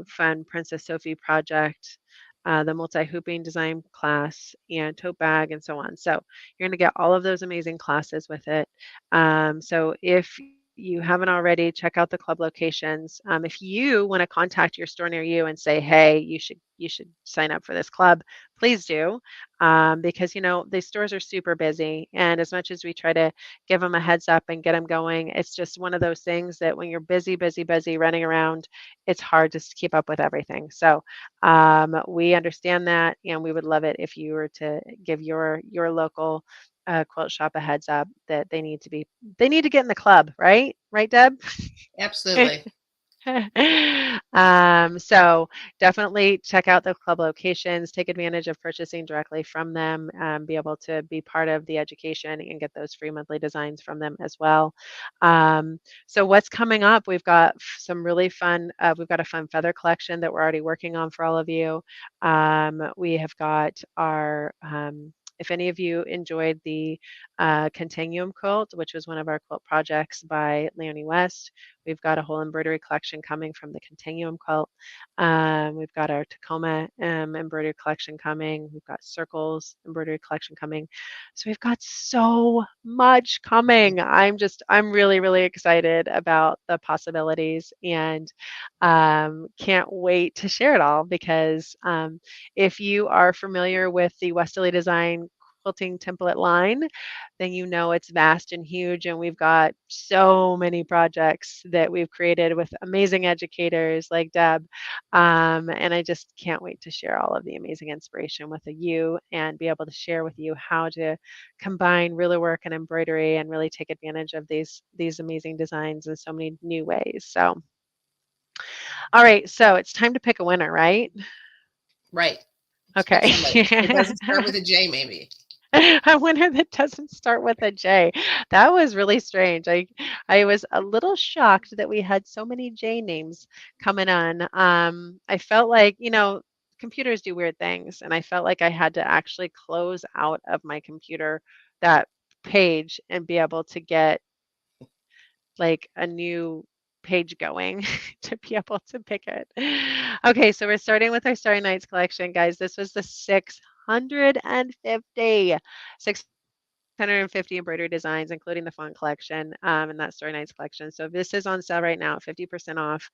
fun Princess Sophie project, the multi-hooping design class, and tote bag, and so on. So you're going to get all of those amazing classes with it. So if you haven't already, check out the club locations. If you want to contact your store near you and say, "Hey, you should sign up for this club," please do, because these stores are super busy, and as much as we try to give them a heads up and get them going, it's just one of those things that when you're busy, busy, busy running around, it's hard to keep up with everything. So we understand that, and we would love it if you were to give your local quilt shop a heads up that they need to get in the club, right, Deb? Absolutely. So definitely check out the club locations, take advantage of purchasing directly from them, be able to be part of the education and get those free monthly designs from them as well. So what's coming up? We've got some really fun, we've got a fun feather collection that we're already working on for all of you. We have got our if any of you enjoyed the Continuum quilt, which was one of our quilt projects by Leonie West, we've got a whole embroidery collection coming from the Continuum quilt. We've got our Tacoma embroidery collection coming. We've got Circles embroidery collection coming. So we've got so much coming. I'm really, really excited about the possibilities and can't wait to share it all because if you are familiar with the WESTALEE Design quilting template line, then you know it's vast and huge. And we've got so many projects that we've created with amazing educators like Deb. And I just can't wait to share all of the amazing inspiration with you and be able to share with you how to combine ruler work and embroidery and really take advantage of these amazing designs in so many new ways. So, all right, so it's time to pick a winner, right? Right. Pick Okay. somebody. It doesn't start with a J, maybe. A winner that doesn't start with a J. That was really strange. I was a little shocked that we had so many J names coming on. I felt like, computers do weird things, and I felt like I had to actually close out of my computer that page and be able to get like a new page going to be able to pick it. Okay, so we're starting with our Starry Nights collection, guys. This was the 650 embroidery designs, including the font collection and that Starry Nights collection. So this is on sale right now at 50% off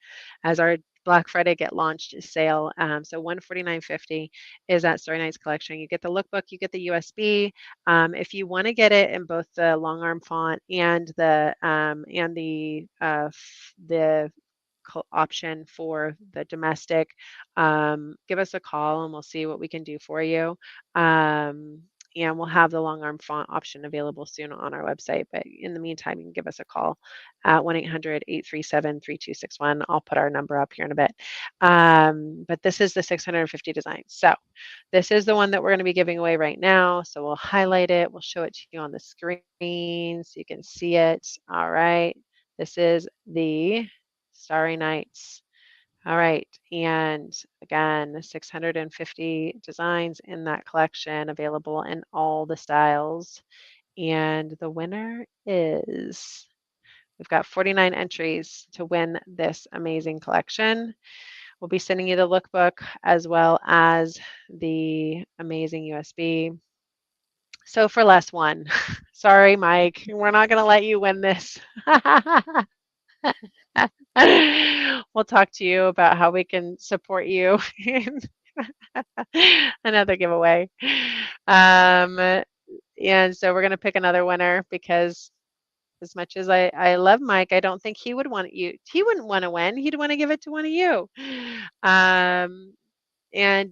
as our Black Friday Get Launched sale. So 149.50 is that Starry Nights collection. You get the lookbook, you get the USB. If you want to get it in both the long arm font and the option for the domestic, give us a call and we'll see what we can do for you. And we'll have the long arm font option available soon on our website. But in the meantime, you can give us a call at 1-800-837-3261. I'll put our number up here in a bit. But this is the 650 designs. So this is the one that we're going to be giving away right now. So we'll highlight it. We'll show it to you on the screen so you can see it. All right. This is the Starry Nights. All right, and again, 650 designs in that collection available in all the styles. And the winner is, we've got 49 entries to win this amazing collection. We'll be sending you the lookbook as well as the amazing USB. So for less one. Sorry, Mike, we're not going to let you win this. We'll talk to you about how we can support you in another giveaway. And so we're going to pick another winner because as much as I love Mike, I don't think he would want he wouldn't want to win. He'd want to give it to one of you. And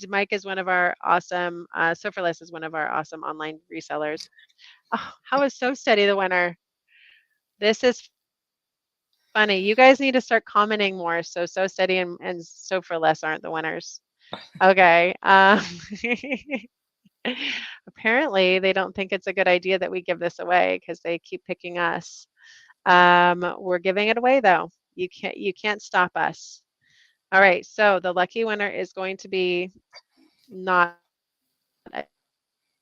Mike is one of our awesome, Soferless is one of our awesome online resellers. Oh, how is So Steady the winner? This is funny. You guys need to start commenting more. So Steady and So for Less aren't the winners. Okay. Apparently, they don't think it's a good idea that we give this away because they keep picking us. We're giving it away though. You can't stop us. All right. So the lucky winner is going to be not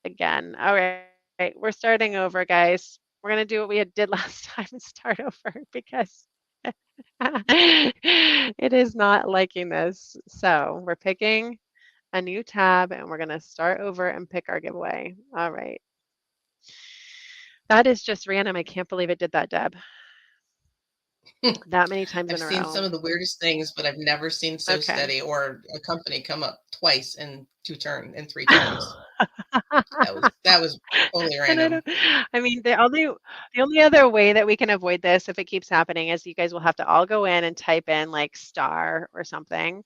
again. All right. We're starting over, guys. We're gonna do what we did last time and start over because it is not liking this. So we're picking a new tab and we're going to start over and pick our giveaway. All right. That is just random. I can't believe it did that, Deb. That many times I've in a seen row. some of the weirdest things, but I've never seen So Steady or a company come up twice in 3 turns. That was totally random. I mean, the only other way that we can avoid this if it keeps happening is you guys will have to all go in and type in like star or something.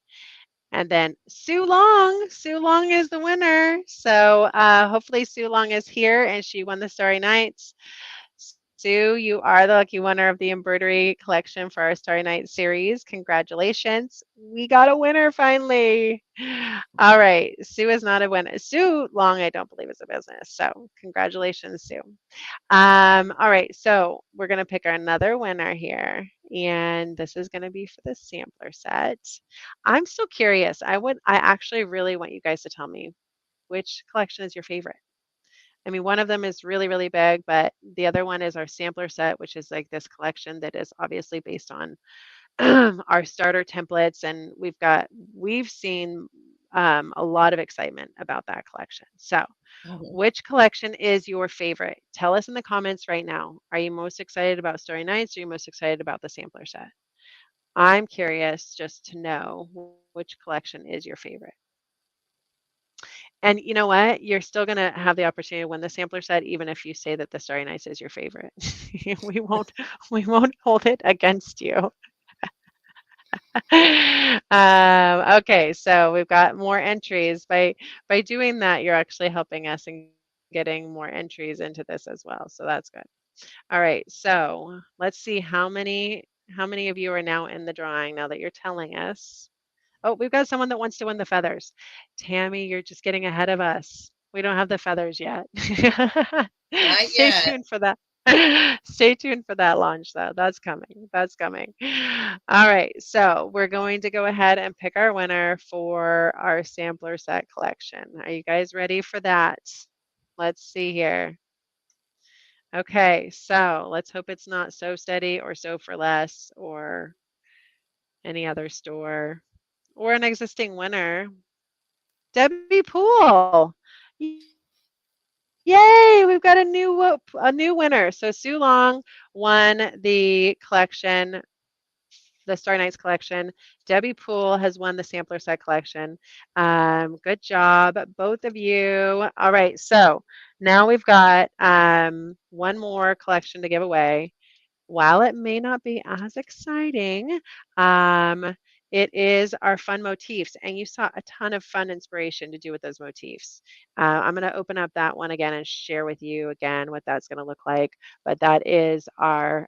And then Sue Long is the winner. So hopefully Sue Long is here and she won the Starry Nights. Sue, you are the lucky winner of the embroidery collection for our Starry Night series. Congratulations. We got a winner finally. All right. Sue is not a winner. Sue Long, I don't believe is a business. So congratulations, Sue. All right. So we're going to pick another winner here. And this is going to be for the sampler set. I'm still curious. I actually really want you guys to tell me which collection is your favorite. I mean, one of them is really, really big, but the other one is our sampler set, which is like this collection that is obviously based on our starter templates. And we've seen a lot of excitement about that collection. So which collection is your favorite? Tell us in the comments right now. Are you most excited about Starry Nights or are you most excited about the sampler set? I'm curious just to know which collection is your favorite. And you know what? You're still going to have the opportunity to win the sampler set, even if you say that the Starry Nights is your favorite. we won't hold it against you. Okay, so we've got more entries. By doing that, you're actually helping us in getting more entries into this as well. So that's good. All right, so let's see how many of you are now in the drawing now that you're telling us. Oh, we've got someone that wants to win the feathers. Tammy, you're just getting ahead of us. We don't have the feathers yet. Not Stay yet. tuned for that. Stay tuned for that launch, though. That's coming. That's coming. All right. So we're going to go ahead and pick our winner for our sampler set collection. Are you guys ready for that? Let's see here. Okay. So let's hope it's not So Steady or So For Less or any other store or an existing winner. Debbie Poole. Yay, we've got a new winner. So Sue Long won the collection, the Starry Nights collection. Debbie Poole has won the sampler set collection. Good job, both of you. All right, so now we've got one more collection to give away. While it may not be as exciting, it is our fun motifs, and you saw a ton of fun inspiration to do with those motifs. I'm going to open up that one again and share with you again what that's going to look like. But that is our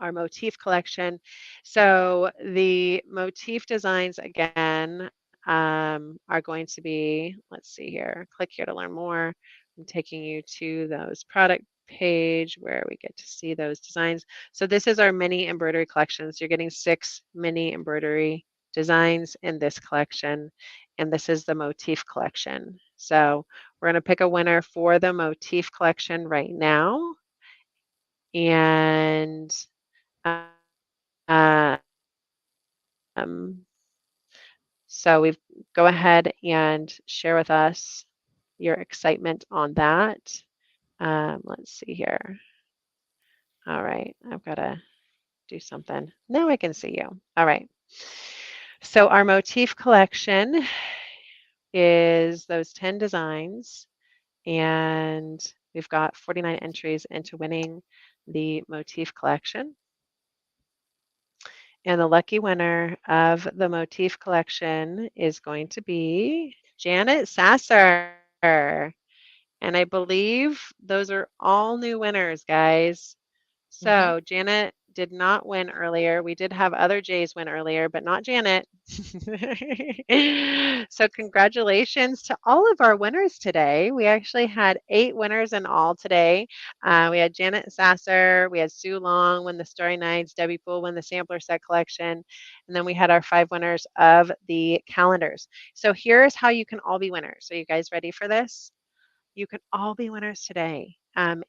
motif collection. So the motif designs again are going to be, let's see here, click here to learn more. I'm taking you to those product page where we get to see those designs. So this is our mini embroidery collection. So you're getting 6 mini embroidery designs in this collection. And this is the motif collection. So we're going to pick a winner for the motif collection right now. And um, so we go ahead and share with us your excitement on that. Let's see here. All right, I've got to do something. Now I can see you. All right. So our motif collection is those 10 designs, and we've got 49 entries into winning the motif collection. And the lucky winner of the motif collection is going to be Janet Sasser. And I believe those are all new winners, guys. So Janet did not win earlier. We did have other Jays win earlier, but not Janet. So congratulations to all of our winners today. We actually had 8 winners in all today. We had Janet Sasser, we had Sue Long win the Starry Nights, Debbie Poole win the sampler set collection, and then we had our 5 winners of the calendars. So here's how you can all be winners. Are you guys ready for this? You can all be winners today.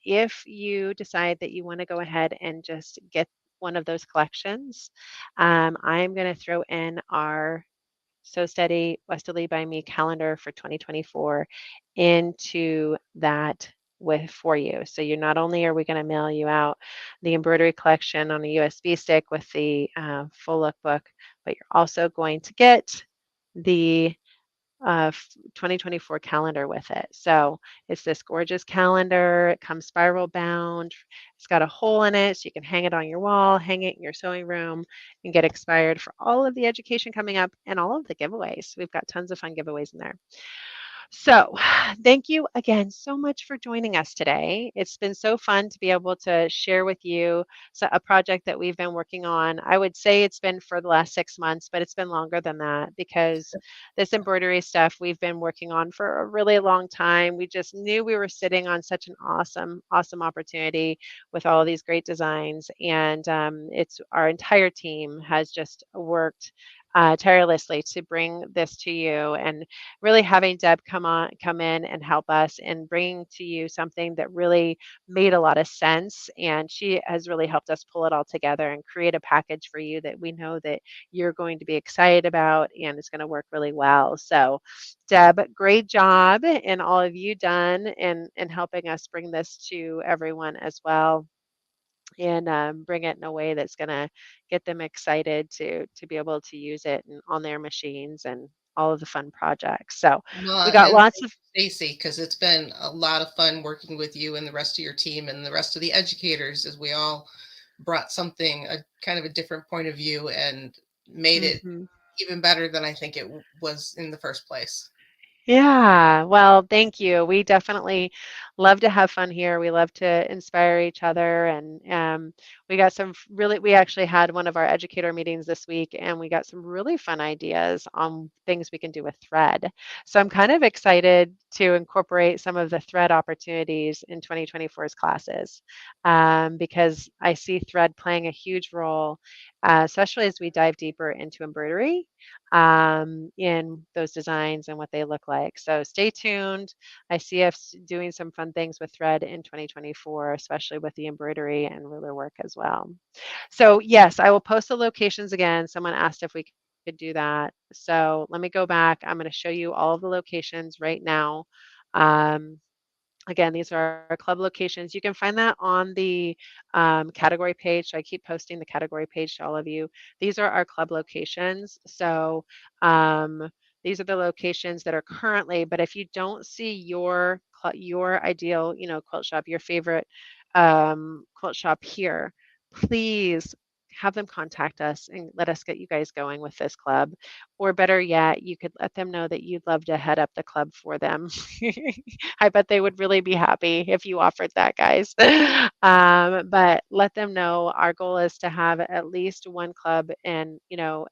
If you decide that you want to go ahead and just get one of those collections, I'm going to throw in our So Steady WESTALEE by Me calendar for 2024 into that for you. So you're not only are we going to mail you out the embroidery collection on a USB stick with the full lookbook, but you're also going to get the 2024 calendar with it. So it's this gorgeous calendar. It comes spiral bound. It's got a hole in it so you can hang it on your wall, hang it in your sewing room, and get inspired for all of the education coming up and all of the giveaways. We've got tons of fun giveaways in there. So, thank you again so much for joining us today. It's been so fun to be able to share with you a project that we've been working on. I would say it's been for the last 6 months, but it's been longer than that because this embroidery stuff we've been working on for a really long time. We just knew we were sitting on such an awesome opportunity with all of these great designs. And it's our entire team has just worked tirelessly to bring this to you, and really having Deb come in and help us and bring to you something that really made a lot of sense. And she has really helped us pull it all together and create a package for you that we know that you're going to be excited about and it's going to work really well. So Deb, great job and all of you done in helping us bring this to everyone as well, and bring it in a way that's going to get them excited to be able to use it on their machines and all of the fun projects. So we got And lots of Stacy, because it's been a lot of fun working with you and the rest of your team and the rest of the educators as we all brought something, a kind of a different point of view and made it even better than I think it was in the first place. Yeah, well, thank you. We definitely love to have fun here. We love to inspire each other, and we got some really. We actually had one of our educator meetings this week, and we got some really fun ideas on things we can do with thread. So I'm kind of excited to incorporate some of the thread opportunities in 2024's classes, because I see thread playing a huge role, especially as we dive deeper into embroidery, in those designs and what they look like. So stay tuned. I see us doing some fun things with thread in 2024, especially with the embroidery and ruler work as well. So yes, I will post the locations again. Someone asked if we could do that. So let me go back. I'm going to show you all of the locations right now. Um, Again, these are our club locations. You can find that on the category page. So I keep posting the category page to all of you. These are our club locations. So um, these are the locations that are currently, but if you don't see your ideal, quilt shop, your favorite quilt shop here, please have them contact us and let us get you guys going with this club. Or better yet, you could let them know that you'd love to head up the club for them. I bet they would really be happy if you offered that, guys. But let them know our goal is to have at least one club in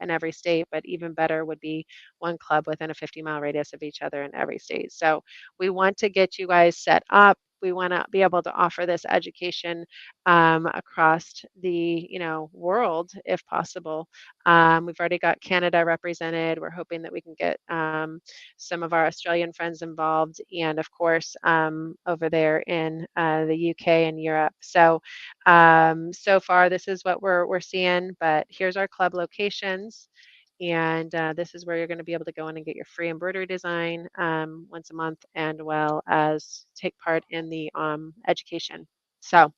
every state, but even better would be one club within a 50-mile radius of each other in every state. So we want to get you guys set up. We want to be able to offer this education across the world if possible. We've already got Canada represented. We're hoping that we can get some of our Australian friends involved, and of course over there in the UK and Europe. So so far this is what we're seeing. But here's our club locations. And this is where you're going to be able to go in and get your free embroidery design once a month, and well as take part in the education. So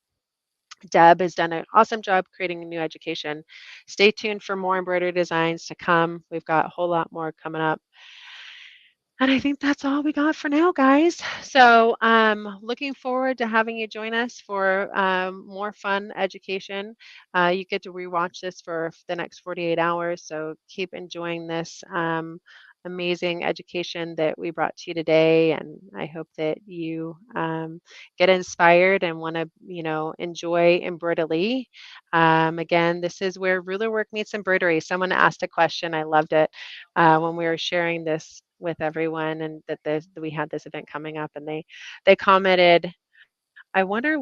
Deb has done an awesome job creating a new education. Stay tuned for more embroidery designs to come. We've got a whole lot more coming up. And I think that's all we got for now, guys. So looking forward to having you join us for more fun education. You get to rewatch this for the next 48 hours. So keep enjoying this amazing education that we brought to you today. And I hope that you get inspired and want to, enjoy Embroidelee. Again, this is where ruler work meets embroidery. Someone asked a question. I loved it when we were sharing this with everyone, and that we had this event coming up, and they commented, I wonder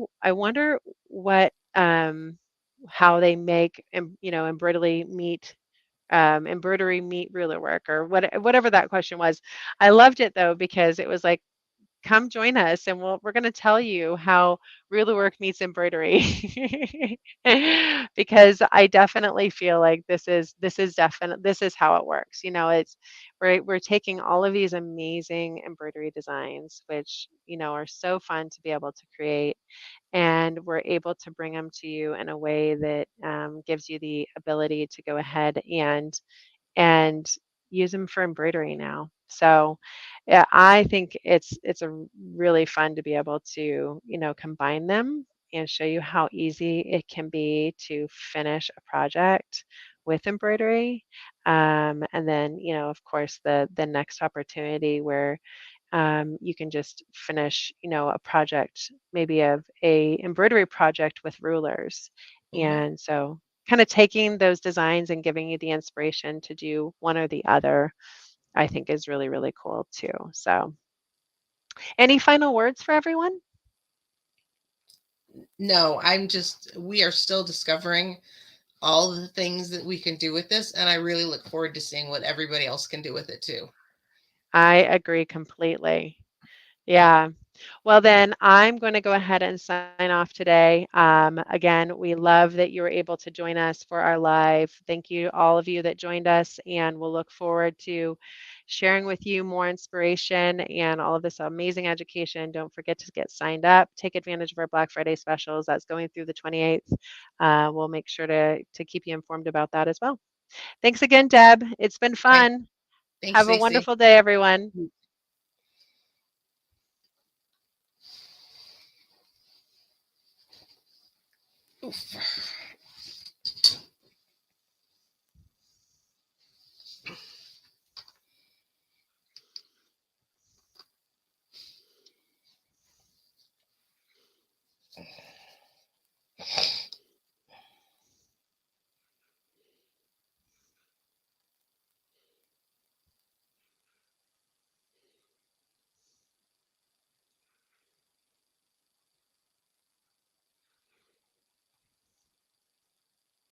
what how they make embroidery meet ruler work, or whatever that question was. I loved it though, because it was like, come join us and we're going to tell you how ruler work meets embroidery. Because I definitely feel like this is how it works. It's we're taking all of these amazing embroidery designs, which are so fun to be able to create, and we're able to bring them to you in a way that gives you the ability to go ahead and use them for embroidery now. So yeah, I think it's a really fun to be able to, combine them and show you how easy it can be to finish a project with embroidery. And then, of course, the next opportunity where you can just finish, a project, maybe of a embroidery project with rulers. Mhm. And so kind of taking those designs and giving you the inspiration to do one or the other, I think is really, really cool too. So any final words for everyone? No, we are still discovering all the things that we can do with this, and I really look forward to seeing what everybody else can do with it too. I agree completely. Yeah. Well, then I'm going to go ahead and sign off today. Again, we love that you were able to join us for our live. Thank you, all of you that joined us, and we'll look forward to sharing with you more inspiration and all of this amazing education. Don't forget to get signed up. Take advantage of our Black Friday specials. That's going through the 28th. We'll make sure to keep you informed about that as well. Thanks again, Deb. It's been Okay. fun. Thanks, Have a Stacy. wonderful day, everyone. Oof.